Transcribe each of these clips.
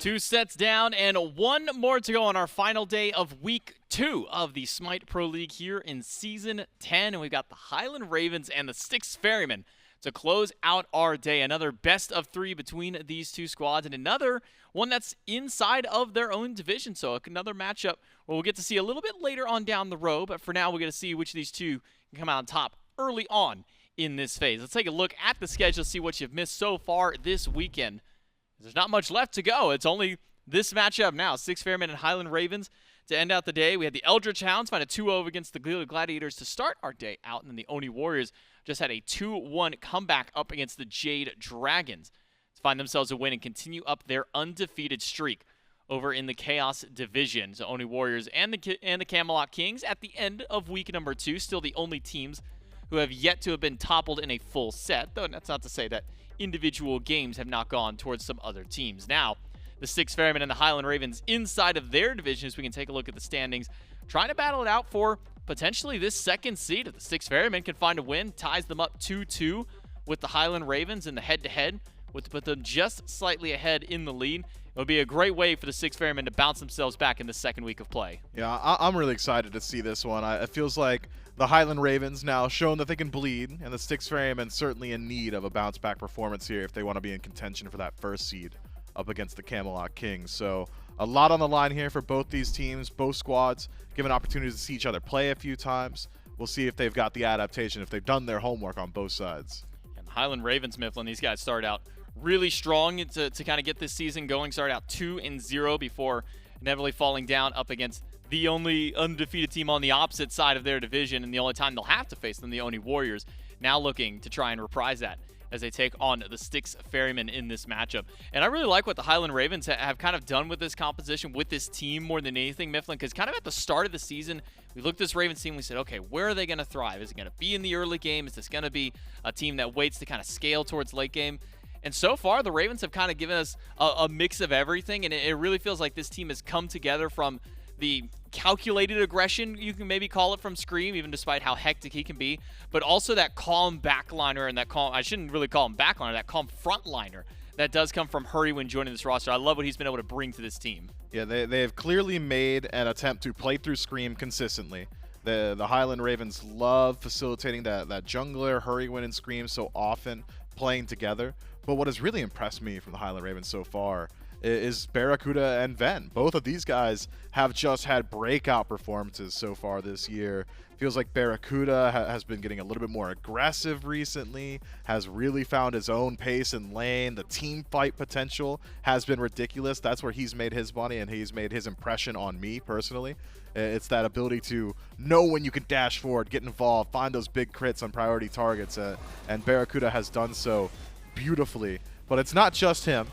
2 sets down and 1 more to go on our final day of week 2 of the SMITE Pro League here in Season 10. And we've got the Highland Ravens and the Styx Ferrymen to close out our day. Another best of 3 between these two squads and another one that's inside of their own division. So another matchup where we'll get to see a little bit later on down the road. But for now, we're going to see which of these two can come out on top early on in this phase. Let's take a look at the schedule, see what you've missed so far this weekend. There's not much left to go. It's only this matchup now. Styx Ferrymen and Highland Ravens to end out the day. We had the Eldritch Hounds find a 2-0 against the Gladiators to start our day out. And then the Oni Warriors just had a 2-1 comeback up against the Jade Dragons to find themselves a win and continue up their undefeated streak over in the Chaos Division. So Oni Warriors and the Camelot Kings at the end of week number 2, still the only teams who have yet to have been toppled in a full set, though that's not to say that individual games have not gone towards some other teams. Now, the Styx Ferrymen and the Highland Ravens inside of their divisions, we can take a look at the standings, trying to battle it out for potentially this second seed. If the Styx Ferrymen can find a win, ties them up 2-2 with the Highland Ravens in the head-to-head, with them just slightly ahead in the lead. It would be a great way for the Styx Ferrymen to bounce themselves back in the second week of play. Yeah, I'm really excited to see this one. It feels like the Highland Ravens now shown that they can bleed, and the Styx Ferrymen certainly in need of a bounce-back performance here if they want to be in contention for that first seed up against the Camelot Kings. So a lot on the line here for both these teams, both squads, given opportunities to see each other play a few times. We'll see if they've got the adaptation, if they've done their homework on both sides. And the Highland Ravens, Mifflin, these guys started out really strong to kind of get this season going. Started out 2-0 before inevitably falling down up against the only undefeated team on the opposite side of their division, and the only time they'll have to face them, the Oni Warriors, now looking to try and reprise that as they take on the Styx Ferrymen in this matchup. And I really like what the Highland Ravens have kind of done with this composition, with this team more than anything, Mifflin, because kind of at the start of the season, we looked at this Ravens team and we said, okay, where are they going to thrive? Is it going to be in the early game? Is this going to be a team that waits to kind of scale towards late game? And so far, the Ravens have kind of given us a mix of everything, and it really feels like this team has come together from the calculated aggression, you can maybe call it, from Scream, even despite how hectic he can be, but also that calm backliner and that calm, I shouldn't really call him backliner, that calm frontliner that does come from Hurriwind joining this roster. I love what he's been able to bring to this team. Yeah, they have clearly made an attempt to play through Scream consistently. The Highland Ravens love facilitating that jungler, Hurriwind, and Scream so often playing together. But what has really impressed me from the Highland Ravens so far is BaRRaCCuDDa and Ven. Both of these guys have just had breakout performances so far this year. Feels like BaRRaCCuDDa has been getting a little bit more aggressive recently, has really found his own pace in lane. The team fight potential has been ridiculous. That's where he's made his money, and he's made his impression on me personally. It's that ability to know when you can dash forward, get involved, find those big crits on priority targets, and BaRRaCCuDDa has done so beautifully. But it's not just him.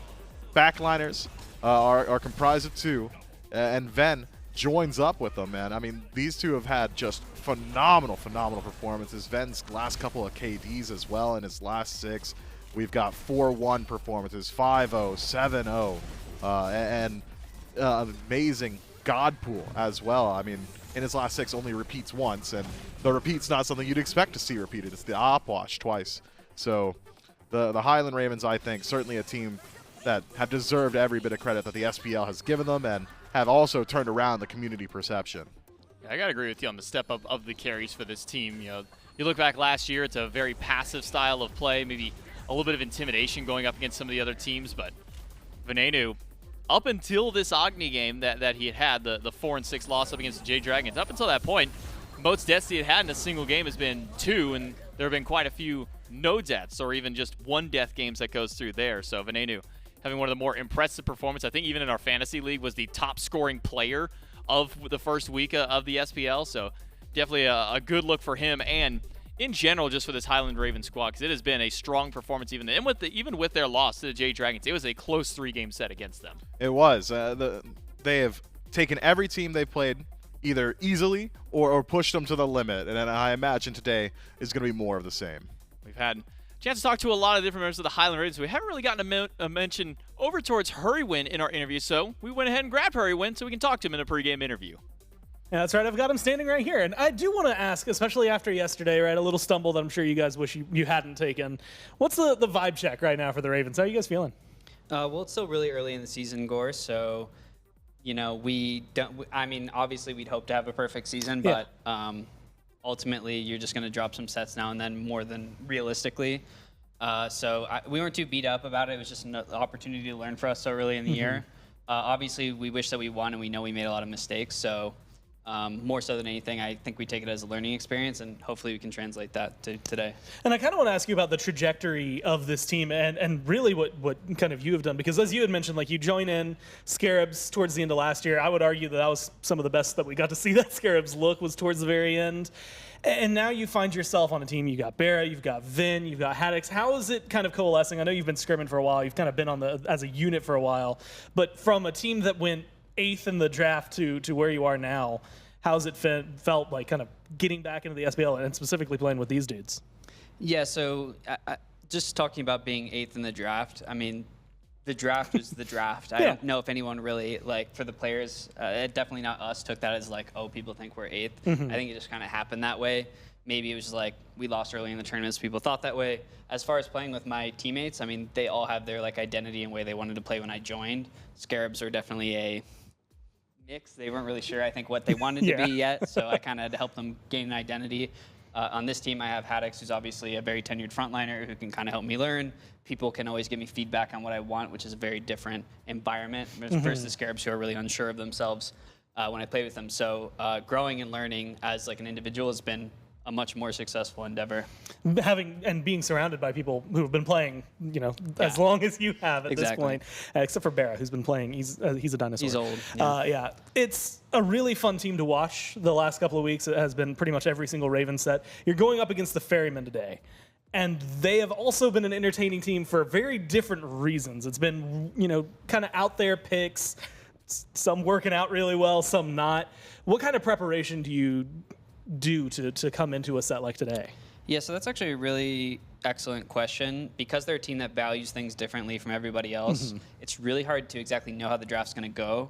Backliners are comprised of 2, and Ven joins up with them, man. I mean, these two have had just phenomenal performances. Ven's last couple of KDs as well in his last 6. We've got 4-1 performances, 5-0, 7-0, and amazing God pool as well. I mean, in his last 6 only repeats once, and the repeat's not something you'd expect to see repeated. It's the opwash twice. So the Highland Ravens, I think, certainly a team that have deserved every bit of credit that the SPL has given them, and have also turned around the community perception. Yeah, I got to agree with you on the step up of the carries for this team. You know, you look back last year, it's a very passive style of play, maybe a little bit of intimidation going up against some of the other teams, but Venenu, up until this Agni game that he had, the 4-6 loss up against the Jade Dragons, up until that point, most deaths he had in a single game has been 2, and there have been quite a few no deaths, or even just 1 death games that goes through there. So Venenu having one of the more impressive performances. I think even in our fantasy league was the top scoring player of the first week of the SPL. So definitely a good look for him, and in general just for this Highland Ravens squad, because it has been a strong performance even with their loss to the Jade Dragons. It was a close 3-game set against them. It was. They have taken every team they've played either easily or pushed them to the limit, and I imagine today is going to be more of the same. We've had chance to talk to a lot of different members of the Highland Ravens. We haven't really gotten a mention over towards Hurriwind in our interview, so we went ahead and grabbed Hurriwind so we can talk to him in a pregame interview. Yeah, that's right. I've got him standing right here. And I do want to ask, especially after yesterday, right, a little stumble that I'm sure you guys wish you hadn't taken. What's the vibe check right now for the Ravens? How are you guys feeling? Well, it's still really early in the season, Gore, so, you know, we don't, I mean, obviously we'd hope to have a perfect season, but ultimately you're just going to drop some sets now and then more than realistically. We weren't too beat up about it. It was just an opportunity to learn for us so early in the year. Obviously, we wish that we won, and we know we made a lot of mistakes. So more so than anything, I think we take it as a learning experience, and hopefully we can translate that to today. And I kind of want to ask you about the trajectory of this team and really what kind of you have done. Because as you had mentioned, like you join in Scarabs towards the end of last year. I would argue that was some of the best that we got to see that Scarabs look was towards the very end. And now you find yourself on a team. You got BaRRa, you've got Ven, you've got Haddix. How is it kind of coalescing? I know you've been scrimming for a while. You've kind of been on as a unit for a while. But from a team that went 8th in the draft to where you are now, how's it felt like kind of getting back into the SPL and specifically playing with these dudes? Yeah, so just talking about being 8th in the draft, I mean, the draft was the draft. I don't know if anyone really, like, for the players, definitely not us, took that as like, oh, people think we're 8th. I think it just kind of happened that way. Maybe it was just like, we lost early in the tournaments, people thought that way. As far as playing with my teammates, I mean, they all have their like identity and way they wanted to play when I joined. Scarabs are definitely a mix. They weren't really sure, I think, what they wanted to be yet, so I kind of had to help them gain an identity. On this team, I have Haddix, who's obviously a very tenured frontliner who can kind of help me learn. People can always give me feedback on what I want, which is a very different environment versus the Scarabs who are really unsure of themselves when I play with them. So growing and learning as like an individual has been a much more successful endeavor. Being surrounded by people who have been playing, you know, as long as you have at this point, except for BaRRa, who's been playing. He's a dinosaur. He's old. It's a really fun team to watch. The last couple of weeks, it has been pretty much every single Raven set. You're going up against the Ferrymen today, and they have also been an entertaining team for very different reasons. It's been, you know, kind of out there picks, some working out really well, some not. What kind of preparation do you do to come into a set like today? Yeah, so that's actually a really excellent question. Because they're a team that values things differently from everybody else, it's really hard to exactly know how the draft's going to go.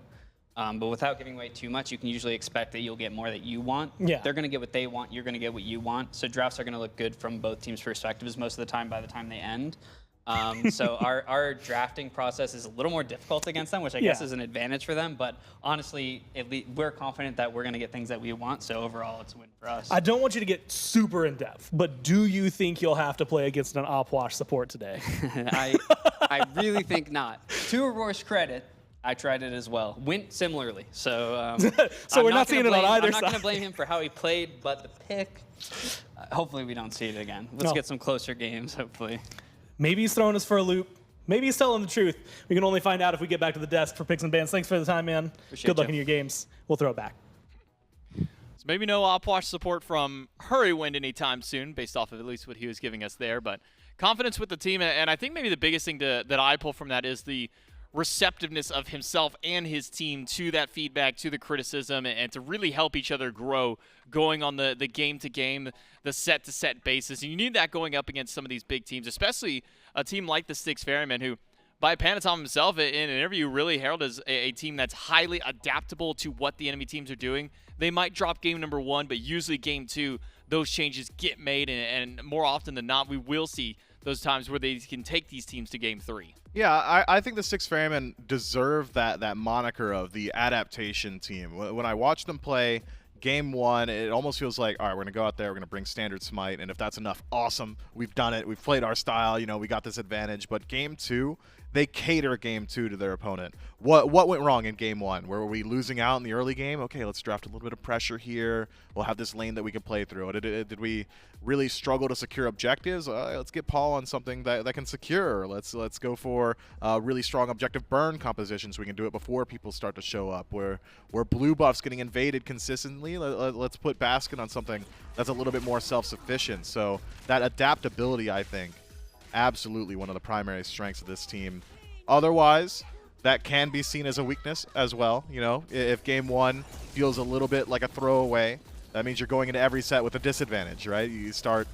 But without giving away too much, you can usually expect that you'll get more that you want. They're going to get what they want, you're going to get what you want. So drafts are going to look good from both teams' perspectives most of the time by the time they end. So our drafting process is a little more difficult against them, which I guess is an advantage for them. But honestly, we're confident that we're going to get things that we want. So overall, it's a win for us. I don't want you to get super in depth, but do you think you'll have to play against an Opwash support today? I really think not. To Auror's credit, I tried it as well. Went similarly. So so we're not seeing it on either side. I'm not going to blame him for how he played, but the pick, hopefully we don't see it again. Let's get some closer games, hopefully. Maybe he's throwing us for a loop. Maybe he's telling the truth. We can only find out if we get back to the desk for picks and bans. Thanks for the time, man. Good luck in your games. We'll throw it back. So maybe no Opwash support from Hurriwind anytime soon, based off of at least what he was giving us there. But confidence with the team, and I think maybe the biggest thing that I pull from that is the receptiveness of himself and his team to that feedback, to the criticism, and to really help each other grow going on the game-to-game, the set-to-set basis. And you need that going up against some of these big teams, especially a team like the Styx Ferrymen, who, by Panatom himself in an interview, really heralded as a team that's highly adaptable to what the enemy teams are doing. They might drop game number 1, but usually game 2, those changes get made, and more often than not, we will see those times where they can take these teams to game 3. Yeah, I think the Styx Ferrymen deserve that moniker of the adaptation team. When I watch them play game 1, it almost feels like, all right, we're going to go out there, we're going to bring standard SMITE, and if that's enough, awesome. We've done it. We've played our style. You know, we got this advantage. But game 2, they cater game 2 to their opponent. What went wrong in game 1? Were we losing out in the early game? Okay, let's draft a little bit of pressure here. We'll have this lane that we can play through. Did we really struggle to secure objectives? Let's get Paul on something that can secure. Let's go for really strong objective burn compositions. We can do it before people start to show up. Where blue buff's getting invaded consistently, let's put Baskin on something that's a little bit more self-sufficient. So that adaptability, I think, absolutely one of the primary strengths of this team. Otherwise, that can be seen as a weakness as well. You know, if game 1 feels a little bit like a throwaway, that means you're going into every set with a disadvantage, right? You start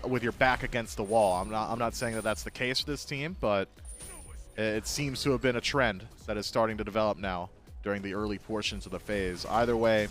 with your back against the wall. I'm not saying that that's the case for this team, but it seems to have been a trend that is starting to develop now during the early portions of the phase. Either way,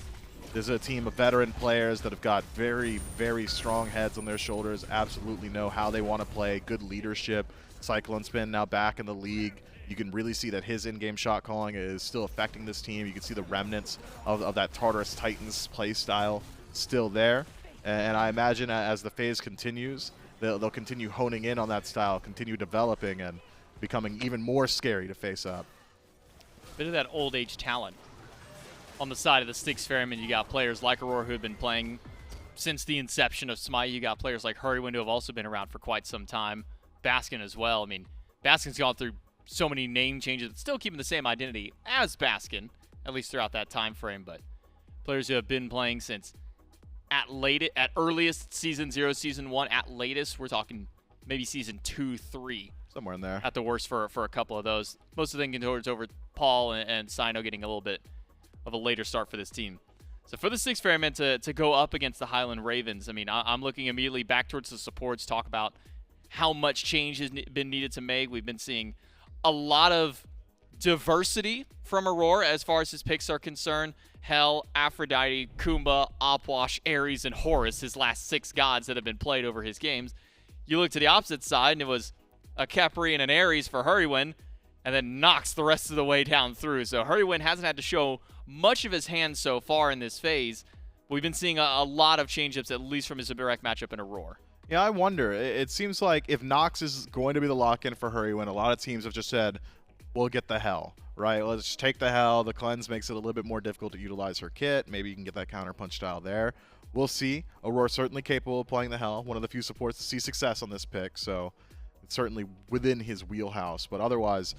this is a team of veteran players that have got very, very strong heads on their shoulders, absolutely know how they want to play, good leadership, CycloneSpin now back in the league. You can really see that his in-game shot calling is still affecting this team. You can see the remnants of that Tartarus Titans play style still there. And I imagine as the phase continues, they'll continue honing in on that style, continue developing, and becoming even more scary to face up. Bit of that old age talent. On the side of the Styx Ferrymen, you got players like Aror who have been playing since the inception of SMITE. You got players like Hurriwind who have also been around for quite some time. Baskin as well. I mean, Baskin's gone through so many name changes, but still keeping the same identity as Baskin, at least throughout that time frame. But players who have been playing since at earliest season 0, season 1, at latest, we're talking maybe season 2, 3. Somewhere in there. At the worst for a couple of those. Most of them getting towards over Paul and Cyno getting a little bit of a later start for this team. So for the Styx Ferrymen to go up against the Highland Ravens, I mean, I'm looking immediately back towards the supports, talk about how much change has been needed to make. We've been seeing a lot of diversity from Aror as far as his picks are concerned. Hell, Aphrodite, Kumba, Opwash, Ares, and Horus, his last 6 gods that have been played over his games. You look to the opposite side, and it was a Khepri and an Ares for Hurriwind, and then Nox the rest of the way down through. So Hurriwind hasn't had to show much of his hand so far in this phase. We've been seeing a lot of change-ups, at least from his direct matchup in Aror. Yeah, I wonder. It seems like if Nox is going to be the lock-in for Hurriwind, a lot of teams have just said, we'll get the Hell, right? Let's just take the Hell. The cleanse makes it a little bit more difficult to utilize her kit. Maybe you can get that counter-punch style there. We'll see. Aurora certainly capable of playing the Hell. One of the few supports to see success on this pick, so it's certainly within his wheelhouse. But otherwise,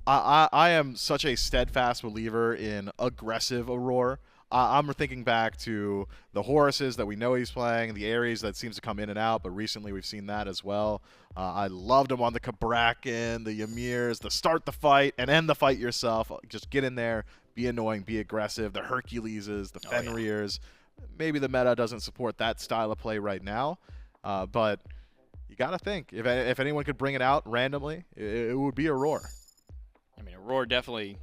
I am such a steadfast believer in aggressive Aurora. I'm thinking back to the Horuses that we know he's playing, the Ares that seems to come in and out, but recently we've seen that as well. I loved him on the Cabrakan, the Ymirs, the start the fight and end the fight yourself. Just get in there, be annoying, be aggressive. The Herculeses, the Fenrirs. Maybe the meta doesn't support that style of play right now, but you got to think. If anyone could bring it out randomly, it would be Aurora. I mean, Aurora definitely,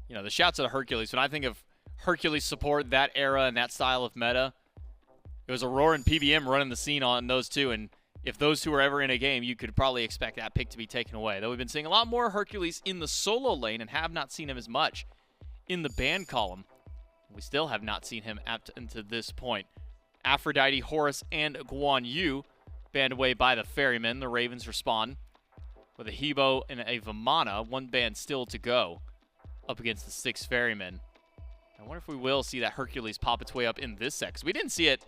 you know, the shouts at Hercules. When I think of Hercules support, that era and that style of meta, it was Aurora and PBM running the scene on those two, and if those two were ever in a game, you could probably expect that pick to be taken away. Though we've been seeing a lot more Hercules in the solo lane and have not seen him as much in the ban column. We still have not seen him up until this point. Aphrodite, Horus, and Guan Yu banned away by the Ferrymen. The Ravens respond with a Hebo and a Vamana. One ban still to go up against the Styx Ferrymen. I wonder if we will see that Hercules pop its way up in this set, because we didn't see it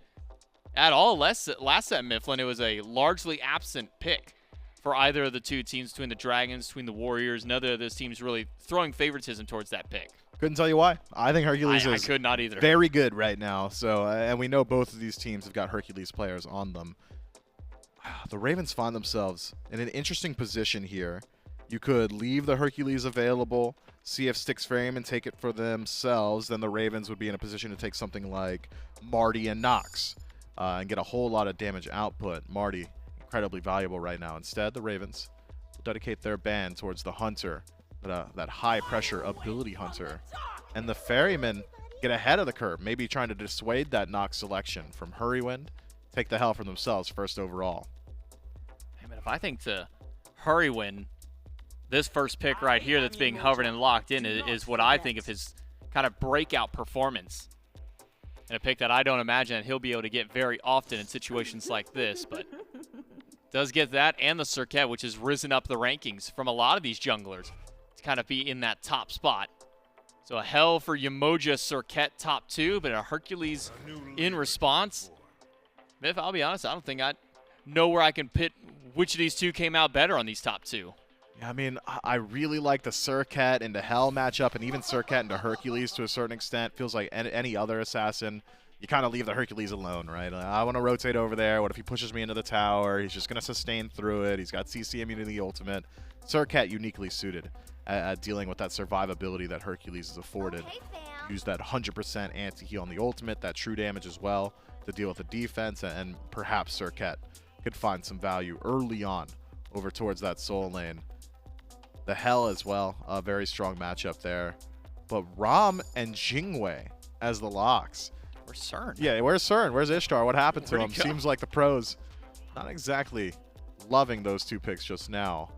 at all last set, Mifflin. It was a largely absent pick for either of the two teams, between the Dragons, between the Warriors. Neither of those teams really throwing favoritism towards that pick. Couldn't tell you why. I think Hercules I is could not either. Very good right now. So, and we know both of these teams have got Hercules players on them. The Ravens find themselves in an interesting position here. You could leave the Hercules available, see if Styx Ferrymen take it for themselves. Then the Ravens would be in a position to take something like Marty and Nox and get a whole lot of damage output. Marty, incredibly valuable right now. Instead, the Ravens will dedicate their ban towards the Hunter, that high-pressure ability Hunter. And the Ferrymen get ahead of the curve, maybe trying to dissuade that Nox selection from Hurriwind, take the Hell for themselves first overall. I mean, if I think to Hurriwind, this first pick right here that's being hovered and locked in is what I think of his kind of breakout performance. And a pick that I don't imagine that he'll be able to get very often in situations like this, but does get that and the Serqet, which has risen up the rankings from a lot of these junglers to kind of be in that top spot. So a Hell for Yemoja, Serqet top 2, but a Hercules in response. If I'll be honest, I don't think I know where I can pit which of these two came out better on these top 2. Yeah, I mean, I really like the Serqet into Hell matchup, and even Serqet into Hercules to a certain extent. Feels like any other assassin, you kind of leave the Hercules alone, right? I want to rotate over there. What if he pushes me into the tower? He's just going to sustain through it. He's got CC immunity ultimate. Serqet uniquely suited at dealing with that survivability that Hercules is afforded. Use that 100% anti-heal on the ultimate, that true damage as well, to deal with the defense, and perhaps Serqet could find some value early on over towards that soul lane. The Hell as well, a very strong matchup there. But Ram and Jingwei as the locks. Where's Cern? Yeah, where's Cern? Where's Ishtar? What happened to Where'd him? he go? Seems like the pros not exactly loving those two picks just now.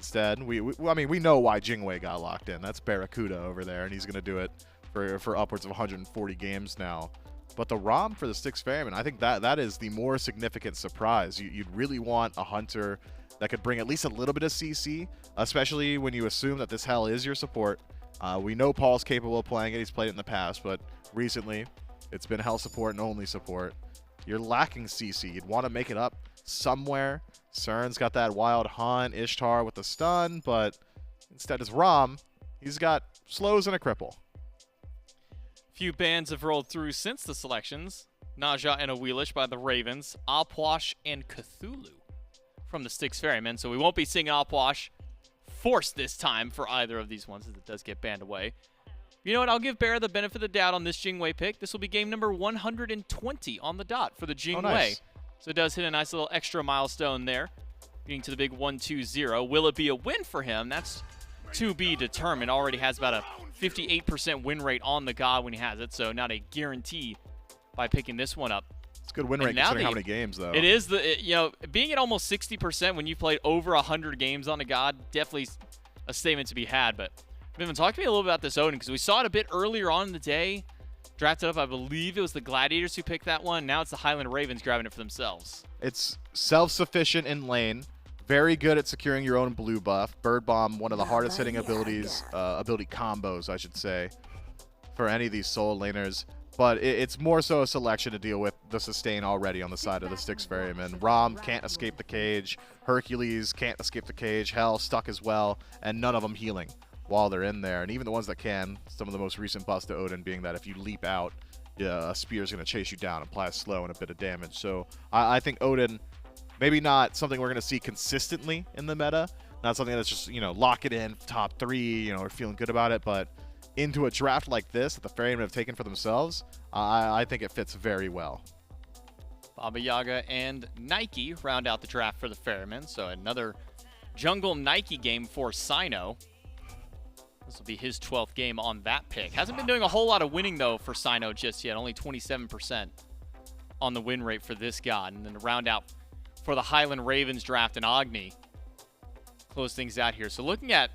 instead. I mean, we know why Jingwei got locked in. That's BaRRaCCuDDa over there, and he's going to do it for upwards of 140 games now. But the ROM for the Styx Ferrymen, I think that is the more significant surprise. You'd really want a hunter that could bring at least a little bit of CC, especially when you assume that this Hell is your support. We know Paul's capable of playing it. He's played it in the past, but recently it's been Hell support and only support. You're lacking CC. You'd want to make it up somewhere. Cern's got that wild hunt, Ishtar with the stun, but instead is Rom. He's got slows and a cripple. Few bands have rolled through since the selections. Naja and Awilish by the Ravens. Opwash and Cthulhu from the Styx Ferrymen. So we won't be seeing Opwash forced this time for either of these ones, as it does get banned away. You know what? I'll give BaRRa the benefit of the doubt on this Jingwei pick. This will be game number 120 on the dot for the Jingwei. Oh, nice. So it does hit a nice little extra milestone there, getting to the big 1-2-0. Will it be a win for him? That's to be determined. Already has about a 58% win rate on the god when he has it, so not a guarantee by picking this one up. It's a good win rate considering how many games, though. It is, you know, being at almost 60% when you played over 100 games on a god, definitely a statement to be had. But Vivian, talk to me a little bit about this Odin, because we saw it a bit earlier on in the day. Drafted up, I believe it was the Gladiators who picked that one. Now it's the Highland Ravens grabbing it for themselves. It's self-sufficient in lane. Very good at securing your own blue buff. Bird Bomb, one of the hardest hitting ability combos, I should say, for any of these soul laners. But it's more so a selection to deal with the sustain already on the side of the Styx Ferrymen. Rom can't escape the cage. Hercules can't escape the cage. Hell stuck as well, and none of them healing while they're in there. And even the ones that can, some of the most recent buffs to Odin being that if you leap out, a spear is going to chase you down, apply a slow and a bit of damage. So I think Odin, maybe not something we're going to see consistently in the meta, not something that's just, you know, lock it in, top 3, you know, we're feeling good about it, but into a draft like this that the Ferrymen have taken for themselves, I think it fits very well. Baba Yaga and Nike round out the draft for the Ferrymen, so another jungle Nike game for Cyno. This will be his 12th game on that pick. Hasn't been doing a whole lot of winning, though, for Cyno just yet. Only 27% on the win rate for this god. And then to round out for the Highland Ravens draft and Agni, close things out here. So looking at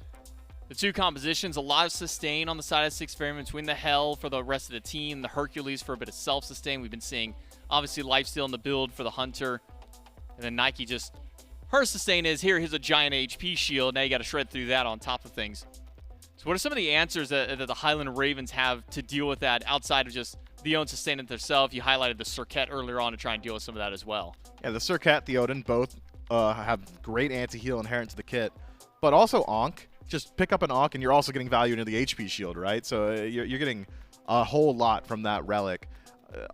the two compositions, a lot of sustain on the side of Styx Ferrymen between the Hell for the rest of the team, the Hercules for a bit of self-sustain. We've been seeing, obviously, lifesteal in the build for the Hunter. And then Nike just, her sustain is, here's a giant HP shield. Now you got to shred through that on top of things. So what are some of the answers that the Highland Ravens have to deal with that outside of just the own sustain it themselves? You highlighted the Serqet earlier on to try and deal with some of that as well. Yeah, the Serqet, the Odin, both have great anti-heal inherent to the kit, but also Ankh. Just pick up an Ankh and you're also getting value into the HP shield, right? So you're getting a whole lot from that relic.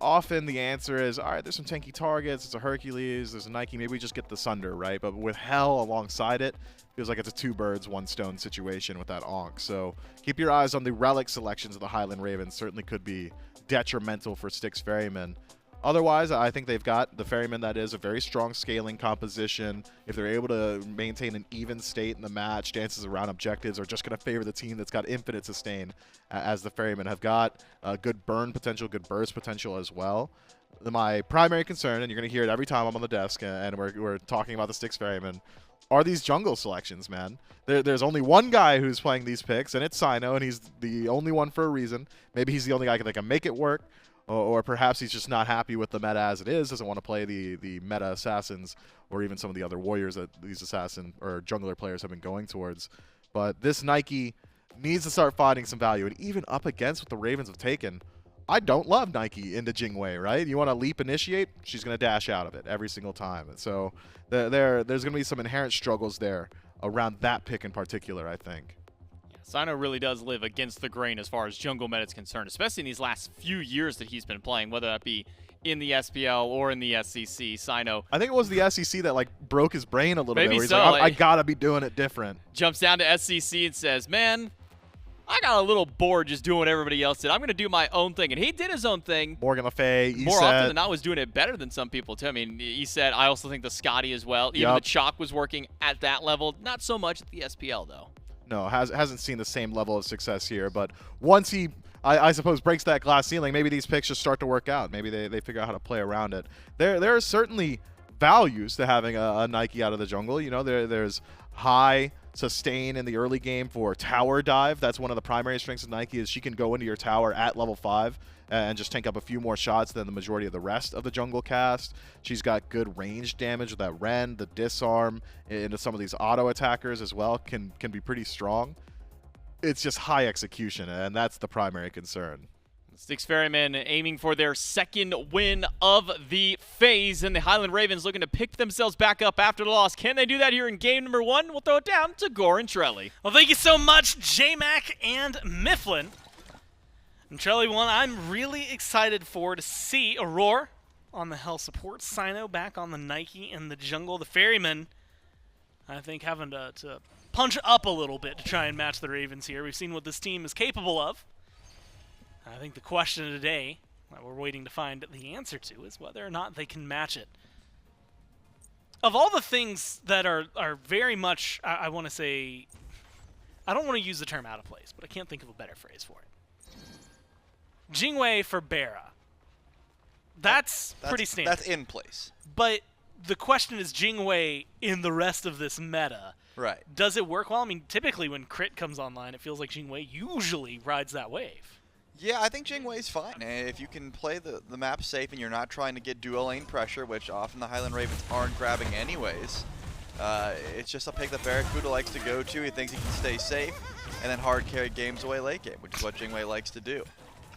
Often the answer is, all right, there's some tanky targets, it's a Hercules, there's a Nike, maybe we just get the Sunder, right? But with Hell alongside it, feels like it's a 2 birds, 1 stone situation with that Ankh. So keep your eyes on the relic selections of the Highland Ravens. Certainly could be detrimental for Styx Ferrymen. Otherwise, I think they've got the Ferryman that is a very strong scaling composition. If they're able to maintain an even state in the match, dances around objectives are just going to favor the team that's got infinite sustain, as the Ferrymen have got good burn potential, good burst potential as well. My primary concern, and you're going to hear it every time I'm on the desk and we're talking about the Styx Ferrymen, are these jungle selections, man. There's only one guy who's playing these picks, and it's Cyno, and he's the only one for a reason. Maybe he's the only guy that can make it work. Or perhaps he's just not happy with the meta as it is, doesn't want to play the meta assassins or even some of the other warriors that these assassin or jungler players have been going towards. But this Nike needs to start finding some value. And even up against what the Ravens have taken, I don't love Nike into Jingwei, right? You want to leap initiate, she's going to dash out of it every single time. And so there's going to be some inherent struggles there around that pick in particular, I think. Cyno really does live against the grain as far as jungle meta is concerned, especially in these last few years that he's been playing, whether that be in the SPL or in the SEC. Cyno, I think it was the SEC that like broke his brain a little bit. Maybe Where he's so, like, like- I gotta be doing it different. jumps down to SEC and says, man, I got a little bored just doing what everybody else did. I'm going to do my own thing. And he did his own thing. Morgan Le Fay, More often than not, was doing it better than some people, too. I mean, he said, I also think the Scotty as well. Even the Chalk was working at that level. Not so much at the SPL, though. No, hasn't seen the same level of success here. But once he, I suppose, breaks that glass ceiling, maybe these picks just start to work out. Maybe they figure out how to play around it. There are certainly values to having a Nike out of the jungle. You know, there's high sustain in the early game for tower dive. That's one of the primary strengths of Nike, is she can go into your tower at level 5 and just tank up a few more shots than the majority of the rest of the jungle cast. She's got good range damage with that Ren, the disarm into some of these auto attackers as well can be pretty strong. It's just high execution, and that's the primary concern. Styx Ferrymen aiming for their second win of the phase, and the Highland Ravens looking to pick themselves back up after the loss. Can they do that here in game number 1? We'll throw it down to Gore and Trelly. Well, thank you so much, J-Mac and Mifflin. And Trelly 1, I'm really excited to see Aror on the Hell support, Cyno back on the Nike and the jungle. The Ferrymen, I think, having to punch up a little bit to try and match the Ravens here. We've seen what this team is capable of. I think the question of today that we're waiting to find the answer to is whether or not they can match it. Of all the things that are very much, I want to say, I don't want to use the term out of place, but I can't think of a better phrase for it. Jingwei for BaRRa. That's pretty standard. That's in place. But the question is Jingwei in the rest of this meta. Right. Does it work well? I mean, typically when crit comes online, it feels like Jingwei usually rides that wave. Yeah, I think Jingwei's fine. If you can play the map safe and you're not trying to get dual lane pressure, which often the Highland Ravens aren't grabbing anyways, it's just a pick that BaRRaCCuDDa likes to go to. He thinks he can stay safe and then hard carry games away late game, which is what Jingwei likes to do.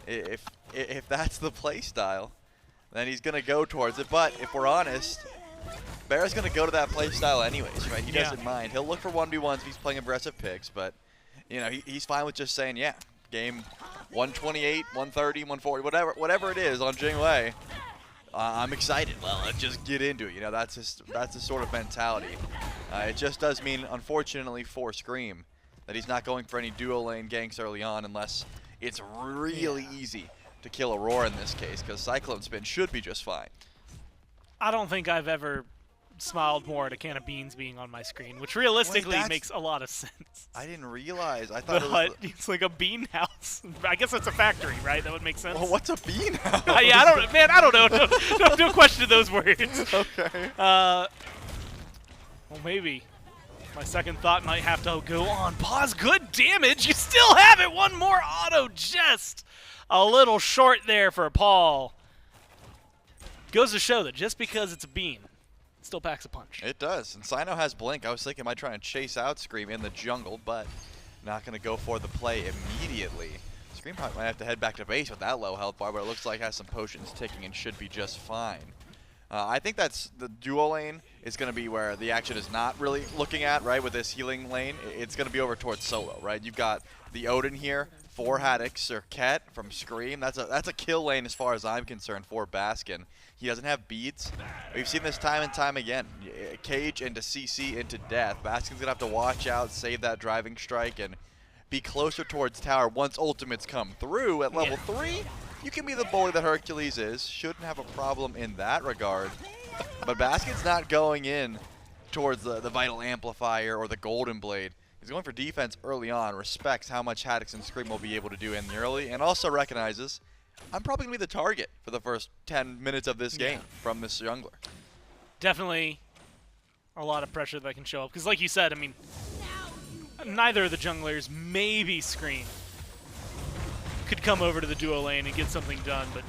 If that's the play style, then he's going to go towards it. But if we're honest, BaRRa's going to go to that play style anyways, right? He doesn't mind. He'll look for 1v1s if he's playing aggressive picks, but you know, he's fine with just saying, yeah, game 128, 130, 140, whatever it is on Jingwei, I'm excited. Well, let's just get into it. You know, that's his sort of mentality. It just does mean, unfortunately for Scream, that he's not going for any dual lane ganks early on unless it's really easy to kill Aurora in this case, because CycloneSpin should be just fine. I don't think I've ever smiled more at a can of beans being on my screen, which realistically makes a lot of sense. I didn't realize. I thought it's like a bean house. I guess it's a factory, right? That would make sense. Well, what's a bean house? Yeah, I don't know. Don't question those words. Okay. Well, maybe. My second thought might have to go on. Pause. Good damage. You still have it. One more auto. Just a little short there for Paul. Goes to show that just because it's a bean, it still packs a punch. It does. And Cyno has Blink. I was thinking, am I trying to chase out Scream in the jungle, but not going to go for the play immediately. Scream might have to head back to base with that low health bar, but it looks like has some potions ticking and should be just fine. I think that's the duo lane is going to be where the action is not really looking at, right, with this healing lane. It's going to be over towards solo, right? You've got the Odin here for Haddix, Serqet from Scream. That's a kill lane as far as I'm concerned for Baskin. He doesn't have beats. We've seen this time and time again. Cage into CC into death. Baskin's going to have to watch out, save that driving strike, and be closer towards tower once ultimates come through at level 3. You can be the bully that Hercules is. Shouldn't have a problem in that regard. But Baskin's not going in towards the Vital Amplifier or the Golden Blade. He's going for defense early on, respects how much Haddix and Scream will be able to do in the early, and also recognizes I'm probably going to be the target for the first 10 minutes of this game from this jungler. Definitely a lot of pressure that can show up. Because like you said, I mean, neither of the junglers, maybe Scream, could come over to the duo lane and get something done. But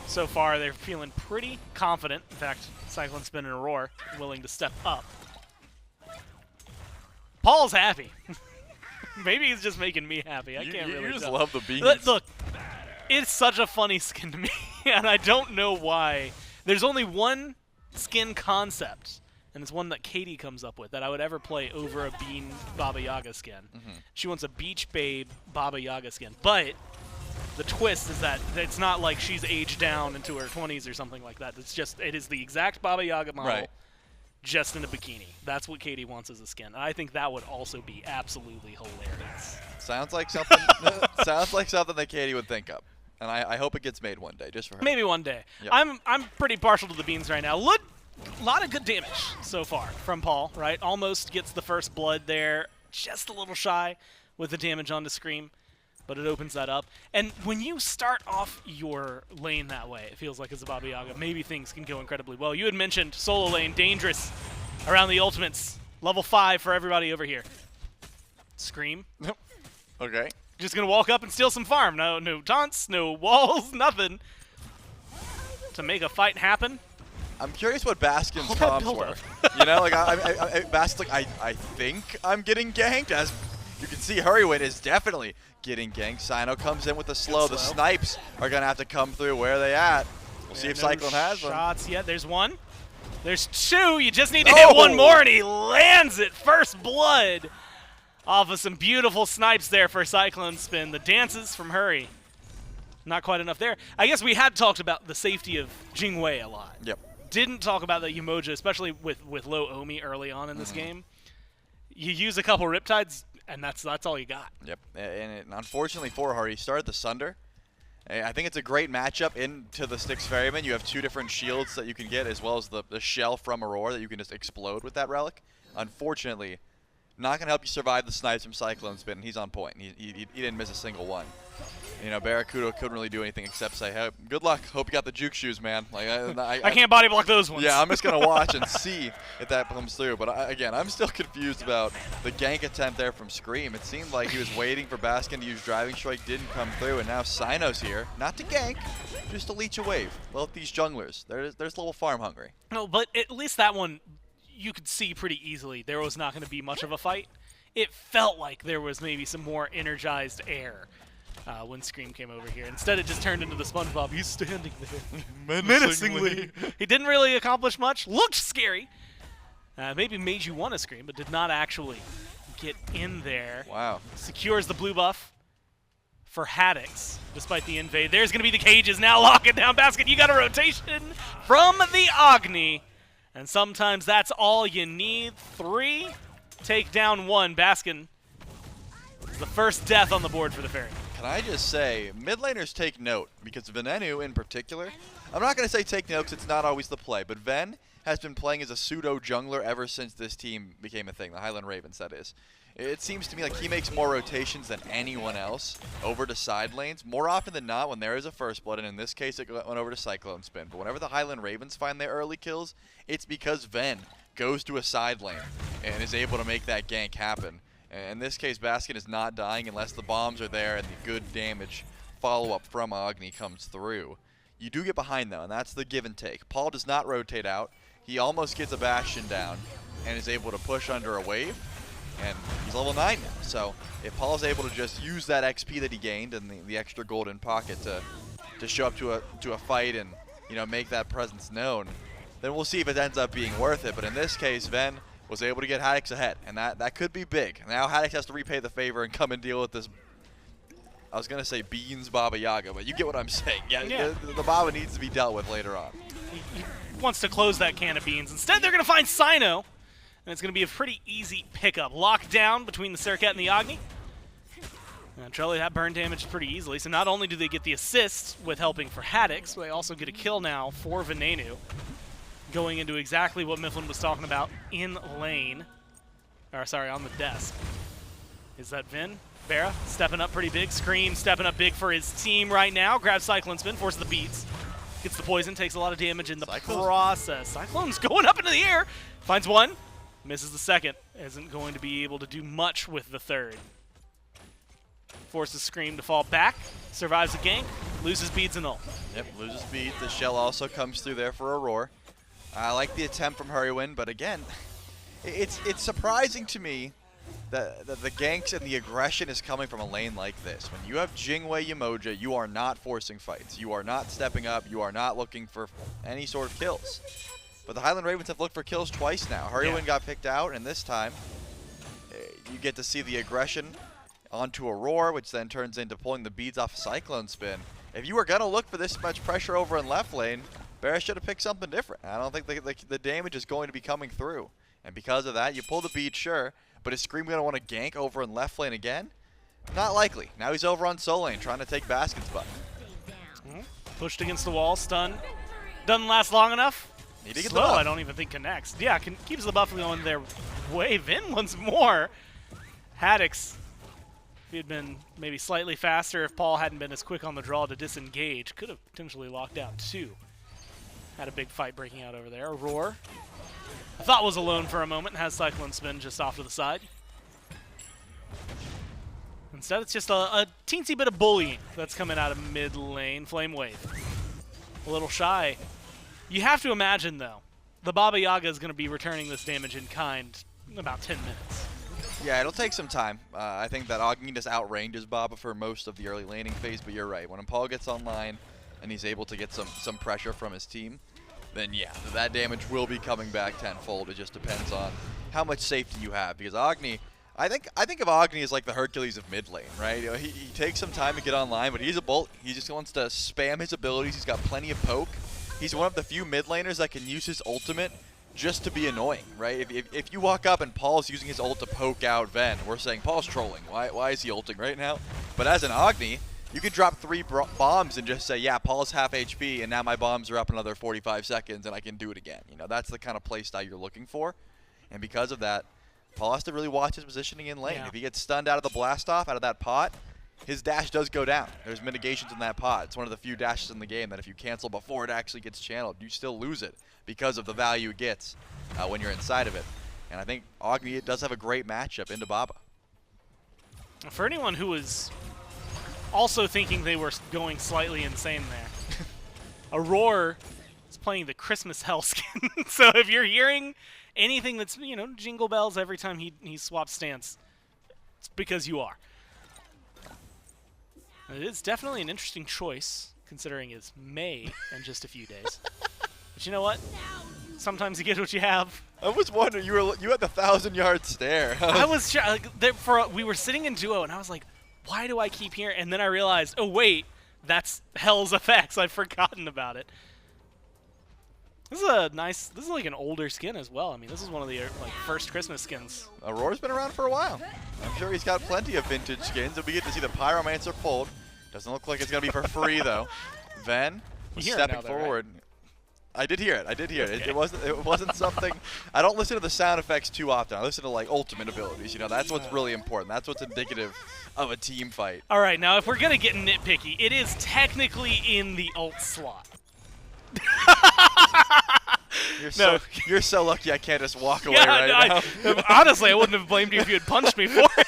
so far, they're feeling pretty confident. In fact, CycloneSpin and Aror willing to step up. Paul's happy. Maybe he's just making me happy. I can't really You just tell. love the beans. Look, it's such a funny skin to me, and I don't know why. There's only one skin concept, and it's one that Katie comes up with, that I would ever play over a Bean Baba Yaga skin. She wants a Beach Babe Baba Yaga skin. But the twist is that it's not like she's aged down into her 20s or something like that. It's just, it is the exact Baba Yaga model, just in a bikini. That's what Katie wants as a skin. And I think that would also be absolutely hilarious. Sounds like something. Sounds like something that Katie would think of, and I hope it gets made one day, just for her. Maybe one day. Yep. I'm pretty partial to the beans right now. Look, a lot of good damage so far from Paul. Right, almost gets the first blood there. Just a little shy with the damage onto Scream, but it opens that up. And when you start off your lane that way, it feels like as a Baba Yaga, maybe things can go incredibly well. You had mentioned solo lane dangerous around the ultimates. Level 5 for everybody over here. Scream. Okay. Just gonna walk up and steal some farm. No taunts, no walls, nothing. To make a fight happen. I'm curious what Baskin's Hold that comps build were. up. You know, like Baskin's like, I think I'm getting ganked. As you can see, Hurriwind is definitely getting ganked. Cyno comes in with the slow. The snipes are gonna have to come through. Where are they at? We'll see if no Cyclone has one. shots yet. There's one. There's two. You just need to hit one more, and he lands it. First blood off of some beautiful snipes there for CycloneSpin. The dances from Hurry. Not quite enough there. I guess we had talked about the safety of Jing a lot. Yep. Didn't talk about the Yemoja, especially with low Omi early on in this game. You use a couple Riptides, and that's all you got. Yep. And unfortunately for her, he started the Sunder. I think it's a great matchup into the Styx Ferrymen. You have two different shields that you can get, as well as the shell from Aror that you can just explode with that relic. Unfortunately, not going to help you survive the snipes from CycloneSpin, and he's on point. He didn't miss a single one. You know, BaRRaCCuDDa couldn't really do anything except say, hey, good luck. Hope you got the juke shoes, man. Like I can't body block those ones. Yeah, I'm just going to watch and see if that comes through. But again, I'm still confused about the gank attempt there from Scream. It seemed like he was waiting for Baskin to use Driving Strike, didn't come through, and now Cyno's here. Not to gank, just to leech a wave. Well, with these junglers, there's a little farm hungry. No, but at least that one, you could see pretty easily there was not going to be much of a fight. It felt like there was maybe some more energized air. When Scream came over here. Instead, it just turned into the SpongeBob. He's standing there. Menacingly. He didn't really accomplish much. Looked scary. Maybe made you want to scream, but did not actually get in there. Wow. Secures the blue buff for Haddix, despite the invade. There's going to be the cages. Now lock it down, Basket. You got a rotation from the Agni. And sometimes that's all you need. 3, take down 1. Baskin is the first death on the board for the Ferry. Can I just say, mid laners take note, because Venenu in particular, I'm not going to say take note because it's not always the play, but Ven has been playing as a pseudo jungler ever since this team became a thing, the Highland Ravens, that is. It seems to me like he makes more rotations than anyone else over to side lanes, more often than not when there is a first blood, and in this case it went over to CycloneSpin. But whenever the Highland Ravens find their early kills, it's because Ven goes to a side lane and is able to make that gank happen. In this case, Baskin is not dying unless the bombs are there and the good damage follow-up from Agni comes through. You do get behind, though, and that's the give and take. Paul does not rotate out. He almost gets a Bastion down and is able to push under a wave, and he's level 9 now. So if Paul's able to just use that XP that he gained and the extra golden pocket to show up to a fight and, you know, make that presence known, then we'll see if it ends up being worth it. But in this case, Ven was able to get Haddix ahead, and that could be big. Now Haddix has to repay the favor and come and deal with this. I was going to say Beans Baba Yaga, but you get what I'm saying. Yeah. The Baba needs to be dealt with later on. He wants to close that can of beans. Instead, they're going to find Cyno, and it's going to be a pretty easy pickup. Locked down between the Serqet and the Agni. And Trelly, that burn damage pretty easily. So not only do they get the assist with helping for Haddix, but they also get a kill now for Venenu. Going into exactly what Mifflin was talking about in lane. Or sorry, on the desk. Is that Vin? BaRRa stepping up pretty big. Scream stepping up big for his team right now. Grabs CycloneSpin, forces the beats. Gets the poison, takes a lot of damage in the process. Cyclone's going up into the air. Finds one. Misses the second. Isn't going to be able to do much with the third. Forces Scream to fall back. Survives the gank. Loses beads and ult. Yep, loses beads. The shell also comes through there for Aror. I like the attempt from Hurriwind, but again, it's surprising to me that the ganks and the aggression is coming from a lane like this. When you have Jing Yemoja, you are not forcing fights. You are not stepping up. You are not looking for any sort of kills. But the Highland Ravens have looked for kills twice now. Hurriwind got picked out, and this time you get to see the aggression onto Aror, which then turns into pulling the beads off CycloneSpin. If you were going to look for this much pressure over in left lane, BaRRa should have picked something different. I don't think the damage is going to be coming through. And because of that, you pull the bead, sure, but is Scream going to want to gank over in left lane again? Not likely. Now he's over on soul lane trying to take Baskin's butt. Pushed against the wall, stunned. Doesn't last long enough. Need to get Slow, the buff. I don't even think connects. Yeah, keeps the buff going their wave in once more. Haddix, if he had been maybe slightly faster, if Paul hadn't been as quick on the draw to disengage, could have potentially locked out 2. Had a big fight breaking out over there. Aror, I thought was alone for a moment, has CycloneSpin just off to the side. Instead, it's just a teensy bit of bullying that's coming out of mid lane. Flame Wave. A little shy. You have to imagine, though, the Baba Yaga is going to be returning this damage in kind in about 10 minutes. Yeah, it'll take some time. I think that Agni just outranges Baba for most of the early laning phase, but you're right. When Paul gets online and he's able to get some pressure from his team, then yeah, that damage will be coming back tenfold. It just depends on how much safety you have, because Agni, I think of Agni as like the Hercules of mid lane, right? You know, he takes some time to get online, but he's a bolt. He just wants to spam his abilities. He's got plenty of poke. He's one of the few mid laners that can use his ultimate just to be annoying, right? If you walk up and Paul's using his ult to poke out Ven, we're saying Paul's trolling. Why is he ulting right now? But as an Agni, you can drop 3 bombs and just say, yeah, Paul's half HP, and now my bombs are up another 45 seconds, and I can do it again. You know, that's the kind of playstyle you're looking for. And because of that, Paul has to really watch his positioning in lane. Yeah. If he gets stunned out of the blast off, out of that pot, his dash does go down. There's mitigations in that pot. It's one of the few dashes in the game that if you cancel before it actually gets channeled, you still lose it because of the value it gets when you're inside of it. And I think Agni does have a great matchup into Baba. For anyone who was also thinking they were going slightly insane there, Aror is playing the Christmas Hell skin. So if you're hearing anything that's, you know, jingle bells every time he swaps stance, it's because you are. It is definitely an interesting choice, considering it's May in just a few days. But you know what? Sometimes you get what you have. I was wondering, you had the 1,000-yard stare. I was we were sitting in duo, and I was like, why do I keep hearing? And then I realized, oh wait, that's Hell's effects. I've forgotten about it. This is a nice. This is like an older skin as well. I mean, this is one of the like first Christmas skins. Auror's been around for a while. I'm sure he's got plenty of vintage skins. We get to see the Pyromancer pulled. Doesn't look like it's gonna be for free though. Ven was stepping forward. Right? I did hear it. Okay. It wasn't something. I don't listen to the sound effects too often. I listen to like ultimate abilities. You know, that's what's really important. That's what's indicative of a team fight. All right, now if we're gonna get nitpicky, it is technically in the ult slot. You're so lucky I can't just walk away now. Honestly, I wouldn't have blamed you if you had punched me for it.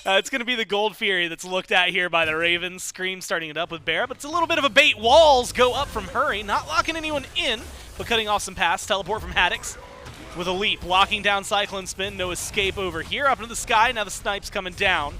It's going to be the Gold Fury that's looked at here by the Ravens. Scream starting it up with BaRRa, but it's a little bit of a bait. Walls go up from Hurry, not locking anyone in, but cutting off some paths. Teleport from Haddix with a leap, locking down CycloneSpin. No escape over here. Up into the sky, now the snipe's coming down.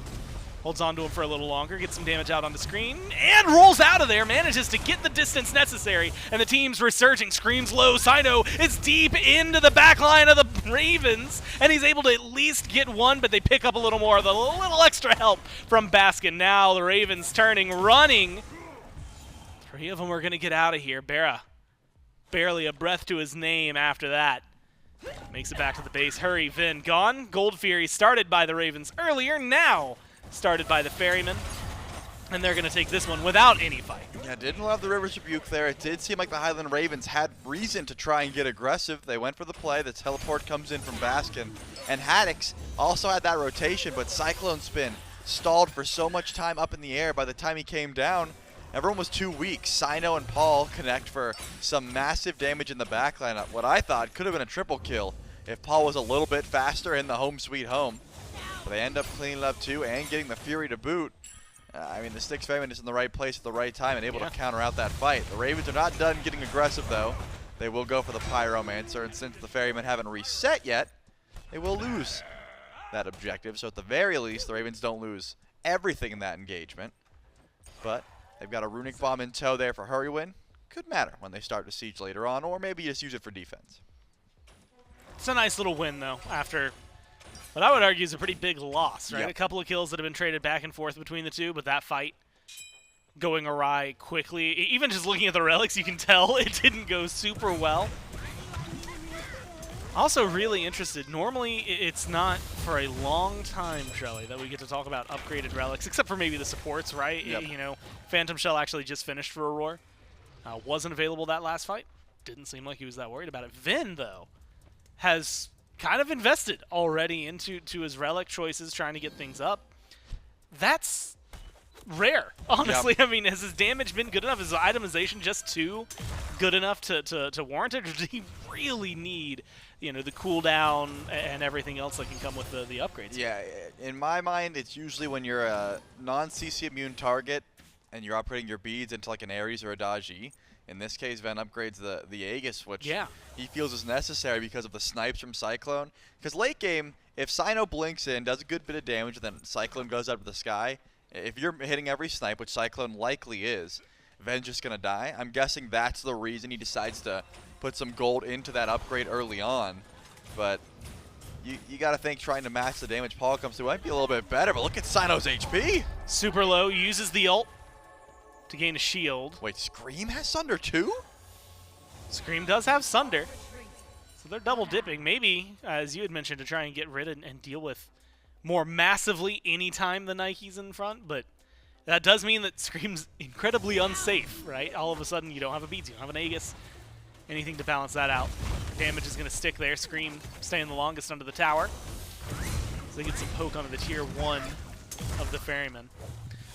Holds on to him for a little longer, gets some damage out on the screen, and rolls out of there, manages to get the distance necessary, and the team's resurging. Screams low, Cyno is deep into the back line of the Ravens, and he's able to at least get one, but they pick up a little more, the little extra help from Baskin. Now the Ravens turning, running. 3 of them are going to get out of here. BaRRa, barely a breath to his name after that. Makes it back to the base. Hurry, Vin gone. Gold Fury started by the Ravens earlier, now started by the Ferrymen, and they're going to take this one without any fight. Yeah, didn't love the Rivers Rebuke there. It did seem like the Highland Ravens had reason to try and get aggressive. They went for the play. The teleport comes in from Baskin. And Haddix also had that rotation, but CycloneSpin stalled for so much time up in the air. By the time he came down, everyone was too weak. Cyno and Paul connect for some massive damage in the backline. What I thought could have been a triple kill if Paul was a little bit faster in the home sweet home. But they end up cleaning it up too and getting the Fury to boot. I mean, the Styx Ferrymen is in the right place at the right time and able to counter out that fight. The Ravens are not done getting aggressive though. They will go for the Pyromancer, and since the Ferrymen haven't reset yet, they will lose that objective. So at the very least, the Ravens don't lose everything in that engagement. But they've got a Runic Bomb in tow there for Hurriwind. Could matter when they start to siege later on, or maybe just use it for defense. It's a nice little win though, after what I would argue is a pretty big loss, right? Yep. A couple of kills that have been traded back and forth between the two, but that fight going awry quickly. Even just looking at the relics, you can tell it didn't go super well. Also really interested. Normally, it's not for a long time, Shelly, that we get to talk about upgraded relics, except for maybe the supports, right? Yep. You know, Phantom Shell actually just finished for Aror. Wasn't available that last fight. Didn't seem like he was that worried about it. Vin, though, has kind of invested already into his relic choices, trying to get things up. That's rare, honestly. Yep. I mean, has his damage been good enough? Is the itemization just too good enough to warrant it? Or does he really need you know, the cooldown and everything else that can come with the upgrades. Yeah, in my mind, it's usually when you're a non-CC immune target and you're upgrading your beads into like an Ares or a Daji. In this case, Ven upgrades the Aegis, which he feels is necessary because of the snipes from Cyclone. Because late game, if Cyno blinks in, does a good bit of damage, and then Cyclone goes out of the sky, if you're hitting every snipe, which Cyclone likely is, Ven's just going to die. I'm guessing that's the reason he decides to put some gold into that upgrade early on. But you got to think trying to match the damage Paul comes through might be a little bit better, but look at Cyno's HP. Super low, uses the ult to gain a shield. Wait, Scream has Sunder too? Scream does have Sunder. So they're double dipping. Maybe, as you had mentioned, to try and get rid of and deal with more massively anytime the Nike's in front, but that does mean that Scream's incredibly unsafe, right? All of a sudden, you don't have a Beats, you don't have an Aegis, anything to balance that out. Damage is going to stick there. Scream staying the longest under the tower. So they get some poke onto the tier 1 of the Ferrymen.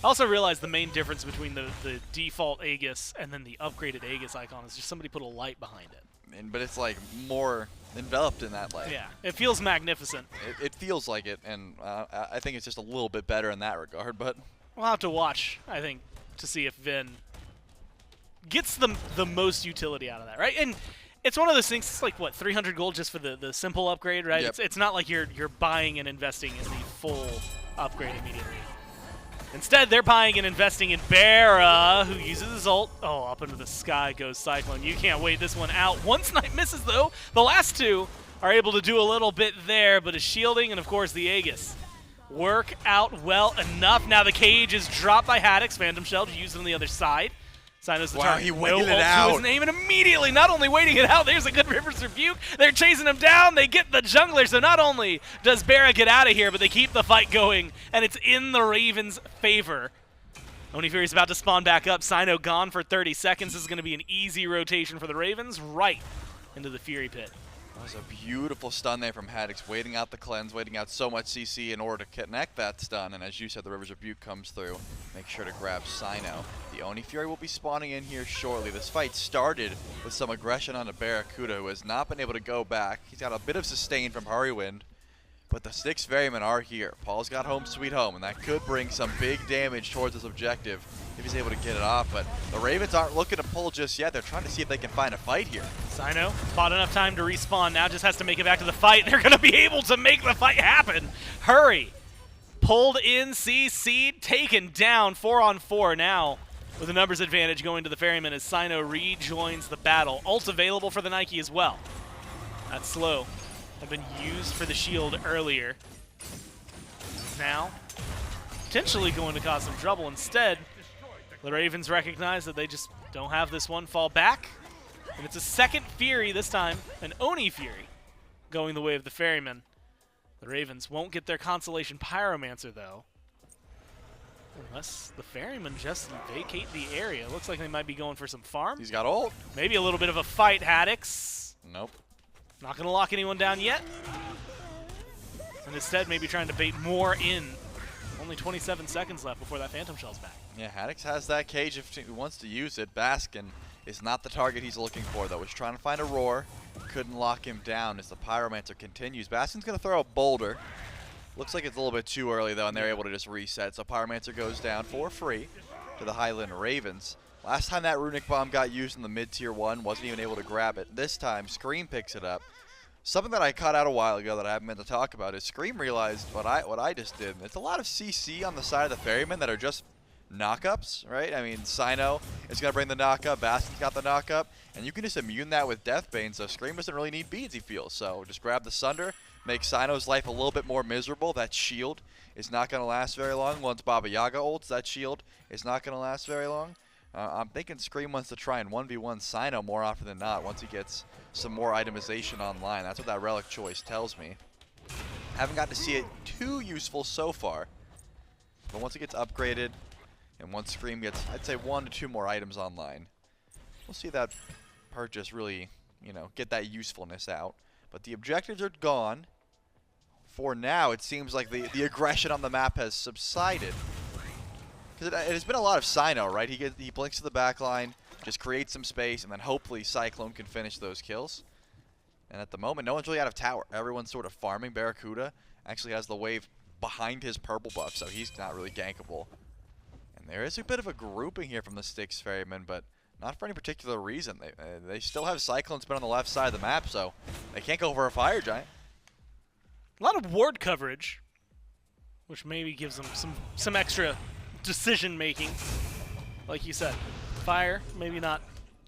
I also realized the main difference between the default Aegis and then the upgraded Aegis icon is just somebody put a light behind it. But it's like more enveloped in that light. Yeah, it feels magnificent. It feels like it, and I think it's just a little bit better in that regard. But we'll have to watch, I think, to see if Ven gets the most utility out of that, right? And it's one of those things. It's like what, 300 gold just for the simple upgrade, right? Yep. It's not like you're buying and investing in the full upgrade immediately. Instead, they're buying and investing in BaRRaCCuDDa, who uses his ult. Oh, up into the sky goes Cyclone. You can't wait this one out. One snipe misses, though. The last two are able to do a little bit there, but his shielding and, of course, the Aegis work out well enough. Now the cage is dropped by Haddix. Phantom Shell to use it on the other side. Cyno's the target. He waited no it out. To his name, and immediately, not only waiting it out, there's a good River's Rebuke. They're chasing him down. They get the jungler, so not only does BaRRaCCuDDa get out of here, but they keep the fight going, and it's in the Ravens' favor. Oni Fury's about to spawn back up. Cyno gone for 30 seconds. This is going to be an easy rotation for the Ravens, right into the Fury Pit. That was a beautiful stun there from Haddix, waiting out the cleanse, waiting out so much CC in order to connect that stun. And as you said, the River's Rebuke comes through. Make sure to grab Cyno. The Oni Fury will be spawning in here shortly. This fight started with some aggression on BaRRaCCuDDa, who has not been able to go back. He's got a bit of sustain from Hurriwind, but the Styx Ferrymen are here. Paul's got home sweet home, and that could bring some big damage towards his objective if he's able to get it off. But the Ravens aren't looking to pull just yet. They're trying to see if they can find a fight here. Cyno bought enough time to respawn. Now just has to make it back to the fight. They're going to be able to make the fight happen. Hurry. Pulled in, CC'd, taken down. 4-on-4 now with a numbers advantage going to the Ferryman as Cyno rejoins the battle. Ult available for the Nike as well. That's slow. Have been used for the shield earlier. Now, potentially going to cause some trouble. Instead, the Ravens recognize that they just don't have this one, fall back. And it's a second Fury this time, an Oni Fury, going the way of the Ferryman. The Ravens won't get their Constellation Pyromancer, though. Unless the Ferrymen just vacate the area. Looks like they might be going for some farm. He's got ult. Maybe a little bit of a fight, Haddix. Nope. Not going to lock anyone down yet. And instead, maybe trying to bait more in. Only 27 seconds left before that Phantom Shell's back. Yeah, Haddix has that cage if he wants to use it. Baskin is not the target he's looking for, though. He's trying to find a roar. Couldn't lock him down as the Pyromancer continues. Baskin's going to throw a boulder. Looks like it's a little bit too early, though, and they're able to just reset. So Pyromancer goes down for free to the Highland Ravens. Last time that Runic Bomb got used in the mid-tier 1, wasn't even able to grab it. This time, Scream picks it up. Something that I cut out a while ago that I haven't meant to talk about is Scream realized what I just did. It's a lot of CC on the side of the Ferryman that are just knockups, right? I mean, Cyno is going to bring the knockup, Baskin's got the knockup, and you can just immune that with Deathbane, so Scream doesn't really need beads, he feels. So just grab the Sunder, make Cyno's life a little bit more miserable. That shield is not going to last very long. Once Baba Yaga ults, that shield is not going to last very long. I'm thinking Scream wants to try and 1v1 Cyno more often than not once he gets some more itemization online. That's what that relic choice tells me. Haven't got to see it too useful so far, but once it gets upgraded and once Scream gets, I'd say 1 to 2 more items online, we'll see that purchase really, get that usefulness out. But the objectives are gone. For now, it seems like the aggression on the map has subsided. Because it has been a lot of Cyno, right? He blinks to the back line, just creates some space, and then hopefully Cyclone can finish those kills. And at the moment, no one's really out of tower. Everyone's sort of farming. BaRRaCCuDDa actually has the wave behind his purple buff, so he's not really gankable. And there is a bit of a grouping here from the Styx Ferrymen, but not for any particular reason. They still have CycloneSpin on the left side of the map, so they can't go for a Fire Giant. A lot of ward coverage, which maybe gives them some extra decision making. Like you said, fire, maybe not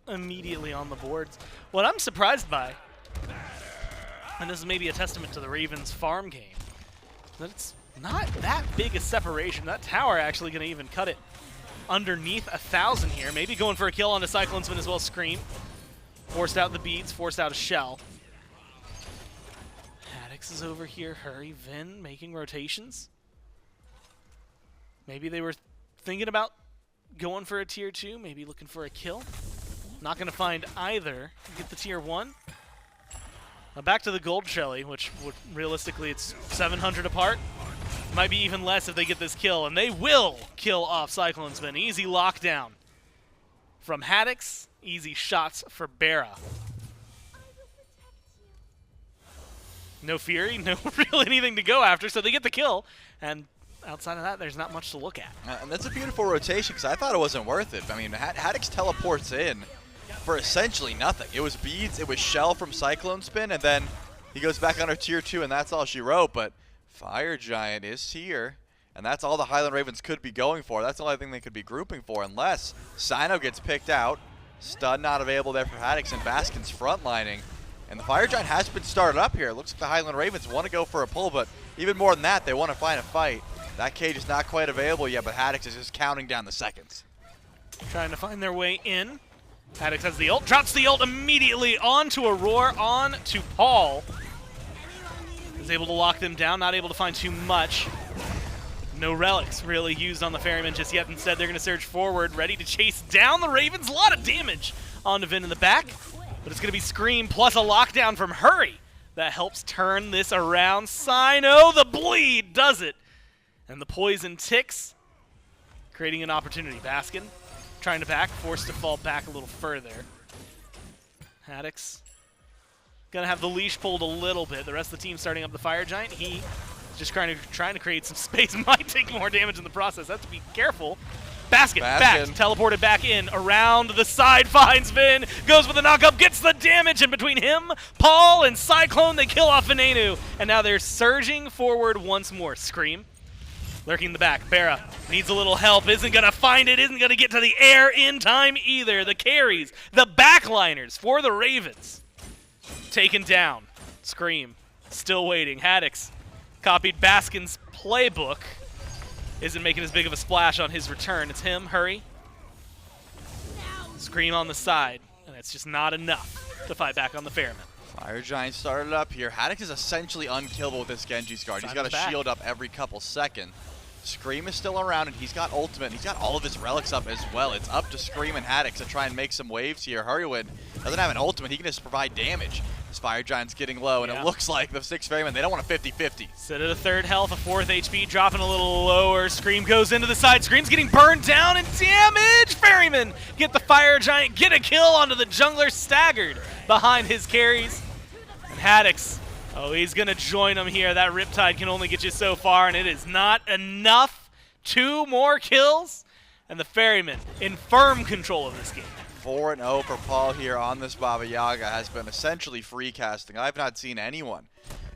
immediately on the boards. What I'm surprised by, and this is maybe a testament to the Ravens farm game, that it's not that big a separation. That tower actually going to even cut it underneath 1,000 here. Maybe going for a kill onto CycloneSpin as well. Scream. Forced out the beads, forced out a shell. Haddix is over here. Hurriwind making rotations. Maybe they were thinking about going for a tier 2, maybe looking for a kill. Not going to find either. Get the tier 1. Now back to the gold Shelly, which would realistically it's 700 apart. Might be even less if they get this kill, and they will kill off CycloneSpin. Easy lockdown from Haddix. Easy shots for BaRRa. No Fury, no real anything to go after, so they get the kill. And outside of that, there's not much to look at. And that's a beautiful rotation, because I thought it wasn't worth it. I mean, Haddix teleports in for essentially nothing. It was beads, it was shell from CycloneSpin, and then he goes back on her tier 2, and that's all she wrote. But Fire Giant is here, and that's all the Highland Ravens could be going for. That's the only thing they could be grouping for, unless Cyno gets picked out. Stun not available there for Haddix, and Baskin's frontlining. And the Fire Giant has been started up here. It looks like the Highland Ravens want to go for a pull, but even more than that, they want to find a fight. That cage is not quite available yet, but Haddix is just counting down the seconds. Trying to find their way in. Haddix has the ult, drops the ult immediately onto Aror, on to Paul. Is able to lock them down, not able to find too much. No relics really used on the Ferrymen just yet. Instead, they're going to surge forward, ready to chase down the Ravens. A lot of damage onto Vin in the back, but it's going to be Scream plus a lockdown from Hurry that helps turn this around. Cyno, the bleed does it. And the poison ticks, creating an opportunity. Baskin trying to back, forced to fall back a little further. Haddix gonna have the leash pulled a little bit. The rest of the team starting up the Fire Giant. He just trying to create some space. Might take more damage in the process. Have to be careful. Baskin back, teleported back in, around the side, finds Vin, goes for the knockup, gets the damage, and between him, Paul, and Cyclone, they kill off Venenu. And now they're surging forward once more. Scream. Lurking in the back. BaRRa needs a little help. Isn't going to find it. Isn't going to get to the air in time either. The carries, the backliners for the Ravens. Taken down. Scream. Still waiting. Haddix copied Baskin's playbook. Isn't making as big of a splash on his return. It's him. Hurry. Scream on the side. And it's just not enough to fight back on the Ferrymen. Fire Giant started up here. Haddix is essentially unkillable with this Genji's guard. He's got a shield up every couple seconds. Scream is still around, and he's got ultimate. He's got all of his relics up as well. It's up to Scream and Haddix to try and make some waves here. Hurriwind doesn't have an ultimate. He can just provide damage. This Fire Giant's getting low, and it looks like the Styx Ferrymen, they don't want a 50-50. Sit at a third health, a fourth HP, dropping a little lower. Scream goes into the side. Scream's getting burned down and damage. Ferrymen get the Fire Giant, get a kill onto the jungler, staggered behind his carries. And Haddix, oh, he's going to join him here. That Riptide can only get you so far, and it is not enough. 2 more kills, and the Ferrymen in firm control of this game. 4-0 for Paul here on this Baba Yaga has been essentially free casting. I've not seen anyone.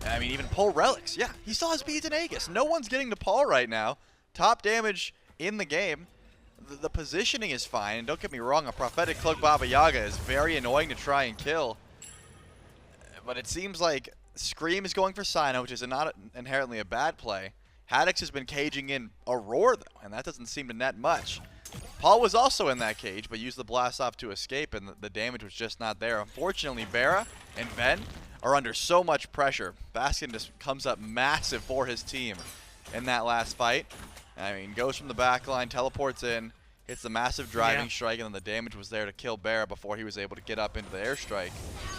I mean, even pull relics. Yeah, he still has beads and Aegis. No one's getting to Paul right now. Top damage in the game. The positioning is fine. And don't get me wrong, a Prophetic Cloak Baba Yaga is very annoying to try and kill. But it seems like Scream is going for Cyno, which is not inherently a bad play. Haddix has been caging in Aror, though, and that doesn't seem to net much. Paul was also in that cage, but used the blast off to escape, and the damage was just not there. Unfortunately, BaRRa and Ven are under so much pressure. Baskin just comes up massive for his team in that last fight. I mean, goes from the back line, teleports in, hits the massive driving strike, and then the damage was there to kill BaRRa before he was able to get up into the airstrike.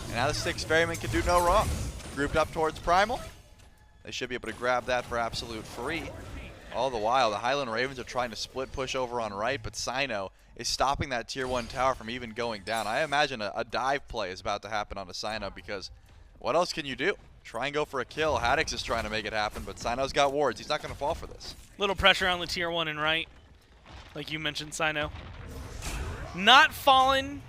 And now the Styx Ferrymen can do no wrong. Grouped up towards Primal. They should be able to grab that for absolute free. All the while, the Highland Ravens are trying to split push over on right, but Cyno is stopping that tier 1 tower from even going down. I imagine a dive play is about to happen on a Cyno because what else can you do? Try and go for a kill. Haddix is trying to make it happen, but Cyno's got wards. He's not going to fall for this. Little pressure on the tier 1 and right, like you mentioned, Cyno. Not falling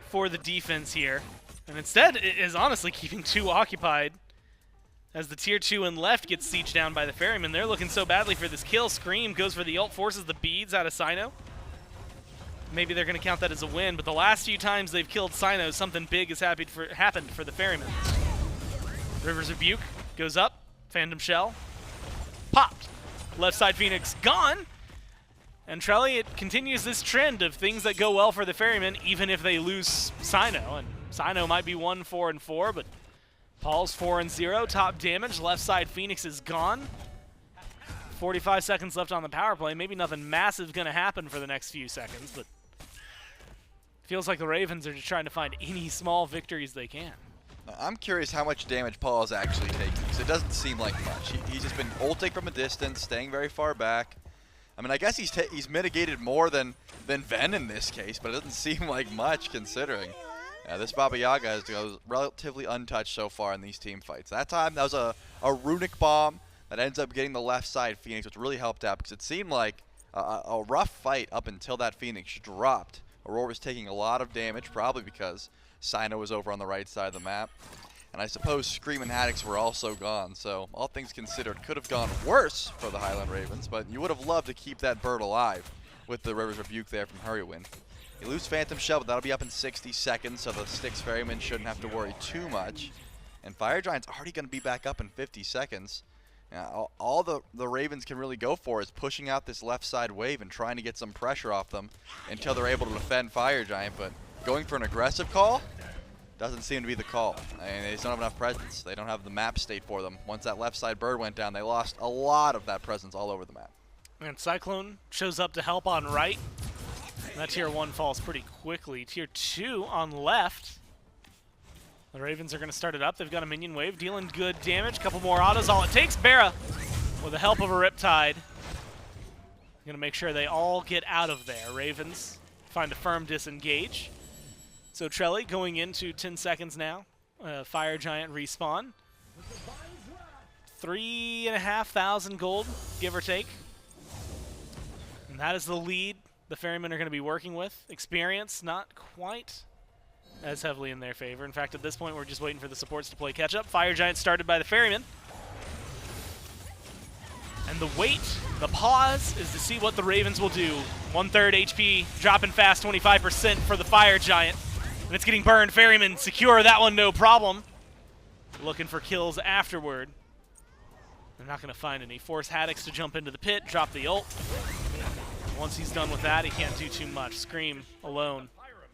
for the defense here, and instead is honestly keeping 2 occupied as the tier 2 and left gets sieged down by the Ferrymen. They're looking so badly for this kill. Scream goes for the ult, forces the beads out of Cyno. Maybe they're going to count that as a win, but the last few times they've killed Cyno, something big has happened for the Ferrymen. River's Rebuke goes up, Phantom Shell, popped. Left side Phoenix gone, and Trelly, it continues this trend of things that go well for the Ferrymen, even if they lose Cyno. And Cyno might be 1-4-4, but Paul's 4-0, top damage. Left side Phoenix is gone. 45 seconds left on the power play. Maybe nothing massive is going to happen for the next few seconds, but feels like the Ravens are just trying to find any small victories they can. I'm curious how much damage Paul is actually taking, because it doesn't seem like much. He's just been ulting from a distance, staying very far back. I mean, I guess he's mitigated more than Ven in this case, but it doesn't seem like much considering. Yeah, this Baba Yaga is relatively untouched so far in these team fights. That time, that was a runic bomb that ends up getting the left side Phoenix, which really helped out because it seemed like a rough fight up until that Phoenix dropped. Aror was taking a lot of damage, probably because Cyno was over on the right side of the map. And I suppose Scream and Haddix were also gone, so all things considered, could have gone worse for the Highland Ravens, but you would have loved to keep that bird alive with the River's Rebuke there from Hurriwind. You lose Phantom Shell, but that'll be up in 60 seconds, so the Styx Ferrymen shouldn't have to worry too much. And Fire Giant's already going to be back up in 50 seconds. All the Ravens can really go for is pushing out this left side wave and trying to get some pressure off them until they're able to defend Fire Giant, but going for an aggressive call doesn't seem to be the call. I mean, they just don't have enough presence. They don't have the map state for them. Once that left side bird went down, they lost a lot of that presence all over the map. And Cyclone shows up to help on right. That tier 1 falls pretty quickly. Tier 2 on left. The Ravens are going to start it up. They've got a minion wave, dealing good damage. Couple more autos. All it takes, BaRRa, with the help of a Riptide, going to make sure they all get out of there. Ravens find a firm disengage. So Trelly going into 10 seconds now. Fire Giant respawn. 3,500 gold, give or take. And that is the lead the Ferrymen are going to be working with. Experience, not quite as heavily in their favor. In fact, at this point, we're just waiting for the supports to play catch-up. Fire Giant started by the Ferrymen. And the wait, the pause, is to see what the Ravens will do. 1/3 HP, dropping fast, 25% for the Fire Giant. And it's getting burned. Ferrymen secure that one, no problem. Looking for kills afterward. They're not going to find any. Force Haddix to jump into the pit, drop the ult. Once he's done with that, he can't do too much. Scream alone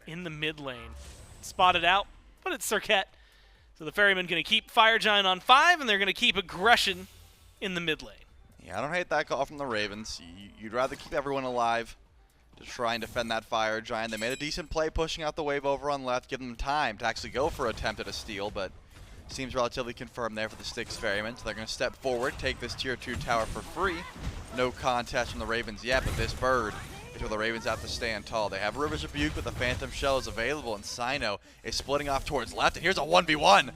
in the mid lane. Spotted out, but it's Serqet. So the Ferrymen going to keep Fire Giant on 5, and they're going to keep aggression in the mid lane. Yeah, I don't hate that call from the Ravens. You'd rather keep everyone alive to try and defend that Fire Giant. They made a decent play pushing out the wave over on left, giving them time to actually go for an attempt at a steal, but seems relatively confirmed there for the Styx Ferrymen. So they're going to step forward, take this tier 2 tower for free. No contest from the Ravens yet, but this bird is where the Ravens have to stand tall. They have River's Rebuke, but the Phantom Shell is available, and Cyno is splitting off towards left, and here's a 1v1.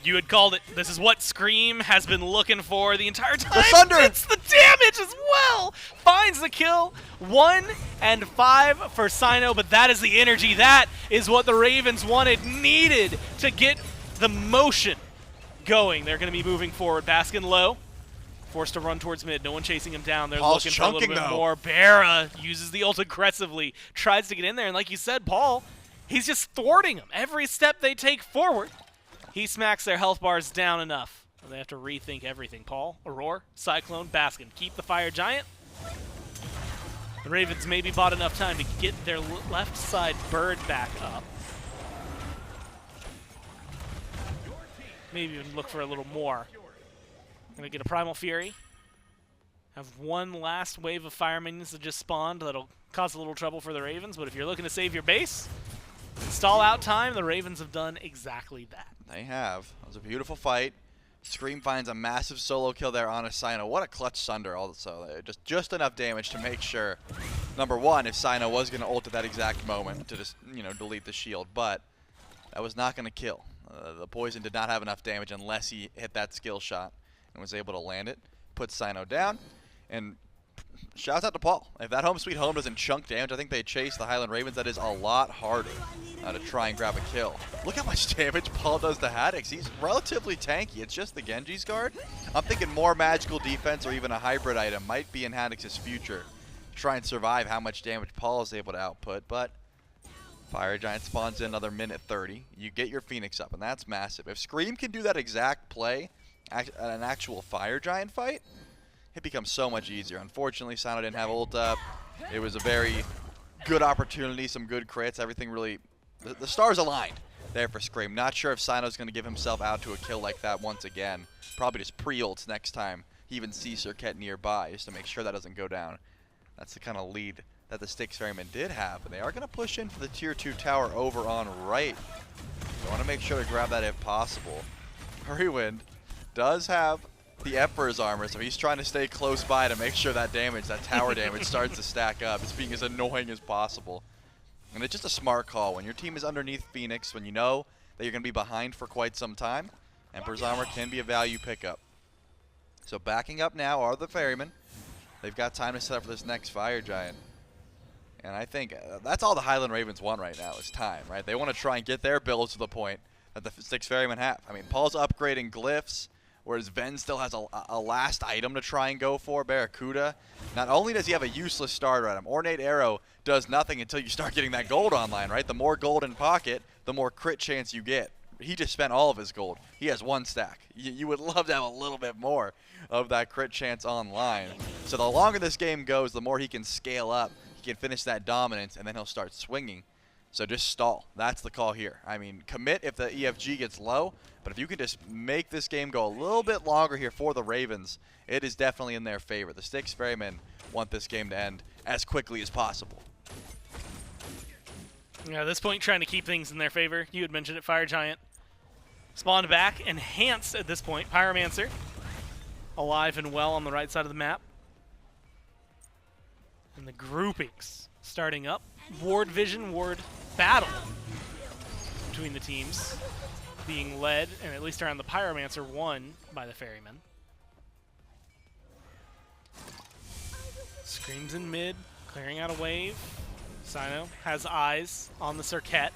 You had called it. This is what Scream has been looking for the entire time. The Thunder! It's the damage as well! Finds the kill. 1 and 5 for Cyno, but that is the energy. That is what the Ravens needed to get the motion going. They're going to be moving forward. Baskin low. Forced to run towards mid. No one chasing him down. They're Paul's looking for a little bit though. more. BaRRa uses the ult aggressively. Tries to get in there, and like you said, Paul, he's just thwarting them. Every step they take forward, he smacks their health bars down enough. They have to rethink everything. Paul, Aror, Cyclone, Baskin. Keep the Fire Giant. The Ravens maybe bought enough time to get their left side bird back up. Maybe even look for a little more. Gonna get a Primal Fury. Have one last wave of fire minions that just spawned that'll cause a little trouble for the Ravens, but if you're looking to save your base, stall out time, the Ravens have done exactly that. They have. It was a beautiful fight. Scream finds a massive solo kill there on a Cyno. What a clutch Sunder also. Just enough damage to make sure, number one, if Cyno was going to ult at that exact moment to just, delete the shield, but that was not going to kill. The poison did not have enough damage unless he hit that skill shot and was able to land it. Puts Cyno down, and shouts out to Paul. If that home sweet home doesn't chunk damage, I think they chase the Highland Ravens. That is a lot harder to try and grab a kill. Look how much damage Paul does to Haddix. He's relatively tanky. It's just the Genji's guard. I'm thinking more magical defense or even a hybrid item might be in Haddix's future to try and survive how much damage Paul is able to output, but Fire Giant spawns in another minute 30. You get your Phoenix up, and that's massive. If Scream can do that exact play at an actual Fire Giant fight, it becomes so much easier. Unfortunately, Cyno didn't have ult up. It was a very good opportunity, some good crits. Everything really, the stars aligned there for Scream. Not sure if Cyno's going to give himself out to a kill like that once again. Probably just pre-ults next time he even sees Serqet nearby, just to make sure that doesn't go down. That's the kind of lead that the Styx Ferrymen did have, but they are going to push in for the tier 2 tower over on right. They want to make sure to grab that if possible. Hurriwind does have the Emperor's armor, so he's trying to stay close by to make sure that damage, that tower damage, starts to stack up. It's being as annoying as possible. And it's just a smart call. When your team is underneath Phoenix, when you know that you're going to be behind for quite some time, Emperor's armor can be a value pickup. So backing up now are the Ferrymen. They've got time to set up for this next Fire Giant. And I think that's all the Highland Ravens want right now is time, right? They want to try and get their builds to the point that the Styx Ferrymen have. I mean, Paul's upgrading glyphs, whereas Ven still has a last item to try and go for, BaRRaCCuDDa. Not only does he have a useless starter item, Ornate Arrow does nothing until you start getting that gold online, right? The more gold in pocket, the more crit chance you get. He just spent all of his gold. He has 1 stack. You would love to have a little bit more of that crit chance online. So the longer this game goes, the more he can scale up. He can finish that dominance, and then he'll start swinging. So just stall. That's the call here. I mean, commit if the EFG gets low, but if you can just make this game go a little bit longer here for the Ravens, it is definitely in their favor. The Styx Ferrymen want this game to end as quickly as possible. Yeah, at this point, trying to keep things in their favor. You had mentioned it, Fire Giant. Spawned back, enhanced at this point. Pyromancer, alive and well on the right side of the map. And the groupings starting up. Ward vision, ward battle between the teams being led, and at least around the Pyromancer, won by the Ferrymen. Screams in mid, clearing out a wave. Cyno has eyes on the Serqet.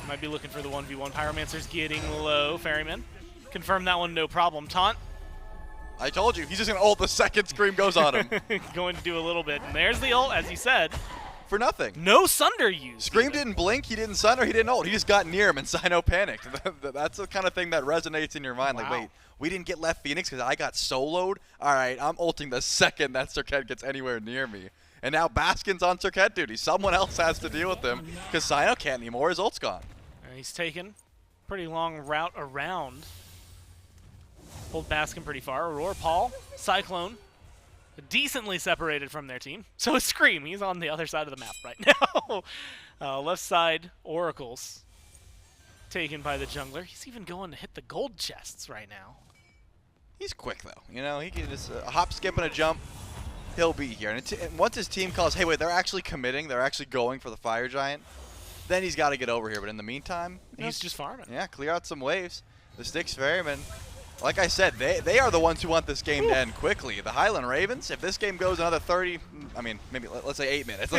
Might be looking for the 1v1. Pyromancer's getting low. Ferryman confirm that one, no problem. Taunt. I told you, he's just going to ult the second Scream goes on him. Going to do a little bit. And there's the ult, as you said. For nothing. No Sunder used. Scream didn't blink, he didn't Sunder, he didn't ult. He just got near him and Cyno panicked. That's the kind of thing that resonates in your mind. Wow. Like, wait, we didn't get left Phoenix because I got soloed? All right, I'm ulting the second that Serqet gets anywhere near me. And now Baskin's on Serqet duty. Someone else has to deal with him because Cyno can't anymore. His ult's gone. And he's taken pretty long route around. Pulled Baskin pretty far. Aror, Paul, Cyclone, decently separated from their team. So is Scream. He's on the other side of the map right now. Left side, Oracles, taken by the jungler. He's even going to hit the gold chests right now. He's quick, though. You know, he can just a hop, skip, and a jump. He'll be here. And once his team calls, hey, wait, they're actually committing. They're actually going for the Fire Giant. Then he's got to get over here. But in the meantime, he's just farming. Yeah, clear out some waves. The Styx Ferrymen, like I said, they are the ones who want this game to end quickly. The Highland Ravens, if this game goes another 30, I mean, maybe let's say 8 minutes.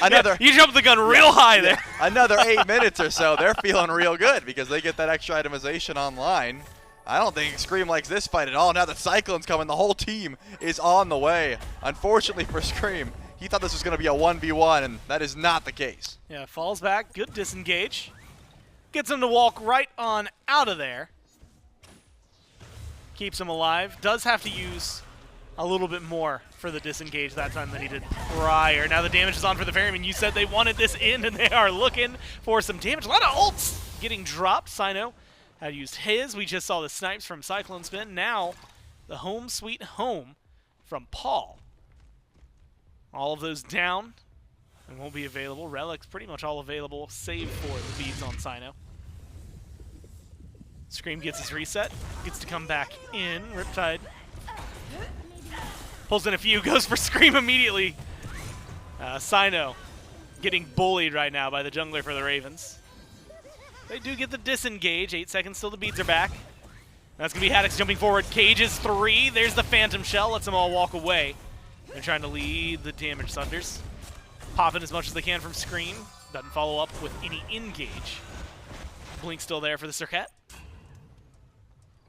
another. You jumped the gun real high there. Another 8 minutes or so, they're feeling real good because they get that extra itemization online. I don't think Scream likes this fight at all. Now the Cyclone's coming, the whole team is on the way. Unfortunately for Scream, he thought this was going to be a 1v1, and that is not the case. Yeah, falls back, good disengage. Gets him to walk right on out of there. Keeps him alive. Does have to use a little bit more for the disengage that time than he did prior. Now the damage is on for the Ferrymen. You said they wanted this in, and they are looking for some damage. A lot of ults getting dropped. Cyno had used his. We just saw the snipes from CycloneSpin. Now the home sweet home from Paul. All of those down and won't be available. Relics pretty much all available, save for the beads on Cyno. Scream gets his reset, gets to come back in. Riptide pulls in a few, goes for Scream immediately. Cyno getting bullied right now by the jungler for the Ravens. They do get the disengage. 8 seconds till the beads are back. That's going to be Haddix jumping forward. Cages 3. There's the Phantom Shell. Lets them all walk away. They're trying to lead the damage Thunders. Popping as much as they can from Scream. Doesn't follow up with any engage. Blink still there for the Serqet.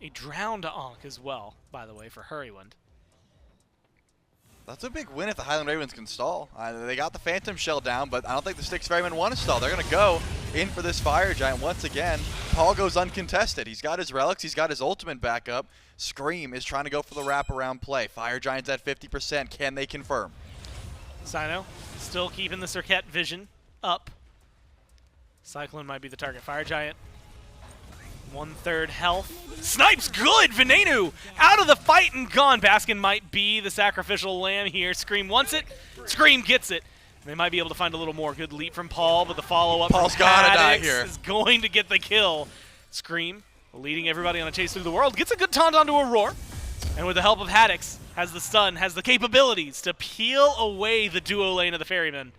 A drowned Ankh as well, by the way, for Hurriwind. That's a big win if the Highland Ravens can stall. They got the Phantom Shell down, but I don't think the Styx Ferrymen want to stall. They're going to go in for this Fire Giant once again. Paul goes uncontested. He's got his relics. He's got his ultimate back up. Scream is trying to go for the wraparound play. Fire Giant's at 50%. Can they confirm? Cyno still keeping the Serqet vision up. Cyclone might be the target. Fire Giant. 1/3 health. Snipes good! Venenu out of the fight and gone. Baskin might be the sacrificial lamb here. Scream wants it. Scream gets it. They might be able to find a little more. Good leap from Paul, but the follow-up Paul's from gotta die Haddix here. is going to get the kill. Scream leading everybody on a chase through the world. Gets a good taunt onto Aror. And with the help of Haddix, has the stun, has the capabilities to peel away the duo lane of the Ferrymen.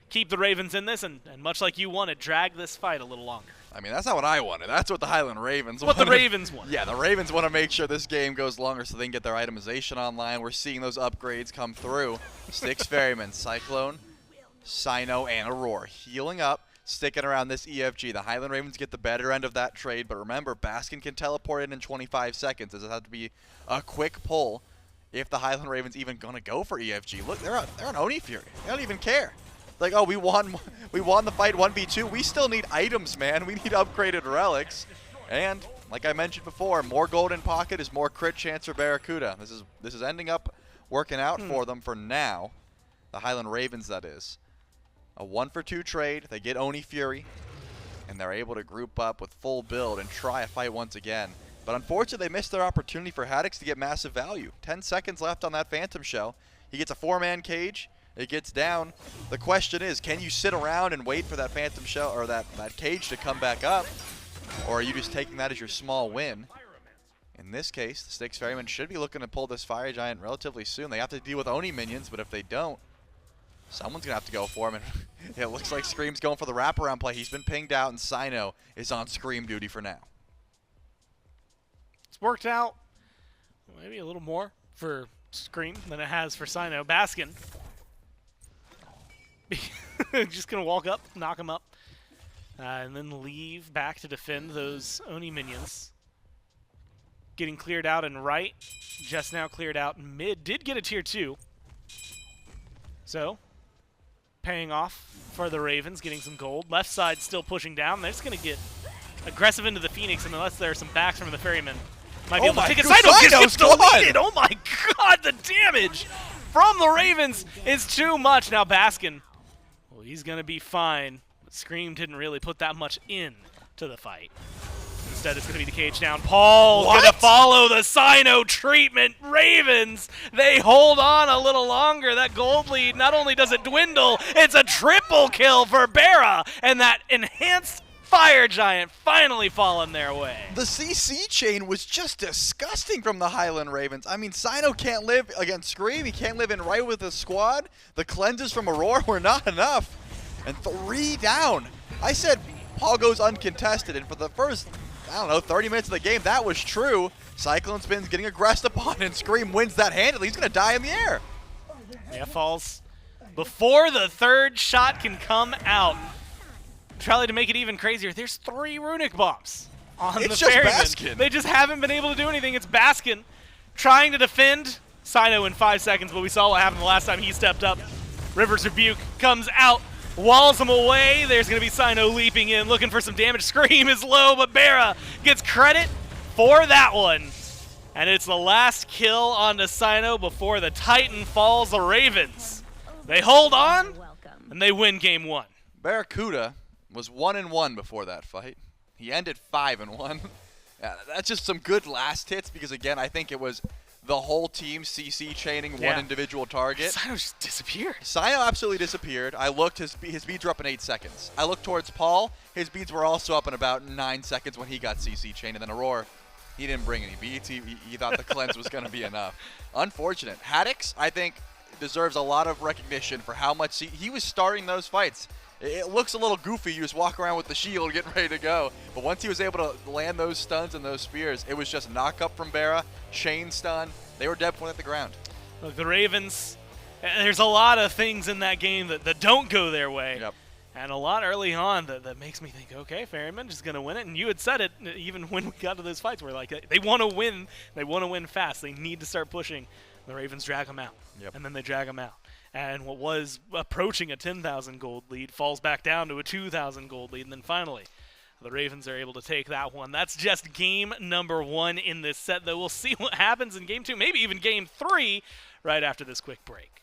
Keep the Ravens in this, and much like you wanted, drag this fight a little longer. I mean, that's not what I wanted. That's what the Highland Ravens wanted. What the Ravens want. Yeah, the Ravens want to make sure this game goes longer so they can get their itemization online. We're seeing those upgrades come through. Styx Ferrymen, Cyclone, Cyno, and Aror healing up, sticking around this EFG. The Highland Ravens get the better end of that trade, but remember, Baskin can teleport in 25 seconds. Does it have to be a quick pull if the Highland Ravens even going to go for EFG? Look, they're on Oni Fury. They don't even care. Like, oh, we won the fight 1v2. We still need items, man. We need upgraded relics. And like I mentioned before, more golden pocket is more crit chance for BaRRaCCuDDa. This is ending up working out for them for now. The Highland Ravens, that is. A 1-for-2 trade. They get Oni Fury, and they're able to group up with full build and try a fight once again. But unfortunately, they missed their opportunity for Haddix to get massive value. 10 seconds left on that Phantom Shell. He gets a 4-man cage. It gets down. The question is, can you sit around and wait for that Phantom Shell or that cage to come back up? Or are you just taking that as your small win? In this case, the Styx Ferrymen should be looking to pull this Fire Giant relatively soon. They have to deal with Oni minions, but if they don't, someone's going to have to go for him. And it looks like Scream's going for the wraparound play. He's been pinged out, and Cyno is on Scream duty for now. It's worked out maybe a little more for Scream than it has for Cyno. Baskin just going to walk up, knock him up, and then leave back to defend those Oni minions. Getting cleared out in right, just now cleared out in mid. Did get a tier 2. So, paying off for the Ravens, getting some gold. Left side still pushing down. They're just going to get aggressive into the Phoenix, and unless there are some backs from the Ferrymen, might be able to take it. Cyno gets deleted! Oh my god, the damage from the Ravens is too much. Now Baskin, well, he's going to be fine. But Scream didn't really put that much in to the fight. Instead, it's going to be the cage down. Paul's going to follow the Cyno treatment. Ravens, they hold on a little longer. That gold lead, not only does it dwindle, it's a triple kill for BaRRa. And that enhanced Fire Giant finally falling their way. The CC chain was just disgusting from the Highland Ravens. I mean, Cyno can't live against Scream. He can't live in right with the squad. The cleanses from Aror were not enough. And 3 down. I said Paul goes uncontested, and for the first, I don't know, 30 minutes of the game, that was true. CycloneSpin's getting aggressed upon, and Scream wins that handily. He's going to die in the air. Yeah, falls before the third shot can come out. Probably to make it even crazier, there's 3 runic bombs on the Ferrymen. Baskin. They just haven't been able to do anything. It's Baskin trying to defend Cyno in 5 seconds, but we saw what happened the last time he stepped up. River's Rebuke comes out, walls him away. There's going to be Cyno leaping in, looking for some damage. Scream is low, but BaRRa gets credit for that one. And it's the last kill onto Cyno before the Titan falls the Ravens. They hold on, and they win game 1. BaRRaCCuDDa was 1-1 before that fight. He ended 5-1. Yeah, that's just some good last hits because, again, I think it was the whole team CC chaining one individual target. Cyno just disappeared. Cyno absolutely disappeared. I looked, his beads were up in 8 seconds. I looked towards Paul. His beads were also up in about 9 seconds when he got CC chained. And then Aror, he didn't bring any beads. He thought the cleanse was going to be enough. Unfortunate. Haddix, I think, deserves a lot of recognition for how much he was starting those fights. It looks a little goofy. You just walk around with the shield getting ready to go. But once he was able to land those stuns and those spears, it was just knock up from BaRRa, chain stun. They were dead point at the ground. Look, the Ravens, there's a lot of things in that game that don't go their way. Yep. And a lot early on that makes me think, okay, Ferrymen is going to win it. And you had said it even when we got to those fights where like they want to win. They want to win fast. They need to start pushing. The Ravens drag them out. Yep. And then they drag them out. And what was approaching a 10,000 gold lead falls back down to a 2,000 gold lead. And then finally, the Ravens are able to take that one. That's just game number 1 in this set, though. We'll see what happens in game 2, maybe even game 3, right after this quick break.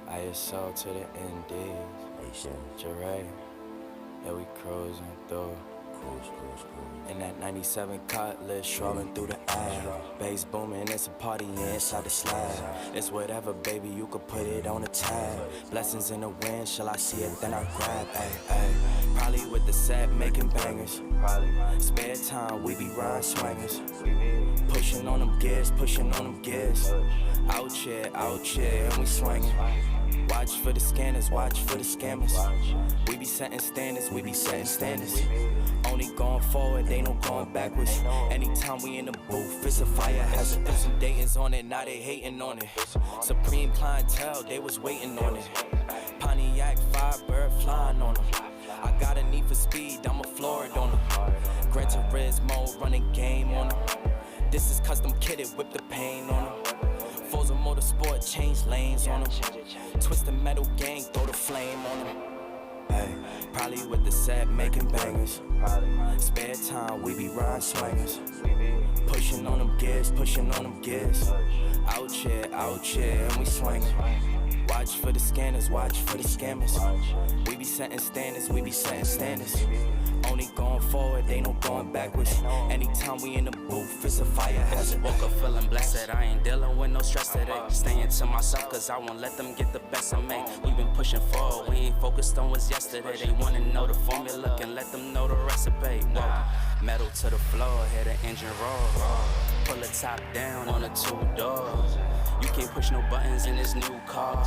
ISO to the NDs. Jeray, yeah, we cruising through. In that 97 Cutlass, strolling through the air. Bass booming, it's a party inside the slab. It's whatever, baby, you could put it on a tab. Blessings in the wind, shall I see it, then I grab. Ay, ay. Probably with the set, making bangers. Spare time, we be ride swingers. Pushing on them gears, pushing on them gears. Out here, and we swinging. Watch for the scanners, watch for the scammers. We be setting standards, we be setting standards. Only going forward, ain't no going backwards. Anytime we in the booth, it's a fire hazard. Put some Dayton's on it, now they hating on it. Supreme clientele, they was waiting on it. Pontiac, Firebird flying on them. I got a need for speed, I'm a Florida on them. Gran Turismo, running game on them. This is custom kitted, whip the paint on them. Forza Motorsport, change lanes on them. Twist the metal gang, throw the flame on them. Hey, probably with the set, making bangers. Spare time, we be ride swingers. Pushing on them gears, pushing on them gears. Out here, and we swinging. Watch for the scanners, watch for the scammers. We be setting standards, we be setting standards. only going forward, they no going backwards. Anytime we in the booth, it's a fire hazard. Woke up feeling blessed, I ain't dealing with no stress today. Staying to myself, cause I won't let them get the best of me. We been pushing forward, we ain't focused on what's yesterday. They wanna know the formula, can let them know the recipe. Whoa. Metal to the floor, hear the engine roar. Pull the top down on the 2 doors. You can't push no buttons in this new car.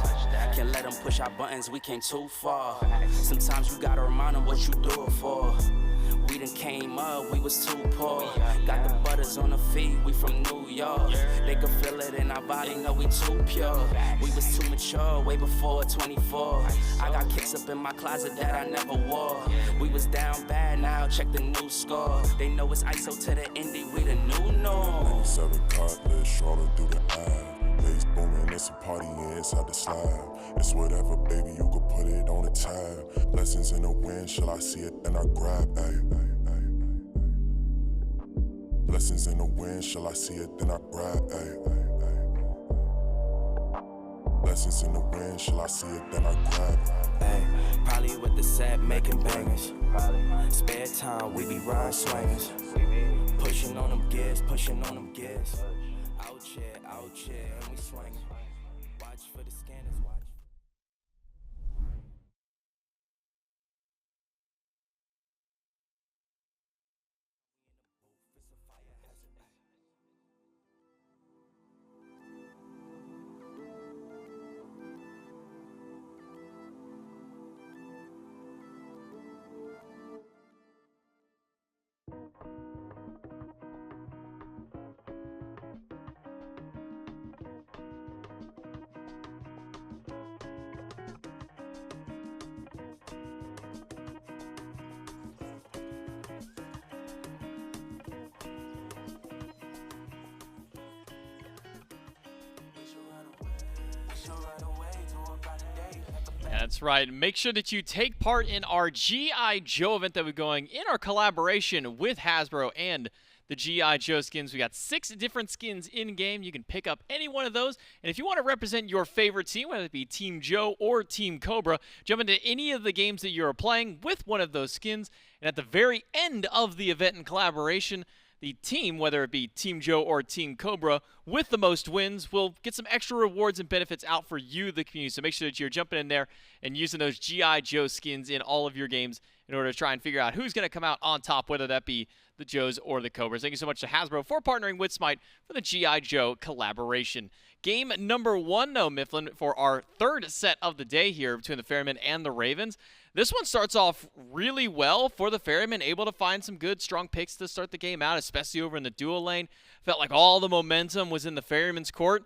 Can't let them push our buttons, we came too far. Sometimes you gotta remind them what you do it for. We done came up, we was too poor. Got the butters on the feet, we from New York. They could feel it in our body, know we too pure. We was too mature, way before 24. I got kicks up in my closet that I never wore. We was down bad, now check the new score. They know it's ISO to the indie, we the new norm. 97 cutlass, Charlotte through the eye. Bass booming, it's a party inside the slab. It's whatever, baby, you could put it on the tab. Blessings in the wind, shall I see it, then I grab, ayy. Blessings in the wind, shall I see it, then I grab, ayy. Blessings in the wind, shall I see it, then I grab. Ay, probably with the set, making bangers. Spare time, we be ride swingers. Pushing on them gears, pushing on them gears. Out here, and we swinging. Watch for the scanners, watch. That's right. Make sure that you take part in our G.I. Joe event that we're going in our collaboration with Hasbro and the G.I. Joe skins. We got 6 different skins in-game. You can pick up any one of those. And if you want to represent your favorite team, whether it be Team Joe or Team Cobra, jump into any of the games that you're playing with one of those skins. And at the very end of the event and collaboration, the team, whether it be Team Joe or Team Cobra, with the most wins will get some extra rewards and benefits out for you, the community. So make sure that you're jumping in there and using those G.I. Joe skins in all of your games in order to try and figure out who's going to come out on top, whether that be the Joes or the Cobras. Thank you so much to Hasbro for partnering with SMITE for the G.I. Joe collaboration. Game number 1, though, Mifflin, for our 3rd set of the day here between the Ferrymen and the Ravens. This one starts off really well for the Ferrymen, able to find some good, strong picks to start the game out, especially over in the dual lane. Felt like all the momentum was in the Ferrymen's court.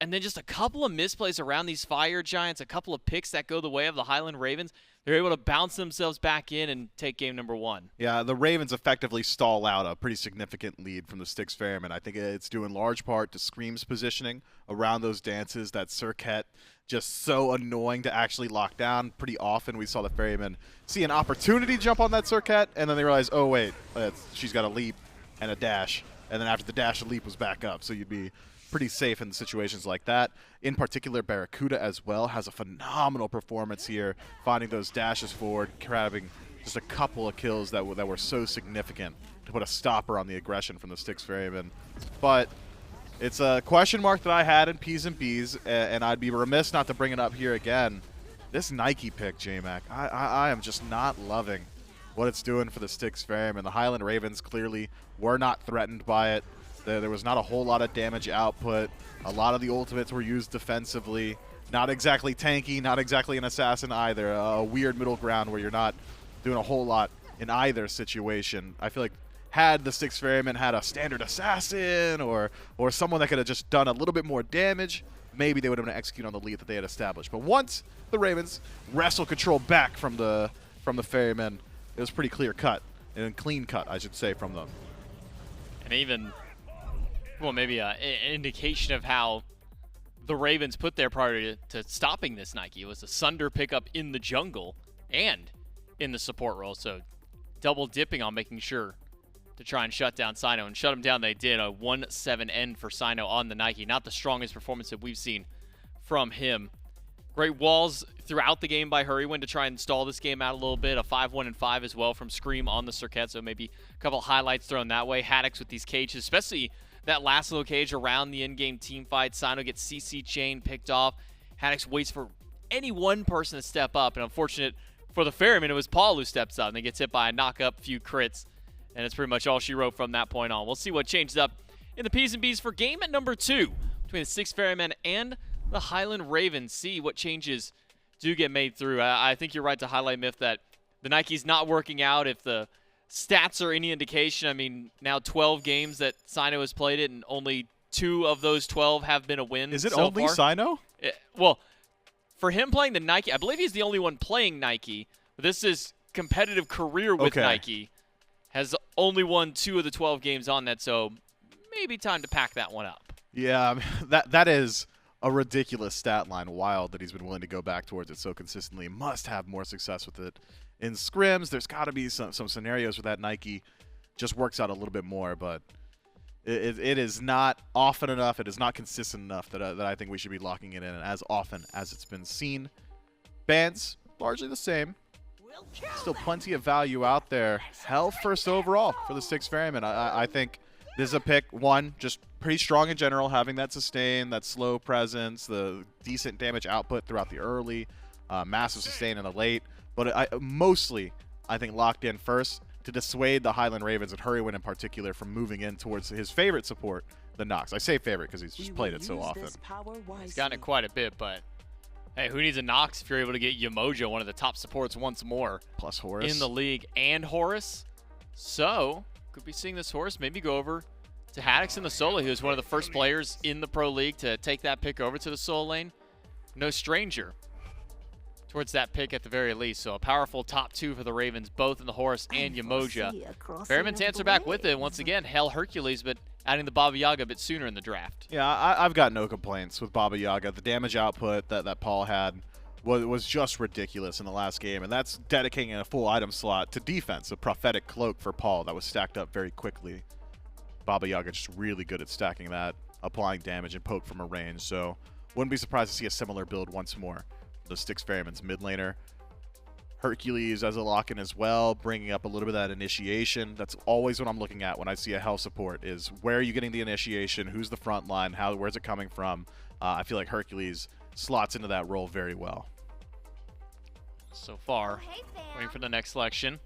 And then just a couple of misplays around these Fire Giants, a couple of picks that go the way of the Highland Ravens. They're able to bounce themselves back in and take game number 1. Yeah, the Ravens effectively stall out a pretty significant lead from the Styx Ferrymen. I think it's due in large part to Scream's positioning around those dances. That Serqet just so annoying to actually lock down. Pretty often we saw the Ferrymen see an opportunity jump on that Serqet, and then they realize, oh wait, she's got a leap and a dash. And then after the dash, the leap was back up. So you'd be pretty safe in situations like that. In particular, BaRRaCCuDDa as well has a phenomenal performance here, finding those dashes forward, grabbing just a couple of kills that were so significant to put a stopper on the aggression from the Styx Ferrymen. But it's a question mark that I had in P's and B's, and I'd be remiss not to bring it up here again. This Nike pick, J-Mac, I am just not loving what it's doing for the Styx Ferrymen. The Highland Ravens clearly were not threatened by it. There was not a whole lot of damage output. A lot of the ultimates were used defensively. Not exactly tanky, not exactly an assassin either. A weird middle ground where you're not doing a whole lot in either situation. I feel like had the Styx Ferrymen had a standard assassin or someone that could have just done a little bit more damage, maybe they would have been able to execute on the lead that they had established. But once the Ravens wrestle control back from the Ferrymen, it was pretty clear cut, and clean cut, I should say, from them. And even, well, maybe an indication of how the Ravens put their priority to stopping this Nike. It was a Sunder pickup in the jungle and in the support role, so double dipping on making sure to try and shut down Cyno, and shut him down they did. A 1-7 end for Cyno on the Nike. Not the strongest performance that we've seen from him Great walls throughout the game by Hurriwind to try and stall this game out a little bit. A 5-1-5 as well from Scream on the Serqet, so maybe a couple highlights thrown that way. Haddix with these cages, especially that last little cage around the in-game team fight. Cyno gets CC chain picked off. Haddix waits for any one person to step up, and unfortunate for the Ferryman, it was Paul who steps up and then gets hit by a knock-up, few crits, and it's pretty much all she wrote from that point on. We'll see what changes up in the P's and B's for game number 2 between the Styx Ferrymen and the Highland Ravens. See what changes do get made through. I think you're right to highlight, Myth, that the Nike's not working out. If the stats are any indication, I mean, now 12 games that Cyno has played it, and only 2 of those 12 have been a win. Is it so only far. Cyno? Well, for him playing the Nike, I believe he's the only one playing Nike. But this is competitive career with Nike. Has only won 2 of the 12 games on that, so maybe time to pack that one up. Yeah, I mean, that is a ridiculous stat line. Wild that he's been willing to go back towards it so consistently. Must have more success with it in scrims. There's got to be some scenarios where that Nike just works out a little bit more, but it is not often enough. It is not consistent enough that I think we should be locking it in as often as it's been seen. Bans, largely the same. Still plenty of value out there. Hell first overall for the Styx Ferrymen. I think this is a pick, one, just pretty strong in general, having that sustain, that slow presence, the decent damage output throughout the early, massive sustain in the late. But I think locked in first to dissuade the Highland Ravens and Hurriwind in particular from moving in towards his favorite support, the Nox. I say favorite because he's just played it so often. He's gotten it quite a bit, but hey, who needs a Nox if you're able to get Yemoja, one of the top supports once more. Plus Horus. In the league, and Horus. So, could be seeing this Horus maybe go over to Haddix in the solo. He was one of the first players in the Pro League to take that pick over to the solo lane. No stranger towards that pick at the very least. So a powerful top 2 for the Ravens, both in the Horus and Yemoja. Ferryman's answer back with it once again. Hell Hercules, but adding the Yaga a bit sooner in the draft. Yeah, I've got no complaints with Yaga. The damage output that Paul had was just ridiculous in the last game, and that's dedicating a full item slot to defense, a prophetic cloak for Paul that was stacked up very quickly. Yaga just really good at stacking that, applying damage and poke from a range, so wouldn't be surprised to see a similar build once more. The Styx Ferryman's mid laner. Hercules as a lock-in as well, bringing up a little bit of that initiation. That's always what I'm looking at when I see a hell support, is where are you getting the initiation, who's the front line, where's it coming from. I feel like Hercules slots into that role very well. So far, waiting for the next selection.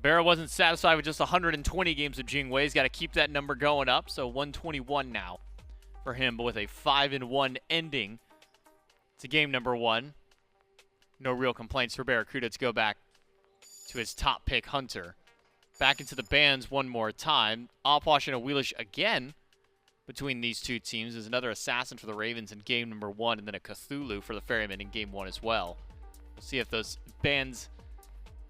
BaRRa wasn't satisfied with just 120 games of Jing Wei. He's got to keep that number going up, so 121 now for him, but with a 5-1 ending to game number 1. No real complaints for BaRRaCCuDDa to go back to his top pick, Hunter. Back into the bans one more time. Opwash and a Wheelish again between these two teams. There's another Assassin for the Ravens in game number 1, and then a Cthulhu for the Ferrymen in game 1 as well. We'll see if those bans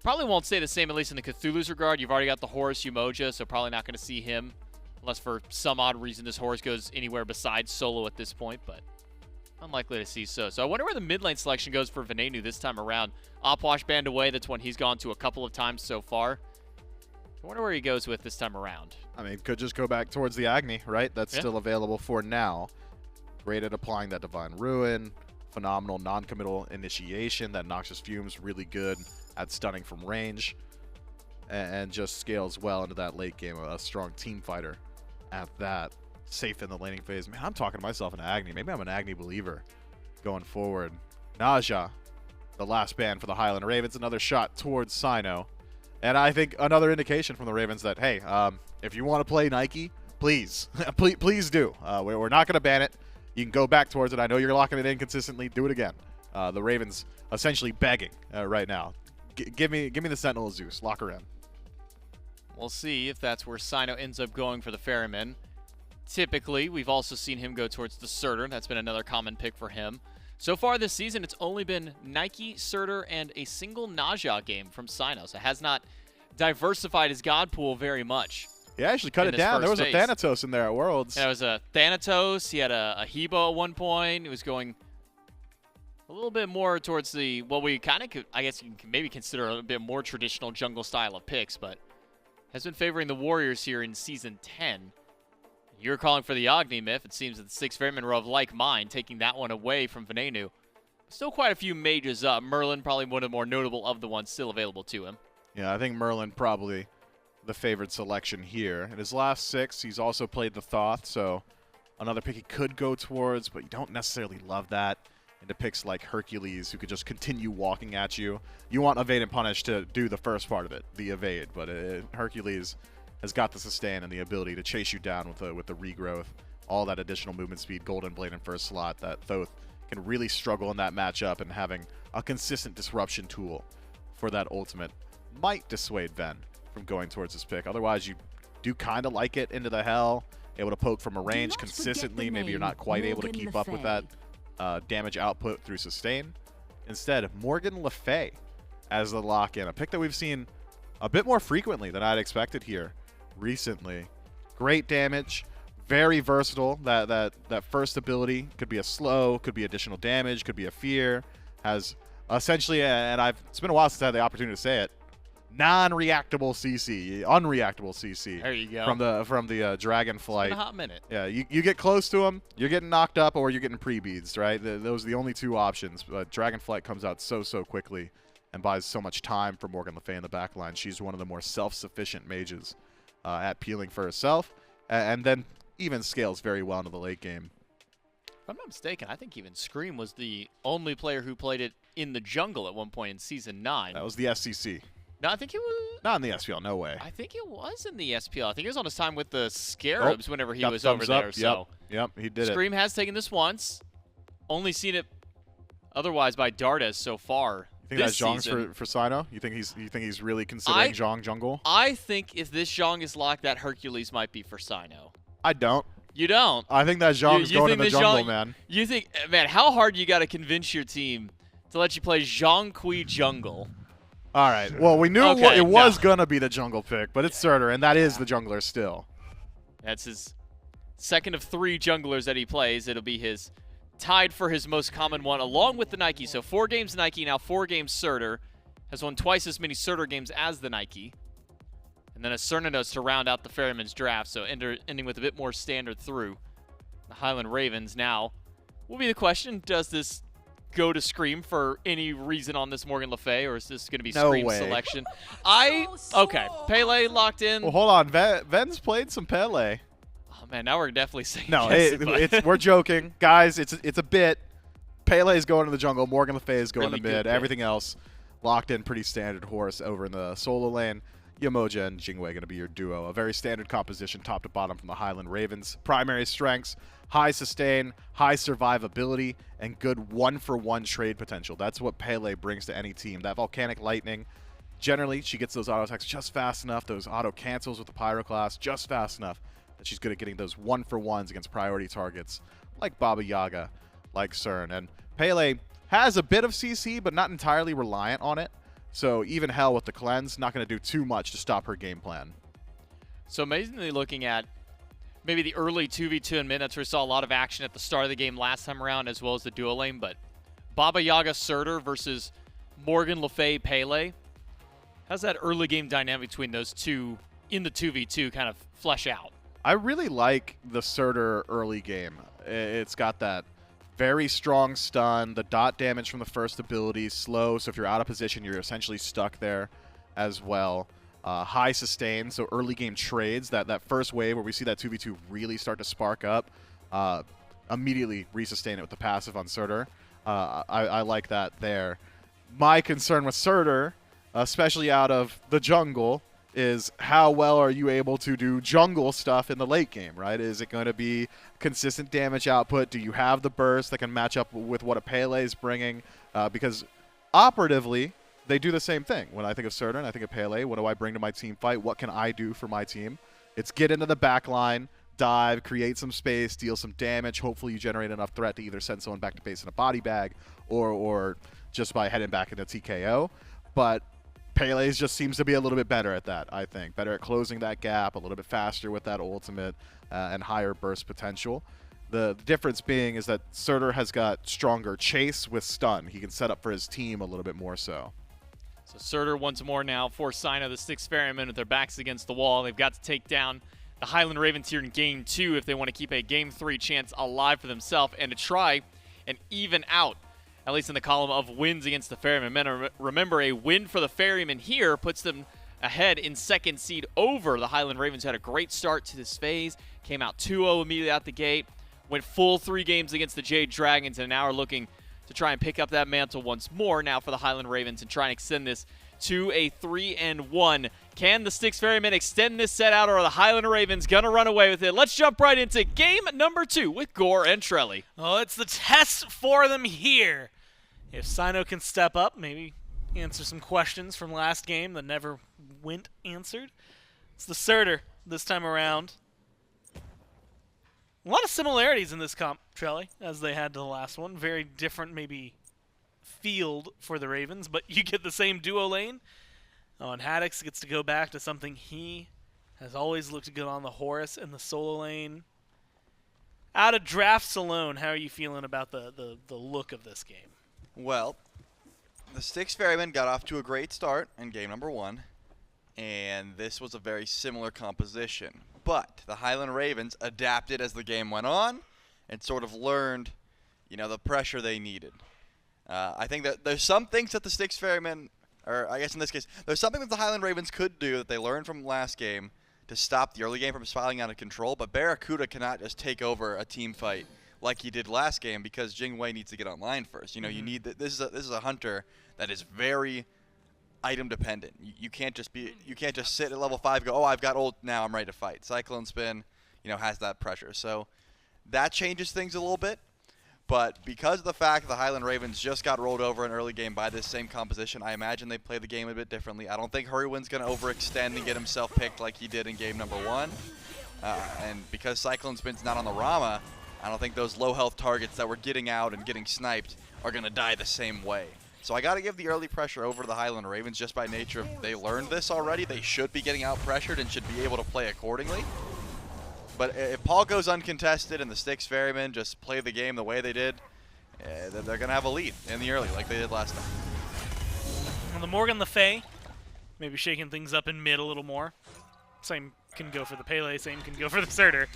probably won't stay the same, at least in the Cthulhu's regard. You've already got the Horus Yemoja, so probably not going to see him unless for some odd reason this Horus goes anywhere besides solo at this point, but unlikely to see so. So I wonder where the mid lane selection goes for Venenu this time around. Opwash banned away. That's one he's gone to a couple of times so far. I wonder where he goes with this time around. I mean, could just go back towards the Agni, right? That's still available for now. Great at applying that Divine Ruin. Phenomenal non-committal initiation. That Noxious Fumes really good at stunning from range. And just scales well into that late game. A strong team fighter at that. Safe in the laning phase. Man, I'm talking to myself an Agni. Maybe I'm an Agni believer going forward. Naja, the last ban for the Highland Ravens. Another shot towards Cyno. And I think another indication from the Ravens that, hey, if you want to play Nike, please, please do. We're not going to ban it. You can go back towards it. I know you're locking it in consistently. Do it again. The Ravens essentially begging right now. Give me the Sentinel of Zeus. Lock her in. We'll see if that's where Cyno ends up going for the Ferrymen. Typically, we've also seen him go towards the Surtr. That's been another common pick for him. So far this season, it's only been Nike, Surtr, and a single Naja game from Cyno. So has not diversified his god pool very much. He actually cut it down. There was a Thanatos in there at Worlds. There was a Thanatos. He had a Hebo at one point. He was going a little bit more towards the, well, we kind of could, I guess you can maybe consider a bit more traditional jungle style of picks, but has been favoring the Warriors here in Season 10. You're calling for the Agni, Myth. It seems that the Styx Ferrymen were of like mind, taking that one away from Venenu. Still quite a few mages up. Merlin probably one of the more notable of the ones still available to him. Yeah, I think Merlin probably the favored selection here. In his last 6, he's also played the Thoth, so another pick he could go towards, but you don't necessarily love that. Into picks like Hercules, who could just continue walking at you. You want Evade and Punish to do the first part of it, the evade, but Hercules has got the sustain and the ability to chase you down with the regrowth, all that additional movement speed, Golden Blade in first slot. That Thoth can really struggle in that matchup, and having a consistent disruption tool for that ultimate might dissuade Ven from going towards this pick. Otherwise, you do kind of like it into the hell, able to poke from a range consistently. Maybe you're not quite able to keep up with that damage output through sustain. Instead, Morgan Le Fay as the lock-in, a pick that we've seen a bit more frequently than I'd expected here recently. Great damage, very versatile. That first ability could be a slow, could be additional damage, could be a fear. Has essentially, and it's been a while since I had the opportunity to say it, non-reactable CC, unreactable CC. There you go. From the Dragonflight. In a hot minute. Yeah, you get close to him, you're getting knocked up, or you're getting pre-beads, right? Those are the only 2 options. But Dragonflight comes out so quickly and buys so much time for Morgan Le Fay in the backline. She's one of the more self-sufficient mages at peeling for herself, and then even scales very well into the late game. If I'm not mistaken, I think even Scream was the only player who played it in the jungle at one point in Season 9. That was the SCC. No, I think it was... Not in the SPL, no way. I think it was in the SPL. I think it was on his time with the Scarabs whenever he was thumbs over there. up. So Yep, he did Scream has taken this once. Only seen it otherwise by Dardes so far. You think this that's Zhong's season. for Cyno? You think he's really considering Zhong jungle? I think if this Zhong is locked, that Hercules might be for Cyno. I don't. You don't? I think that Zhong's going to the jungle, man. You think, man, how hard you got to convince your team to let you play Zhong Kui jungle? All right. Well, we knew Okay, it was going to be the jungle pick, but it's Surtr, and that is the jungler still. That's his second of 3 junglers that he plays. It'll be his tied for his most common one, along with the Nike. So 4 games Nike, now 4 games Surtr. Has won twice as many Surtr games as the Nike. And then a Cernunnos to round out the Ferrymen's draft, so ending with a bit more standard through. The Highland Ravens now will be the question, does this go to Scream for any reason on this Morgan Le Fay, or is this going to be No Scream's way. selection? Okay, Pele locked in. Well, hold on. Ven's played some Pele. Oh man, now we're definitely saying No, yes, but- we're joking. Guys, it's a bit. Pele's going to the jungle. Morgan Le Fay is going Really to mid. good pick. Everything else locked in pretty standard. Horus over in the solo lane. Yemoja and Jing going to be your duo. A very standard composition top to bottom from the Highland Ravens. Primary strengths, high sustain, high survivability, and good 1-for-1 trade potential. That's what Pele brings to any team. That Volcanic Lightning, generally, she gets those auto attacks just fast enough, those auto cancels with the Pyroclast just fast enough that she's good at getting those 1-for-1s against priority targets like Baba Yaga, like Cern. And Pele has a bit of CC, but not entirely reliant on it. So even hell with the cleanse, not going to do too much to stop her game plan. So amazingly looking at maybe the early 2v2 in mid, that's where we saw a lot of action at the start of the game last time around, as well as the duo lane, but Baba Yaga Surtr versus Morgan Le Fay Pele. How's that early game dynamic between those two in the 2v2 kind of flesh out? I really like the Surtr early game. It's got that very strong stun, the dot damage from the first ability, slow, so if you're out of position, you're essentially stuck there as well. High sustain, so early game trades, that first wave where we see that 2v2 really start to spark up, immediately resustain it with the passive on Surtr. I like that there. My concern with Surtr, especially out of the jungle, is how well are you able to do jungle stuff in the late game, right? Is it going to be consistent damage output? Do you have the burst that can match up with what a Pele is bringing? Because operatively, they do the same thing. When I think of Surtr and I think of Pele, what do I bring to my team fight? What can I do for my team? It's get into the back line, dive, create some space, deal some damage. Hopefully you generate enough threat to either send someone back to base in a body bag or just by heading back into TKO. But Pele's just seems to be a little bit better at that, I think. Better at closing that gap, a little bit faster with that ultimate, and higher burst potential. The difference being is that Surtr has got stronger chase with stun. He can set up for his team a little bit more so. So Surtr once more now for Cyno, the Styx Ferrymen with their backs against the wall. They've got to take down the Highland Ravens here in Game 2 if they want to keep a Game 3 chance alive for themselves and to try and even out at least in the column of wins against the Ferrymen. Remember, a win for the Ferrymen here puts them ahead in second seed over the Highland Ravens, who had a great start to this phase, came out 2-0 immediately out the gate, went full 3 games against the Jade Dragons, and now are looking to try and pick up that mantle once more now for the Highland Ravens and try and extend this to a 3-1. Can the Styx Ferrymen extend this set out, or are the Highland Ravens going to run away with it? Let's jump right into game number 2 with Gore and Trelly. Oh, it's the test for them here. If Cyno can step up, maybe answer some questions from last game that never went answered. It's the Surtr this time around. A lot of similarities in this comp, Trelly, as they had to the last one. Very different, maybe, field for the Ravens, but you get the same duo lane. Oh, and Haddix gets to go back to something he has always looked good on, the Horus and the solo lane. Out of drafts alone, how are you feeling about the look of this game? Well, the Styx Ferrymen got off to a great start in game number 1, and this was a very similar composition. But the Highland Ravens adapted as the game went on and sort of learned, you know, the pressure they needed. I think that there's some things that the Styx Ferrymen, or I guess in this case, there's something that the Highland Ravens could do that they learned from last game to stop the early game from spiraling out of control. But BaRRaCCuDDa cannot just take over a team fight like he did last game because Jing needs to get online first. You know, you need this is a hunter that is very item dependent. You can't just sit at level 5 and go, oh, I've got ult now, I'm ready to fight. CycloneSpin, you know, has that pressure. So that changes things a little bit. But because of the fact that the Highland Ravens just got rolled over in early game by this same composition, I imagine they play the game a bit differently. I don't think Hurriwind's going to overextend and get himself picked like he did in game number 1. And because CycloneSpin's not on the Rama, I don't think those low health targets that were getting out and getting sniped are going to die the same way. So I got to give the early pressure over to the Highland Ravens just by nature of they learned this already. They should be getting out pressured and should be able to play accordingly. But if Paul goes uncontested and the Styx Ferrymen just play the game the way they did, they're going to have a lead in the early like they did last time. Well, the Morgan Le Fay, maybe shaking things up in mid a little more. Same can go for the Pele, same can go for the Surtr.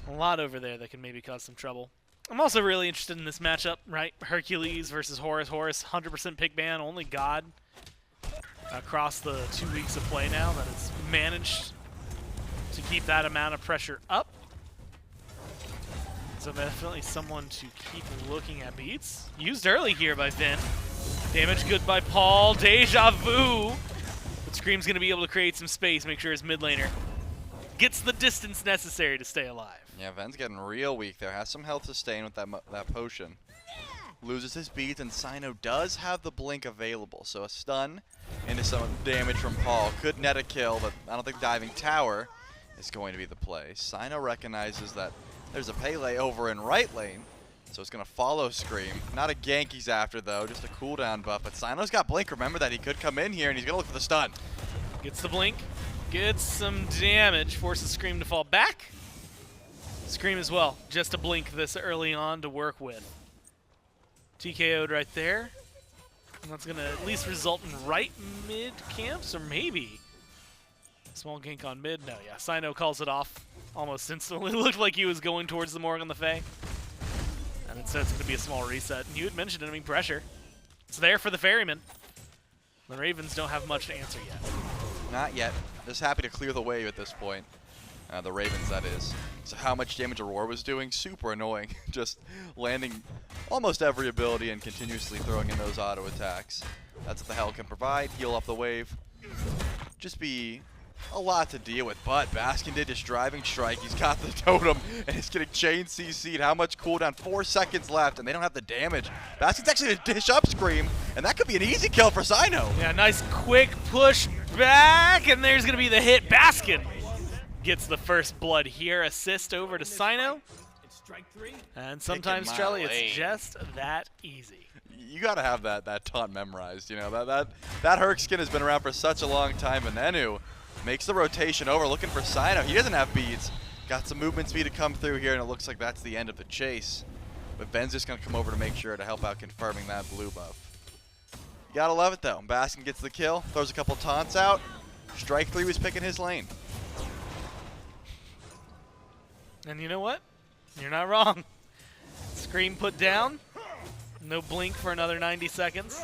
A lot over there that can maybe cause some trouble. I'm also really interested in this matchup, right? Hercules versus Horus. Horus, 100% pick ban, only God across the 2 weeks of play now that has managed to keep that amount of pressure up. So definitely someone to keep looking at. Beats used early here by Vin. Damage good by Paul. Deja vu. But Scream's going to be able to create some space, make sure his mid laner gets the distance necessary to stay alive. Yeah, Ven's getting real weak there. Has some health sustain with that potion. Loses his beads, and Cyno does have the blink available. So a stun into some damage from Paul could net a kill, but I don't think diving tower is going to be the play. Cyno recognizes that there's a Pele over in right lane, so it's going to follow Scream. Not a gank he's after, though, just a cooldown buff. But Cyno's got blink. Remember that he could come in here, and he's going to look for the stun. Gets the blink, gets some damage, forces Scream to fall back. Scream as well, just a blink this early on to work with. TKO'd right there. And that's going to at least result in right mid camps, or maybe small gank on mid. No, yeah, Cyno calls it off almost instantly. Looked like he was going towards the Morgan Le Fay. And instead it's going to be a small reset. And you had mentioned it, I mean, pressure. It's there for the Ferrymen. The Ravens don't have much to answer yet. Not yet. Just happy to clear the way at this point. The Ravens, that is. So how much damage Aror was doing, super annoying. Just landing almost every ability and continuously throwing in those auto attacks. That's what the hell can provide. Heal up the wave. Just be a lot to deal with, but Baskin did his driving strike. He's got the totem, and he's getting chain CC'd. How much cooldown? 4 seconds left, and they don't have the damage. Baskin's actually going to dish up Scream, and that could be an easy kill for Cyno. Yeah, nice quick push back, and there's going to be the hit. Baskin gets the first blood here. Assist over to Cyno. And sometimes, Trelly, it's just that easy. You got to have that taunt memorized. You know, that Herc skin has been around for such a long time. Venenu makes the rotation over, looking for Cyno. He doesn't have beads. Got some movement speed to come through here, and it looks like that's the end of the chase. But Ven's just going to come over to make sure to help out confirming that blue buff. You got to love it, though. Baskin gets the kill, throws a couple taunts out. Strike 3 was picking his lane. And you know what? You're not wrong. Scream put down. No blink for another 90 seconds.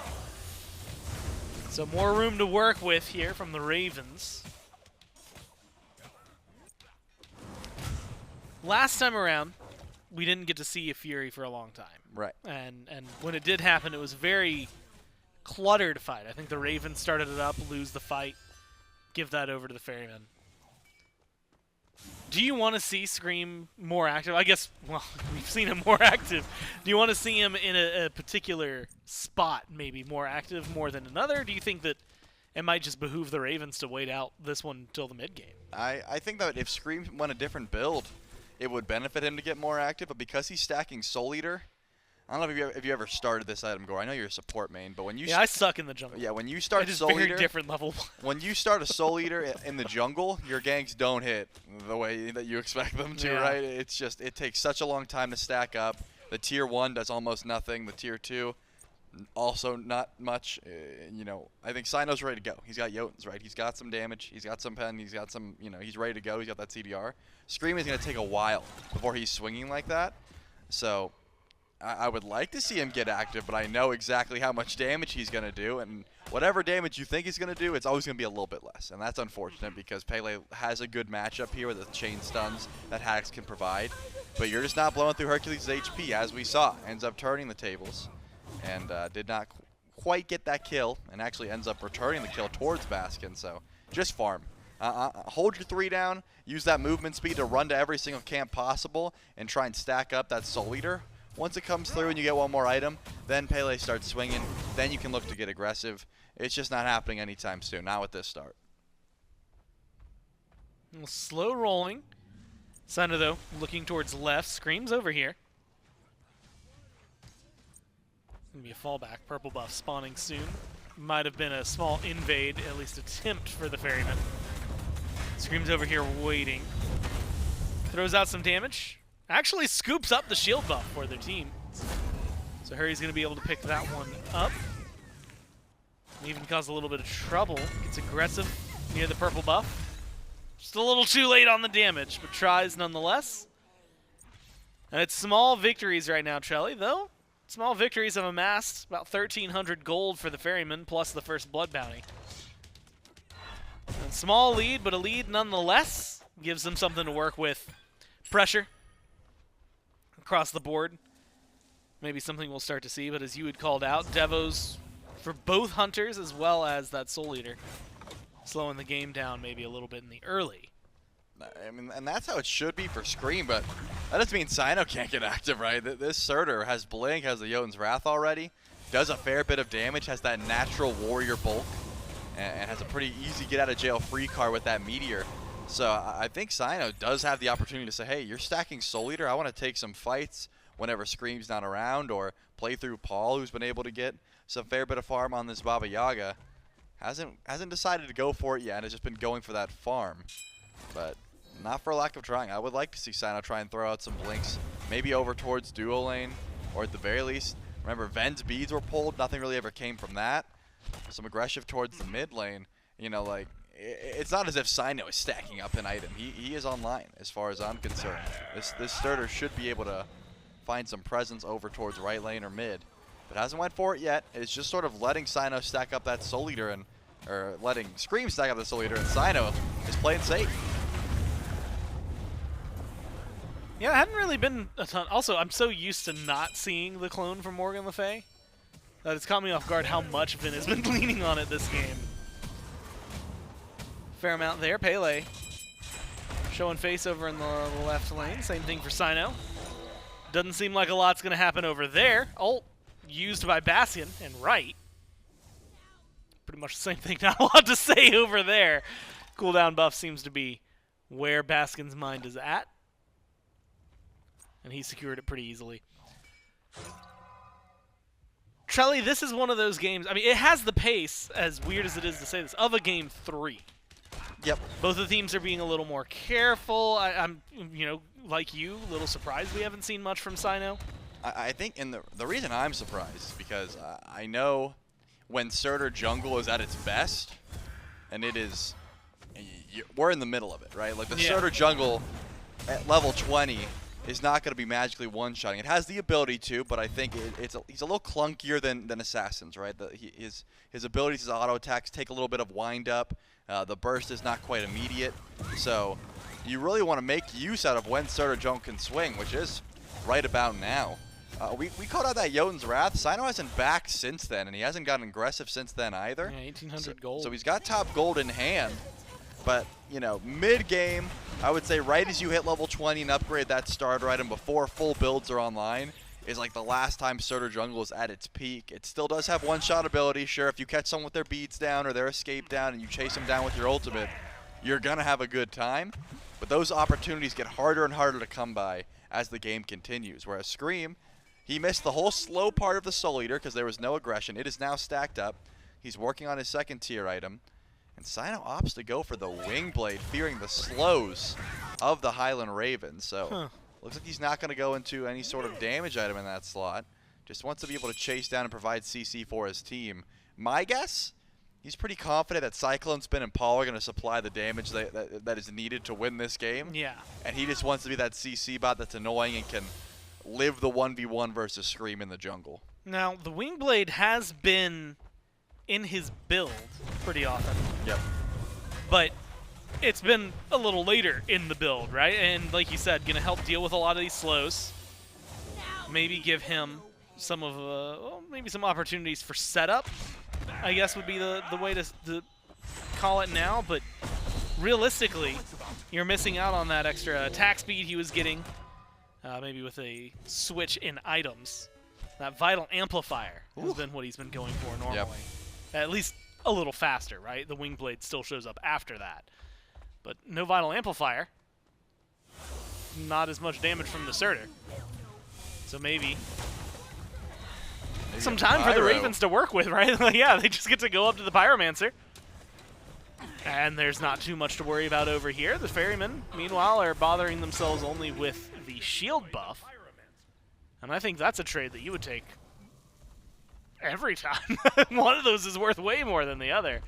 So more room to work with here from the Ravens. Last time around, we didn't get to see a Fury for a long time. Right. And when it did happen, it was a very cluttered fight. I think the Ravens started it up, lose the fight, give that over to the Ferrymen. Do you want to see Scream more active? I guess, well, we've seen him more active. Do you want to see him in a particular spot, maybe more active more than another? Do you think that it might just behoove the Ravens to wait out this one until the mid game? I think that if Scream went a different build, it would benefit him to get more active, but because he's stacking Soul Eater, I don't know if you ever started this item, Gore. I know you're a support main, but when you I suck in the jungle. Yeah, when you start It is Soul very Eater, different level. when you start a Soul Eater in the jungle, your ganks don't hit the way that you expect them to, Yeah. right? It's just, it takes such a long time to stack up. The tier 1 does almost nothing. The tier 2, also not much. You know, I think Cyno's ready to go. He's got Jotuns, right? He's got some damage. He's got some pen. He's got some, you know, he's ready to go. He's got that CDR. Scream is going to take a while before he's swinging like that. So I would like to see him get active, but I know exactly how much damage he's going to do, and whatever damage you think he's going to do, it's always going to be a little bit less, and that's unfortunate because Pele has a good matchup here with the chain stuns that Haddix can provide, but you're just not blowing through Hercules' HP, as we saw. Ends up turning the tables, and did not quite get that kill, and actually ends up returning the kill towards Baskin, so just farm. Hold your 3 down, use that movement speed to run to every single camp possible, and try and stack up that Soul Eater. Once it comes through and you get one more item, then Pele starts swinging. Then you can look to get aggressive. It's just not happening anytime soon, not with this start. Slow rolling. Cyno, though, looking towards left. Scream's over here. Gonna be a fallback. Purple buff spawning soon. Might have been a small invade, at least attempt for the Ferryman. Scream's over here waiting. Throws out some damage. Actually scoops up the shield buff for their team. So Hurry's going to be able to pick that one up. Even cause a little bit of trouble. Gets aggressive near the purple buff. Just a little too late on the damage, but tries nonetheless. And it's small victories right now, Trelly, though. Small victories have amassed about 1,300 gold for the Ferryman, plus the first blood bounty. And small lead, but a lead nonetheless. Gives them something to work with. Pressure across the board. Maybe something we'll start to see, but as you had called out, Devos for both Hunters as well as that Soul Eater. Slowing the game down maybe a little bit in the early. I mean, and that's how it should be for Scream, but that doesn't mean Cyno can't get active, right? This Surtr has Blink, has the Jotun's Wrath already, does a fair bit of damage, has that natural warrior bulk, and has a pretty easy get out of jail free card with that Meteor. So I think Cyno does have the opportunity to say, hey, you're stacking Soul Eater, I want to take some fights whenever Scream's not around, or play through Paul, who's been able to get some fair bit of farm on this Baba Yaga. Hasn't decided to go for it yet, and has just been going for that farm. But not for lack of trying. I would like to see Cyno try and throw out some blinks, maybe over towards duo lane, or at the very least, remember Ven's beads were pulled, nothing really ever came from that. Some aggressive towards the mid lane, you know, like, it's not as if Cyno is stacking up an item. He is online, as far as I'm concerned. This Surtr should be able to find some presence over towards right lane or mid, but hasn't went for it yet. It's just sort of letting Cyno stack up that Soul Eater, or letting Scream stack up the Soul Eater, and Cyno is playing safe. Yeah, it hadn't really been a ton. Also, I'm so used to not seeing the clone from Morgan Le Fay that it's caught me off guard how much Vin has been leaning on it this game. Fair amount there. Pele showing face over in the left lane. Same thing for Cyno. Doesn't seem like a lot's going to happen over there. Ult used by Baskin and right. Pretty much the same thing. Not a lot to say over there. Cooldown buff seems to be where Baskin's mind is at. And he secured it pretty easily. Trelly, this is one of those games. I mean, it has the pace, as weird as it is to say this, of a game 3. Yep. Both the teams are being a little more careful. I'm, you know, like you, a little surprised we haven't seen much from Cyno. I think, and the reason I'm surprised is because I know when Surtr jungle is at its best, and it is, we're in the middle of it, right? Like the Surtr jungle at level 20 is not going to be magically one-shotting. It has the ability to, but I think he's a little clunkier than Assassins, right? His abilities, his auto attacks take a little bit of wind up. The burst is not quite immediate, so you really want to make use out of when Surtr Junk can swing, which is right about now. We called out that Jotun's Wrath. Cyno hasn't backed since then, and he hasn't gotten aggressive since then either. Yeah, 1,800 gold. So he's got top gold in hand, but, you know, mid-game, I would say right as you hit level 20 and upgrade that starter item before full builds are online is like the last time Surtr Jungle is at its peak. It still does have one-shot ability. Sure, if you catch someone with their beads down or their escape down and you chase them down with your ultimate, you're going to have a good time. But those opportunities get harder and harder to come by as the game continues, whereas Scream, he missed the whole slow part of the Soul Eater because there was no aggression. It is now stacked up. He's working on his second tier item. And Cyno opts to go for the Wing Blade, fearing the slows of the Highland Ravens. So looks like he's not going to go into any sort of damage item in that slot. Just wants to be able to chase down and provide CC for his team. My guess, he's pretty confident that CycloneSpin and Paul are going to supply the damage that is needed to win this game. Yeah. And he just wants to be that CC bot that's annoying and can live the 1v1 versus Scream in the jungle. Now, the Wingblade has been in his build pretty often. Yep. But it's been a little later in the build, right? And like you said, going to help deal with a lot of these slows. Maybe give him some of, well, maybe some opportunities for setup, I guess would be the way to call it now. But realistically, you're missing out on that extra attack speed he was getting. Maybe with a switch in items. That Vital Amplifier has been what he's been going for normally. Yep. At least a little faster, right? The Wingblade still shows up after that. But no Vital Amplifier. Not as much damage from the Surtr. So maybe some time for the Ravens to work with, right? Like, yeah, they just get to go up to the Pyromancer. And there's not too much to worry about over here. The Ferrymen, meanwhile, are bothering themselves only with the shield buff. And I think that's a trade that you would take every time. One of those is worth way more than the other.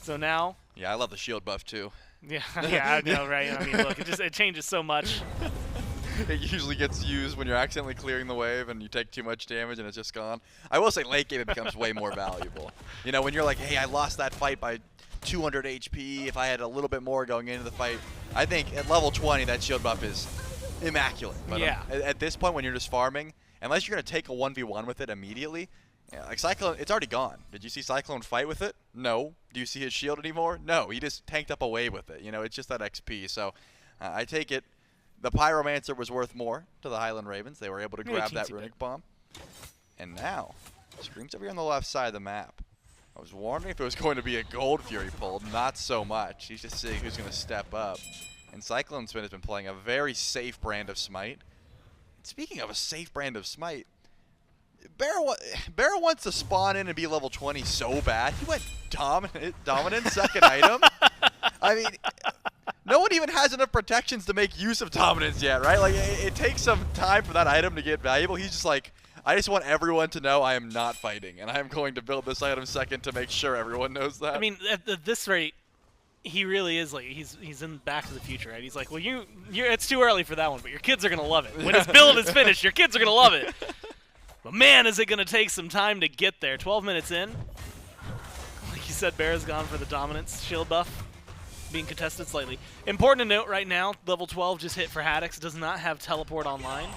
So now... Yeah, I love the shield buff too. Yeah, I know, right? I mean, look, it changes so much. It usually gets used when you're accidentally clearing the wave and you take too much damage and it's just gone. I will say late game it becomes way more valuable. You know, when you're like, hey, I lost that fight by 200 HP. If I had a little bit more going into the fight, I think at level 20 that shield buff is immaculate. But yeah. At this point when you're just farming, unless you're going to take a 1v1 with it immediately, yeah, like Cyclone, it's already gone. Did you see Cyclone fight with it? No. Do you see his shield anymore? No. He just tanked up a wave with it. You know, it's just that XP. So I take it the Pyromancer was worth more to the Highland Ravens. They were able to grab that Runic Bomb. And now, Scream's over here on the left side of the map. I was wondering if it was going to be a Gold Fury pull. Not so much. He's just seeing who's going to step up. And CycloneSpin has been playing a very safe brand of Smite. And speaking of a safe brand of Smite, BaRRa wants to spawn in and be level 20 so bad. He went dominant second item. I mean, no one even has enough protections to make use of dominance yet, right? Like, it takes some time for that item to get valuable. He's just like, I just want everyone to know I am not fighting, and I am going to build this item second to make sure everyone knows that. I mean, at this rate, he really is like, he's in Back to the Future, right? He's like, well, it's too early for that one, but your kids are going to love it. When his build is finished, your kids are going to love it. But man, is it going to take some time to get there. 12 minutes in. Like you said, BaRRa's gone for the dominance shield buff, being contested slightly. Important to note right now, level 12 just hit for Haddix, does not have teleport online.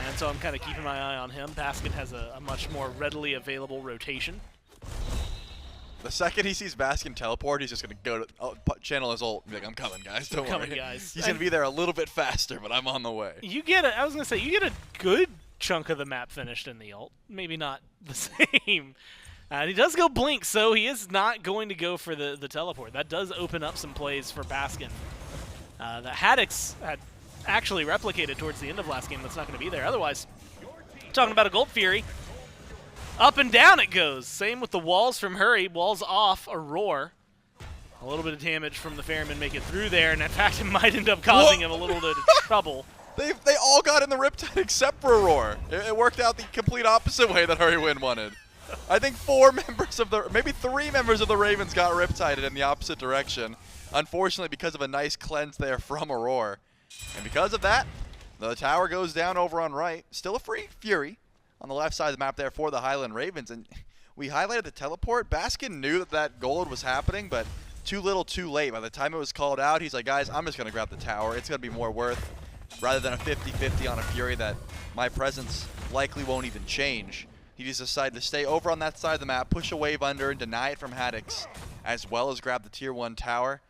And so I'm kind of keeping my eye on him. Baskin has a much more readily available rotation. The second he sees Baskin teleport, he's just going to go to channel his ult and be like, I'm coming, guys. Don't worry. Guys. He's going to be there a little bit faster, but I'm on the way. You get I was going to say, you get a good chunk of the map finished in the ult. Maybe not the same. And he does go blink, so he is not going to go for the teleport. That does open up some plays for Baskin. That Haddix had actually replicated towards the end of last game. That's not going to be there. Otherwise, talking about a Gold Fury, up and down it goes. Same with the walls from Hurry. Walls off, Aror. A little bit of damage from the Ferryman make it through there, and in fact, it might end up causing him a little bit of trouble. They all got in the Riptide except for Aror. It worked out the complete opposite way that Hurriwind wanted. I think maybe 3 members of the Ravens got Riptided in the opposite direction. Unfortunately, because of a nice cleanse there from Aror. And because of that, The tower goes down over on right. Still a free Fury on the left side of the map there for the Highland Ravens. And we highlighted the teleport. Baskin knew that that gold was happening, but too little too late. By the time it was called out, he's like, guys, I'm just going to grab the tower. It's going to be more worth rather than a 50-50 on a Fury that my presence likely won't even change. He just decided to stay over on that side of the map, push a wave under, and deny it from Haddix, as well as grab the tier 1 tower.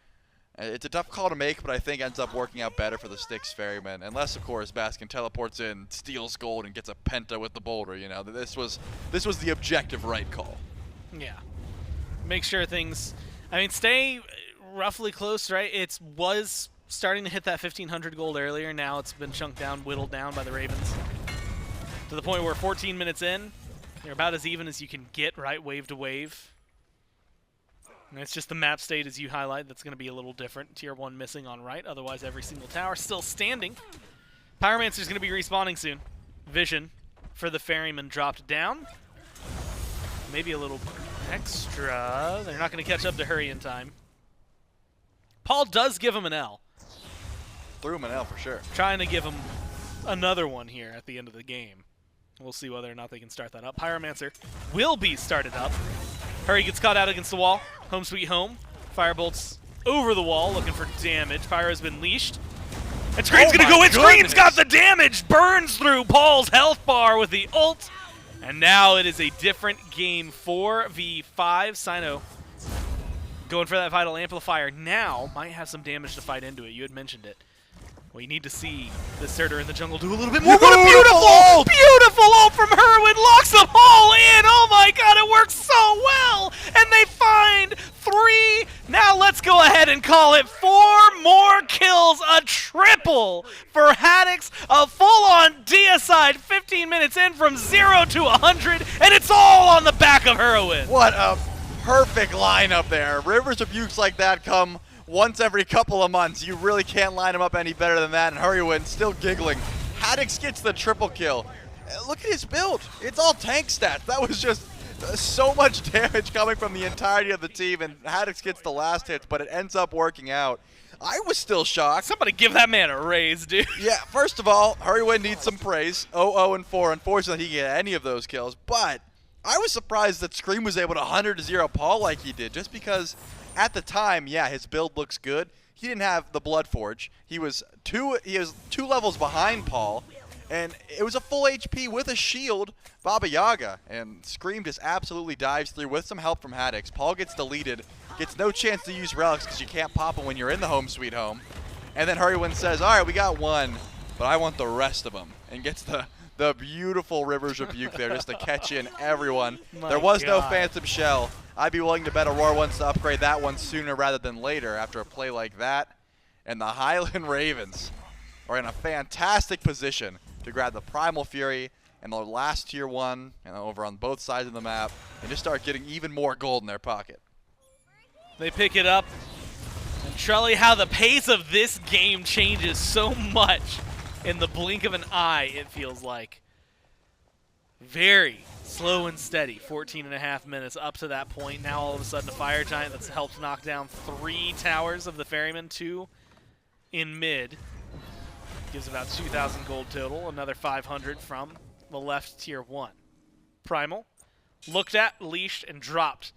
It's a tough call to make, but I think ends up working out better for the Styx Ferrymen. Unless, of course, Baskin teleports in, steals gold, and gets a penta with the boulder. You know, this was the objective right call. Yeah. Make sure things, I mean, stay roughly close, right? It was starting to hit that 1,500 gold earlier. Now it's been chunked down, whittled down by the Ravens. To the point where 14 minutes in, they're about as even as you can get, right, wave to wave. And it's just the map state, as you highlight, that's going to be a little different. Tier 1 missing on right, otherwise every single tower still standing. Pyromancer's going to be respawning soon. Vision for the Ferryman dropped down. Maybe a little extra. They're not going to catch up to Hurry in time. Paul does give him an L. Threw him an L for sure. Trying to give him another one here at the end of the game. We'll see whether or not they can start that up. Pyromancer will be started up. Hurry gets caught out against the wall. Home sweet home. Firebolts over the wall looking for damage. Pyro's been leashed. And Scream's going to go in. Scream's got the damage. Burns through Paul's health bar with the ult. And now it is a different game. 4v5. Cyno going for that vital amplifier now. Might have some damage to fight into it. You had mentioned it. We need to see the Surtr in the jungle do a little bit more. What a beautiful ult from Hurriwind. Locks them all in. Oh my god, it works so well. And they find 3. Now let's go ahead and call it 4 more kills. A triple for Haddix. A full-on deicide 15 minutes in from 0 to 100. And it's all on the back of Hurriwind. What a perfect lineup there. Rivers of Bukes like that come once every couple of months. You really can't line them up any better than that. And Hurriwind still giggling. Haddix gets the triple kill. Look at his build. It's all tank stats. That was just so much damage coming from the entirety of the team. And Haddix gets the last hits, but it ends up working out. I was still shocked. Somebody give that man a raise, dude. Yeah, first of all, Hurriwind needs some praise. 0-0-4. Unfortunately, he didn't get any of those kills. But I was surprised that Scream was able to 100-0 Paul like he did, just because at the time, yeah, his build looks good. He didn't have the Bloodforge. He was two levels behind Paul, and it was a full HP with a shield, Baba Yaga, and Scream just absolutely dives through with some help from Haddix. Paul gets deleted, gets no chance to use relics because you can't pop them when you're in the home sweet home. And then Hurriwind says, all right, we got one, but I want the rest of them, and gets the beautiful Rivers Rebuke there just to catch in everyone. There was no Phantom Shell. I'd be willing to bet Aror wants to upgrade that one sooner rather than later after a play like that. And the Highland Ravens are in a fantastic position to grab the Primal Fury and the last tier 1 and over on both sides of the map and just start getting even more gold in their pocket. They pick it up. And Trelly, how the pace of this game changes so much in the blink of an eye, it feels like. Very slow and steady. 14.5 minutes up to that point. Now all of a sudden a Fire Giant that's helped knock down 3 towers of the Ferrymen, 2 in mid. Gives about 2,000 gold total. Another 500 from the left tier 1. Primal, looked at, leashed, and dropped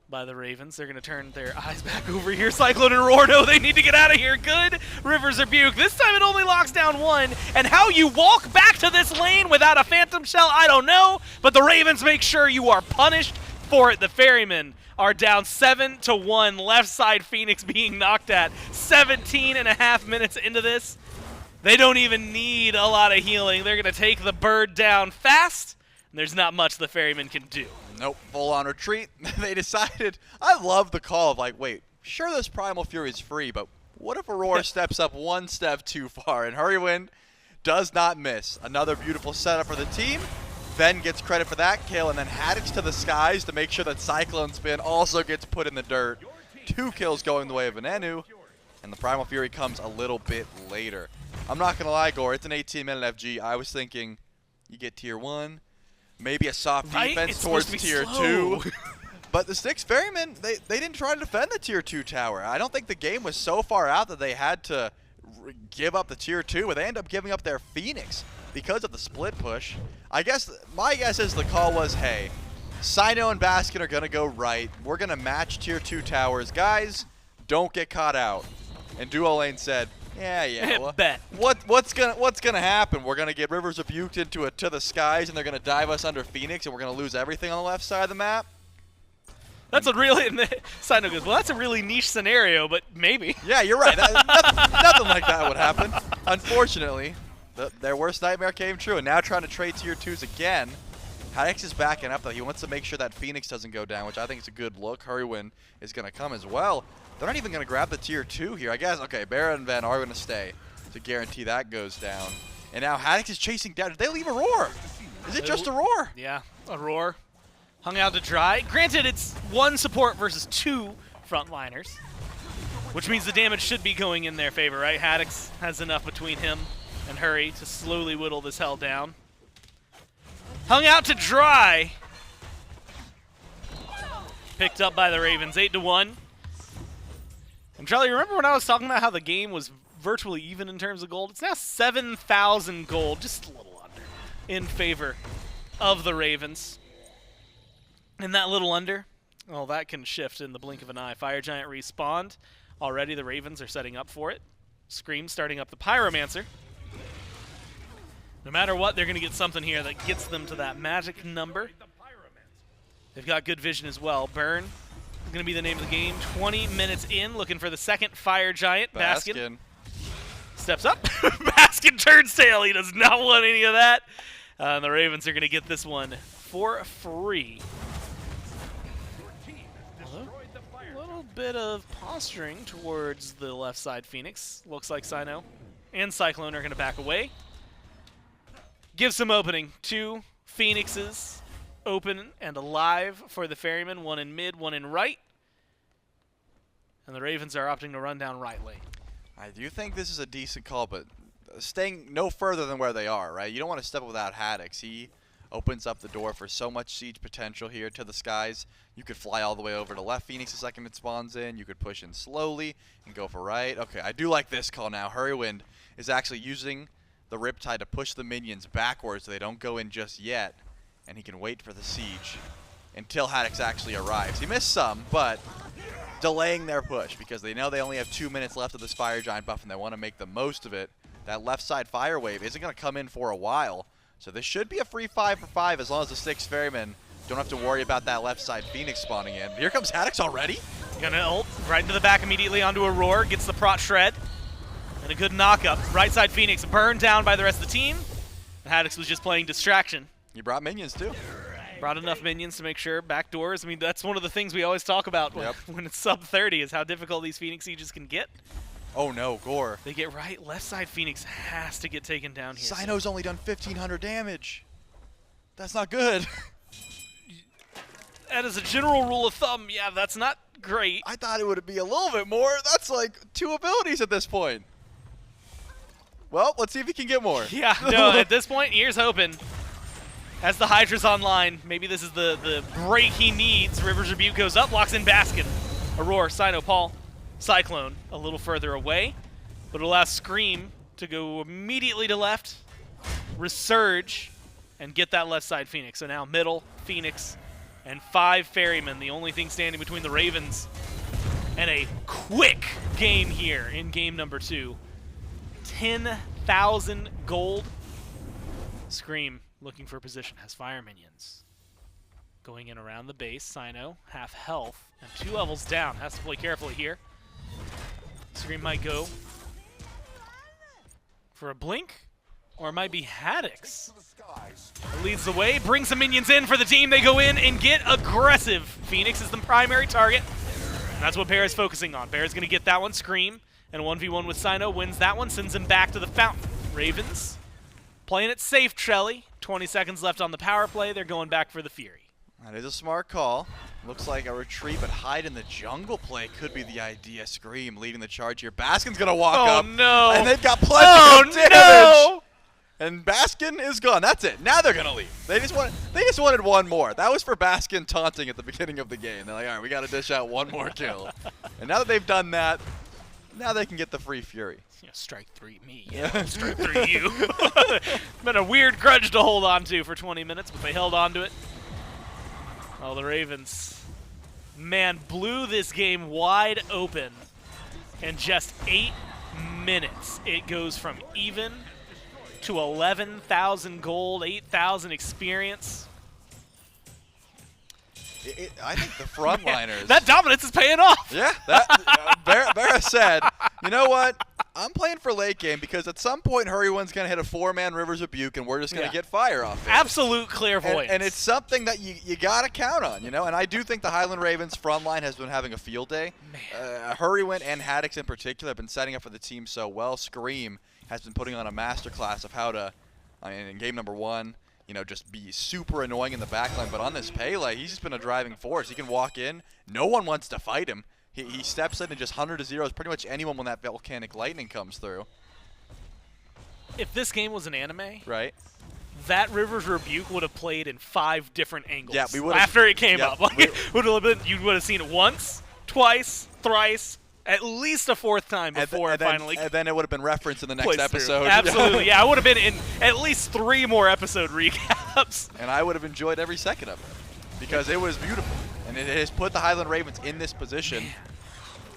by the Ravens. They're going to turn their eyes back over here. Cyclone and Aror, no, they need to get out of here. Good Rivers Rebuke. This time it only locks down 1. And how you walk back to this lane without a Phantom Shell, I don't know. But the Ravens make sure you are punished for it. The Ferrymen are down 7-1. Left side Phoenix being knocked at 17.5 minutes into this. They don't even need a lot of healing. They're going to take the bird down fast. And there's not much the Ferrymen can do. Nope, full on retreat. They decided, I love the call of like, wait, sure this Primal Fury is free, but what if Aror steps up one step too far? And Hurriwind does not miss. Another beautiful setup for the team. Ben gets credit for that kill, and then Haddix to the skies to make sure that CycloneSpin also gets put in the dirt. 2 kills going the way of Venenu, and the Primal Fury comes a little bit later. I'm not going to lie, Gore, it's an 18-minute FG. I was thinking you get tier 1. Maybe a soft defense towards tier 2. But the Styx Ferrymen, they didn't try to defend the tier 2 tower. I don't think the game was so far out that they had to give up the tier 2, but they end up giving up their Phoenix because of the split push. I guess my guess is the call was, hey, Cyno and Baskin are gonna go right. We're gonna match tier 2 towers. Guys, don't get caught out. And Duo Lane said, yeah. Well, Bet. What's gonna happen? We're gonna get Rivers rebuked into to the skies, and they're gonna dive us under Phoenix, and we're gonna lose everything on the left side of the map. That's a really, and Cyno goes, well, that's a really niche scenario, but maybe. Yeah, you're right. Nothing like that would happen. Unfortunately, their worst nightmare came true, and now trying to trade tier 2s again. Haddix is backing up, though. He wants to make sure that Phoenix doesn't go down, which I think is a good look. Hurriwind is going to come as well. They're not even going to grab the tier 2 here. I guess, okay, BaRRa and Ven are going to stay to guarantee that goes down. And now Haddix is chasing down. Did they leave Aror? Is it just Aror? Yeah, Aror. Hung out to dry. Granted, it's 1 support versus 2 frontliners, which means the damage should be going in their favor, right? Haddix has enough between him and Hurry to slowly whittle this hell down. Hung out to dry. Picked up by the Ravens, 8-1. And Charlie, remember when I was talking about how the game was virtually even in terms of gold? It's now 7,000 gold, just a little under, in favor of the Ravens. And that little under, well, that can shift in the blink of an eye. Fire Giant respawned. Already the Ravens are setting up for it. Scream starting up the Pyromancer. No matter what, they're going to get something here that gets them to that magic number. They've got good vision as well. Burn is going to be the name of the game. 20 minutes in, looking for the second Fire Giant. Baskin steps up. Baskin turns tail. He does not want any of that. And the Ravens are going to get this one for free. A little bit of posturing towards the left side Phoenix. Looks like Cyno and Cyclone are going to back away. Give some opening. 2 Phoenixes open and alive for the Ferrymen. 1 in mid, 1 in right. And the Ravens are opting to run down right lane. I do think this is a decent call, but staying no further than where they are, right? You don't want to step without Haddix. He opens up the door for so much siege potential here to the skies. You could fly all the way over to left Phoenix the second it spawns in. You could push in slowly and go for right. Okay, I do like this call now. Hurriwind is actually using the Riptide to push the minions backwards so they don't go in just yet. And he can wait for the siege until Haddix actually arrives. He missed some, but delaying their push because they know they only have 2 minutes left of this Fire Giant buff and they want to make the most of it. That left side Fire Wave isn't going to come in for a while. So this should be a free 5 for 5 as long as the Styx Ferrymen don't have to worry about that left side Phoenix spawning in. Here comes Haddix already. Gonna ult right into the back immediately onto Aror. Gets the prot shred. And a good knockup. Right side Phoenix burned down by the rest of the team. And Haddix was just playing distraction. You brought minions too. Brought enough minions to make sure. Backdoors. I mean, that's one of the things we always talk about when it's sub 30 is how difficult these Phoenix sieges can get. Oh no, Gore. They get right. Left side Phoenix has to get taken down here. Cyno's only done 1,500 damage. That's not good. And as a general rule of thumb, yeah, that's not great. I thought it would be a little bit more. That's like 2 abilities at this point. Well, let's see if he can get more. Yeah, no, at this point, here's hoping. As the Hydra's online, maybe this is the break he needs. Rivers Rebuke goes up, locks in Baskin. Aror, Cyno, Paul, Cyclone a little further away, but it allows Scream to go immediately to left, resurge, and get that left side Phoenix. So now middle, Phoenix, and 5 Ferrymen, the only thing standing between the Ravens and a quick game here in game number 2. 10,000 gold. Scream looking for position, has fire minions. Going in around the base, Cyno, half health, and 2 levels down. Has to play carefully here. Scream might go for a blink, or it might be Haddix. Leads the way, brings some minions in for the team. They go in and get aggressive. Phoenix is the primary target. And that's what BaRRa's focusing on. BaRRa's going to get that one, Scream, and a 1v1 with Cyno, wins that one, sends him back to the fountain. Ravens playing it safe, Trelly. 20 seconds left on the power play. They're going back for the Fury. That is a smart call. Looks like a retreat, but hide in the jungle play could be the idea. Scream leading the charge here. Baskin's going to walk up. Oh, no. And they've got plenty of damage. No. And Baskin is gone. That's it. Now they're going to leave. They just wanted one more. That was for Baskin taunting at the beginning of the game. They're like, all right, we got to dish out one more kill. And now that they've done that, now they can get the free Fury. Strike 3 me, strike 3 you. Been a weird grudge to hold on to for 20 minutes, but they held on to it. Oh, the Ravens, man, blew this game wide open in just 8 minutes. It goes from even to 11,000 gold, 8,000 experience. I think the frontliners. That dominance is paying off. Yeah, BaRRa said, you know what? I'm playing for late game because at some point Hurriwind's going to hit a 4-man Rivers Rebuke and we're just going to get fire off it. Absolute clairvoyance. And it's something that you got to count on, you know? And I do think the Highland Ravens front line has been having a field day. Hurriwind and Haddix in particular have been setting up for the team so well. Scream has been putting on a masterclass of how to, in game number 1, just be super annoying in the backline. But on this Pele, he's just been a driving force. He can walk in. No one wants to fight him. He steps in and just 100-0s pretty much anyone when that volcanic lightning comes through. If this game was an anime, right, that Rivers Rebuke would have played in 5 different angles. Yeah, we would after it came up. Like, you would have seen it once, twice, thrice, at least a 4th time before it finally. And then it would have been referenced in the next episode. Absolutely, yeah. I would have been in at least 3 more episode recaps. And I would have enjoyed every second of it because it was beautiful. And it has put the Highland Ravens in this position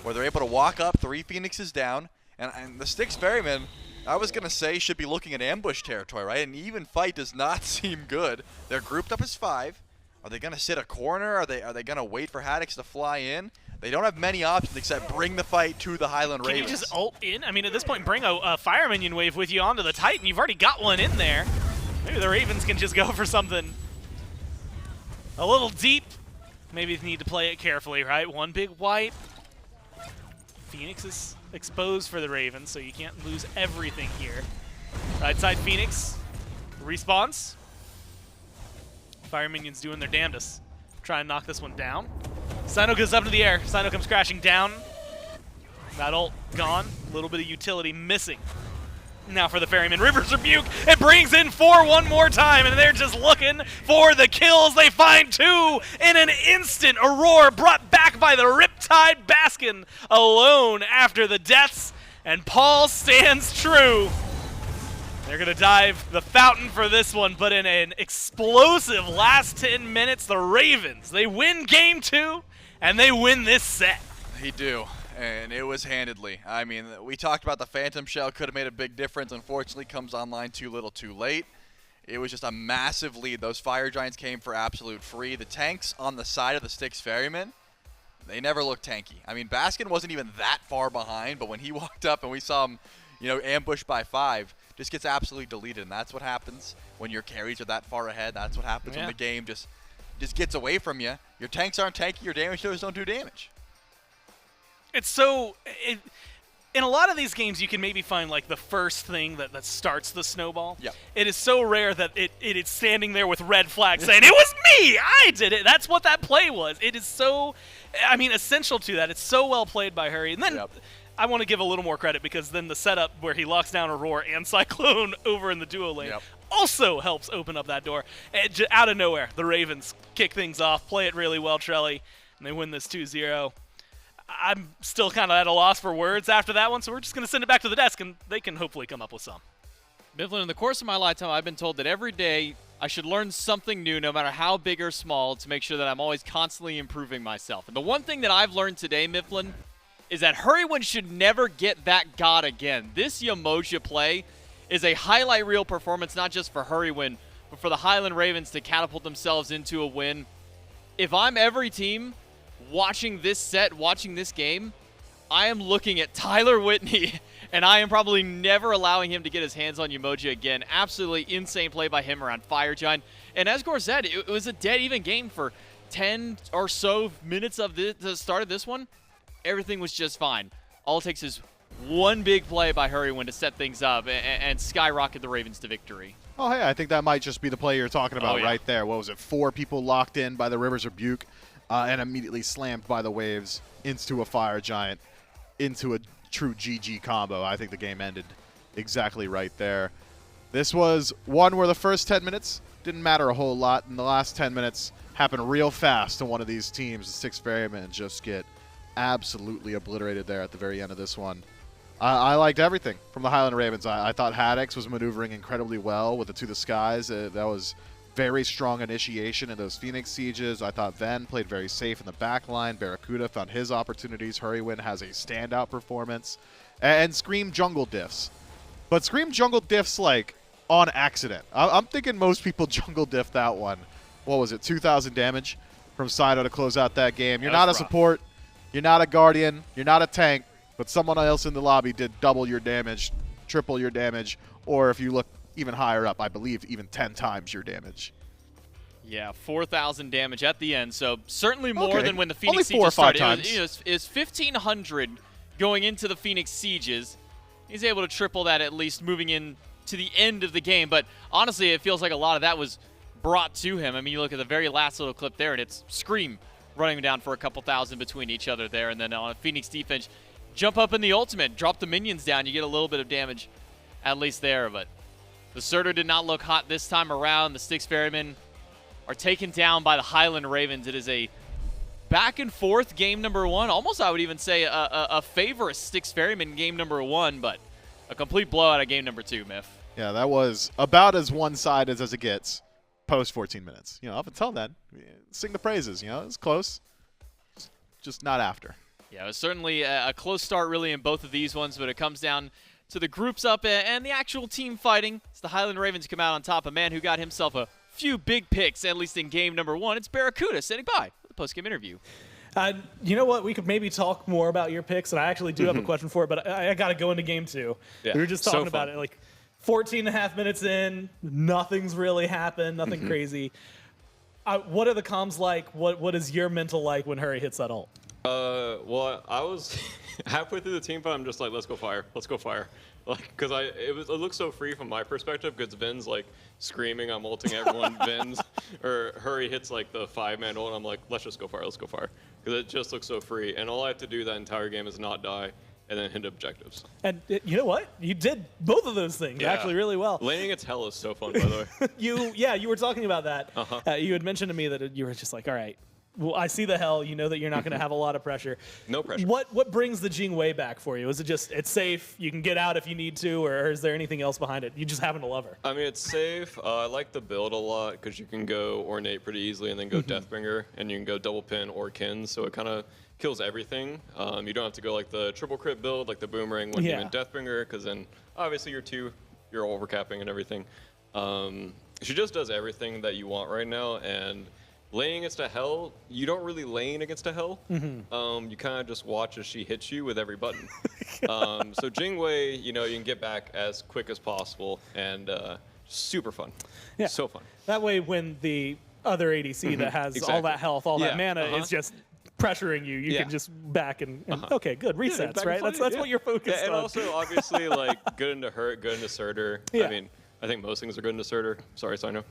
where they're able to walk up 3 Phoenixes down. And the Styx Ferrymen, I was going to say, should be looking at ambush territory, right? An even fight does not seem good. They're grouped up as 5. Are they going to sit a corner? Are they going to wait for Haddix to fly in? They don't have many options except bring the fight to the Highland Ravens. Can you just ult in? I mean, at this point, bring a Fire Minion wave with you onto the Titan. You've already got one in there. Maybe the Ravens can just go for something a little deep. Maybe they need to play it carefully, right? One big wipe. Phoenix is exposed for the Ravens, so you can't lose everything here. Right side Phoenix respawns. Fire Minions doing their damnedest. Try and knock this one down. Cyno goes up into the air. Cyno comes crashing down. That ult gone. A little bit of utility missing. Now for the Ferryman. Rivers Rebuke. It brings in 4 one more time, and they're just looking for the kills. They find 2 in an instant. Aror brought back by the Riptide. Baskin alone after the deaths, and Paul stands true. They're going to dive the fountain for this one, but in an explosive last 10 minutes, the Ravens, they win game 2, and they win this set. They do. And it was handedly. I mean, we talked about the Phantom Shell could have made a big difference. Unfortunately, comes online too little too late. It was just a massive lead. Those Fire Giants came for absolute free. The tanks on the side of the Styx Ferrymen, they never looked tanky. I mean, Baskin wasn't even that far behind, but when he walked up and we saw him, ambushed by 5, just gets absolutely deleted. And that's what happens when your carries are that far ahead. That's what happens when the game just gets away from you. Your tanks aren't tanky. Your damage dealers don't do damage. It's so in a lot of these games, you can maybe find like the first thing that starts the snowball. Yeah. It is so rare that it is standing there with red flags saying, it was me, I did it. That's what that play was. It is so, essential to that. It's so well played by Hurry. And then I want to give a little more credit because then the setup where he locks down Aurora and Cyclone over in the duo lane also helps open up that door. And out of nowhere, the Ravens kick things off, play it really well, Trelly, and they win this 2-0. I'm still kind of at a loss for words after that one, so we're just going to send it back to the desk, and they can hopefully come up with some. Mifflin, in the course of my lifetime, I've been told that every day I should learn something new, no matter how big or small, to make sure that I'm always constantly improving myself. And the one thing that I've learned today, Mifflin, is that Hurriwind should never get that god again. This Yemoja play is a highlight reel performance, not just for Hurriwind, but for the Highland Ravens to catapult themselves into a win. If I'm every team watching this set, watching this game, I am looking at Tyler Whitney, and I am probably never allowing him to get his hands on Yemoja again. Absolutely insane play by him around Fire Giant. And as Gore said, it was a dead even game for 10 or so minutes of the start of this one. Everything was just fine. All it takes is one big play by Hurriwind to set things up and skyrocket the Ravens to victory. Oh, hey, I think that might just be the play you're talking about right there. What was it, 4 people locked in by the Rivers Rebuke and immediately slammed by the waves into a Fire Giant, into a true GG combo. I think the game ended exactly right there. This was one where the first 10 minutes didn't matter a whole lot, and the last 10 minutes happened real fast to one of these teams. The Styx Ferrymen just get absolutely obliterated there at the very end of this one. I liked everything from the Highland Ravens. I thought Haddix was maneuvering incredibly well with the To the Skies. That was very strong initiation in those Phoenix sieges. I thought Ven played very safe in the back line. BaRRaCCuDDa found his opportunities. Hurriwind has a standout performance. And Scream jungle diffs. But Scream jungle diffs like on accident. I'm thinking most people jungle diff that one. What was it, 2,000 damage from Cyno to close out that game. You're not a support, you're not a guardian, you're not a tank, but someone else in the lobby did double your damage, triple your damage, or if you look even higher up, I believe even 10 times your damage. Yeah, 4,000 damage at the end, so certainly more than when the Only Phoenix 4 or Sieges 5 started. times. It was 1,500 going into the Phoenix Sieges. He's able to triple that at least moving in to the end of the game, but honestly, it feels like a lot of that was brought to him. I mean, you look at the very last little clip there, and it's Scream running down for a couple thousand between each other there, and then on a Phoenix defense, jump up in the ultimate, drop the minions down, you get a little bit of damage at least there, but the Surtr did not look hot this time around. The Styx Ferrymen are taken down by the Highland Ravens. It is a back and forth game number 1. Almost, I would even say, a favor Styx Ferrymen game number 1, but a complete blowout of game number 2, Miff. Yeah, that was about as one-sided as it gets post 14 minutes. You know, up until then, sing the praises. You know, it's close, just not after. Yeah, it was certainly a close start really in both of these ones, but it comes down to the groups up and the actual team fighting. It's the Highland Ravens come out on top. A man who got himself a few big picks, at least in game number 1. It's BaRRaCCuDDa standing by for the post-game interview. You know what? We could maybe talk more about your picks, and I actually do have a question for it, but I got to go into game 2. Yeah, we were just talking so about fun. it. Like 14 and a half minutes in, nothing's really happened, nothing crazy. What are the comms like? What is your mental like when Hurry hits that ult? Well, I was halfway through the team fight. I'm just like, let's go fire, like, because it looks so free from my perspective because Vin's like screaming, I'm ulting everyone. Vin's or Hurry hits like the 5-man ult. I'm like, let's just go fire, because it just looks so free, and all I have to do that entire game is not die and then hit objectives. And you know what? You did both of those things actually really well. Laning its hell is so fun, by the way. You were talking about that. You had mentioned to me that you were just like, all right, well, I see the hell. You know that you're not going to have a lot of pressure. No pressure. What brings the Jing way back for you? Is it just it's safe, you can get out if you need to, or is there anything else behind it? You just happen to love her. I mean, it's safe. I like the build a lot because you can go Ornate pretty easily and then go Deathbringer, and you can go double pin or Kin, so it kind of kills everything. You don't have to go like the triple crit build, like the Boomerang when you're in Deathbringer, because then obviously you're overcapping and everything. She just does everything that you want right now, and laying against a hell, you don't really lane against a hell. You kind of just watch as she hits you with every button. So Jingwei, you can get back as quick as possible, and super fun. Yeah, so fun. That way, when the other ADC that has all that health, all that mana is just pressuring you, you can just back and okay, good resets, right? That's what you're focused on. And also, obviously, like good into Hurt, good into Surtr. I mean, I think most things are good into Surtr. Sorry, Cyno.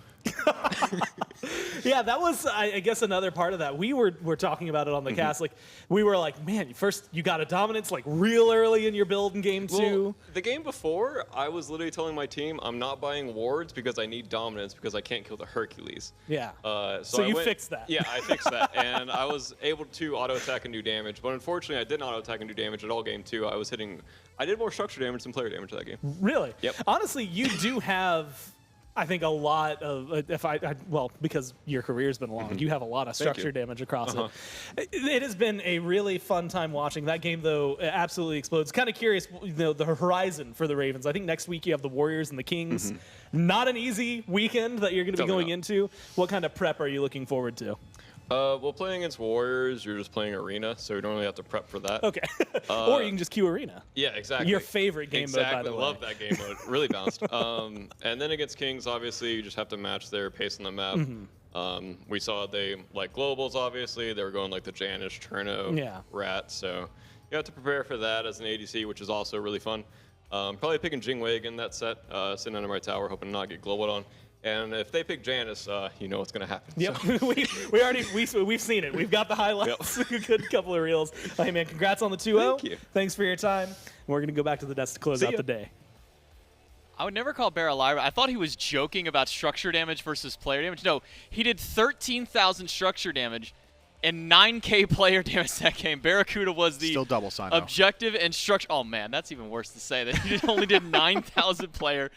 Yeah, that was, I guess, another part of that. We were talking about it on the cast. Like, we were like, man, first you got a dominance like real early in your build in game 2. Well, the game before, I was literally telling my team, I'm not buying wards because I need dominance because I can't kill the Hercules. Yeah. So you fixed that. Yeah, I fixed that, and I was able to auto attack and do damage. But unfortunately, I didn't auto attack and do damage at all game 2. I did more structure damage than player damage that game. Really? Yep. Honestly, you do have, I think, a lot of, well, because your career's been long, you have a lot of structure damage across it. It has been a really fun time watching. That game, though, absolutely explodes. Kind of curious, the horizon for the Ravens. I think next week you have the Warriors and the Kings. Not an easy weekend that you're going to be going into. What kind of prep are you looking forward to? Well, playing against Warriors, you're just playing Arena, so you don't really have to prep for that. Okay. Or you can just queue Arena. Yeah, exactly. Your favorite game mode, by the way. Love that game mode. Really balanced. And then against Kings, obviously, you just have to match their pace on the map. We saw they like globals, obviously. They were going like the Janus, Cherno, Rat, so you have to prepare for that as an ADC, which is also really fun. Probably picking Jingwei again that set, sitting under my tower, hoping to not get global on. And if they pick Janus, you know what's going to happen. Yep, so. we've seen it. We've got the highlights. A good couple of reels. Hey, man, congrats on the 2-0. Thank you. Thanks for your time. We're going to go back to the desk to close out the day. I would never call BaRRaCCuDDa. I thought he was joking about structure damage versus player damage. No, he did 13,000 structure damage and 9K player damage that game. BaRRaCCuDDa was the Still double Cyno. objective and structure. Oh, man, that's even worse to say. That he only did 9,000 player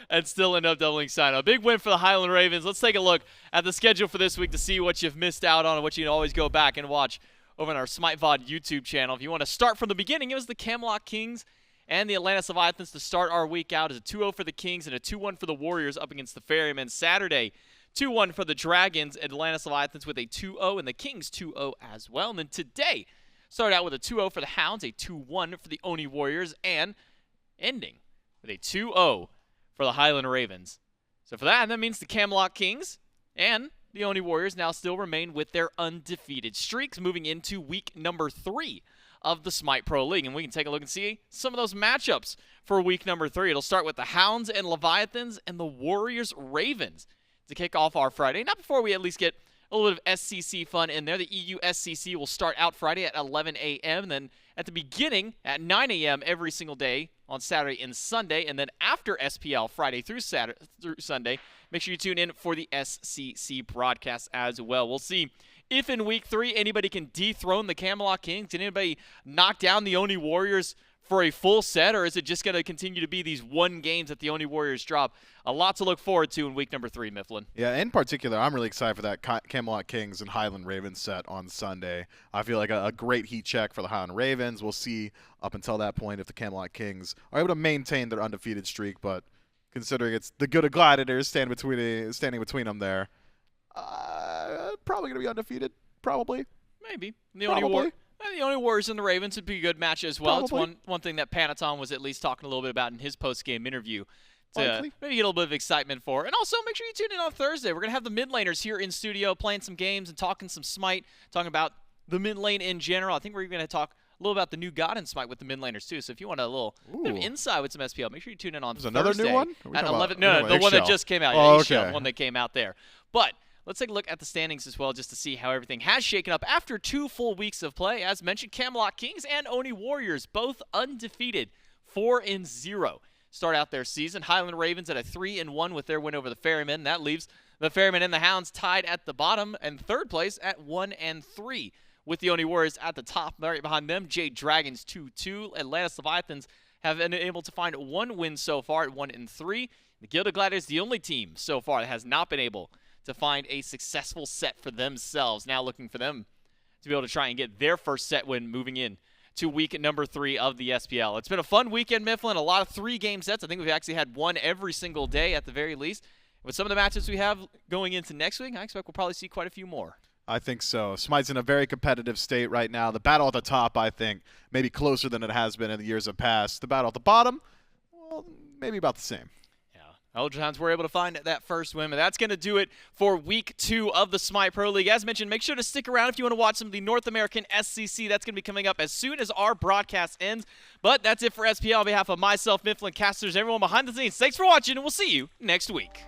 and still end up doubling Cyno. A big win for the Highland Ravens. Let's take a look at the schedule for this week to see what you've missed out on and what you can always go back and watch over on our SMITE VOD YouTube channel. If you want to start from the beginning, it was the Camelot Kings and the Atlantis Leviathans to start our week out. As a 2-0 for the Kings and a 2-1 for the Warriors up against the Ferrymen. Saturday, 2-1 for the Dragons, Atlantis Leviathans with a 2-0, and the Kings 2-0 as well. And then today, started out with a 2-0 for the Hounds, a 2-1 for the Oni Warriors, and ending with a 2-0 for the Highland Ravens. So for that means the Camelot Kings and the Oni Warriors now still remain with their undefeated streaks, moving into week number 3 of the SMITE Pro League. And we can take a look and see some of those matchups for week number 3. It'll start with the Hounds and Leviathans and the Warriors Ravens to kick off our Friday. Not before we at least get a little bit of SCC fun in there. The EU SCC will start out Friday at 11 a.m. And then at the beginning at 9 a.m. every single day on Saturday and Sunday. And then after SPL Friday through Sunday, make sure you tune in for the SCC broadcast as well. We'll see if in week 3 anybody can dethrone the Camelot Kings. Can anybody knock down the Oni Warriors for a full set, or is it just going to continue to be these one games that the Oni Warriors drop? A lot to look forward to in week number 3, Mifflin. Yeah, in particular, I'm really excited for that Camelot Kings and Highland Ravens set on Sunday. I feel like a great heat check for the Highland Ravens. We'll see up until that point if the Camelot Kings are able to maintain their undefeated streak, but considering it's the good of gladiators standing between them there, probably going to be undefeated, probably. Maybe. The Oni Warriors and the Ravens would be a good match as well. Probably. It's one thing that Panaton was at least talking a little bit about in his post-game interview to maybe get a little bit of excitement for. And also, make sure you tune in on Thursday. We're going to have the mid laners here in studio playing some games and talking some SMITE, talking about the mid lane in general. I think we're going to talk a little about the new God in SMITE with the mid laners too. So if you want a little bit of insight with some SPL, make sure you tune in on Thursday. Another new one? At 11. No, the one that just came out. Oh, Eggshell, okay. the one that came out there. But let's take a look at the standings as well just to see how everything has shaken up after 2 full weeks of play. As mentioned, Camelot Kings and Oni Warriors both undefeated, 4-0. Start out their season. Highland Ravens at a 3-1 with their win over the Ferrymen. That leaves the Ferrymen and the Hounds tied at the bottom and third place at 1-3. With the Oni Warriors at the top, right behind them, Jade Dragons 2-2. Atlantis Leviathans have been able to find 1 win so far at 1-3. The Guild of Gladiators, the only team so far that has not been able to find a successful set for themselves. Now looking for them to be able to try and get their first set win moving in to week number 3 of the SPL. It's been a fun weekend, Mifflin. A lot of 3-game sets. I think we've actually had one every single day at the very least. With some of the matches we have going into next week, I expect we'll probably see quite a few more. I think so. SMITE's in a very competitive state right now. The battle at the top, I think, maybe closer than it has been in the years of past. The battle at the bottom, well, maybe about the same. Eldritons were able to find that first win, and that's going to do it for week 2 of the SMITE Pro League. As mentioned, make sure to stick around if you want to watch some of the North American SCC. That's going to be coming up as soon as our broadcast ends. But that's it for SPL. On behalf of myself, Mifflin, casters, everyone behind the scenes, thanks for watching, and we'll see you next week.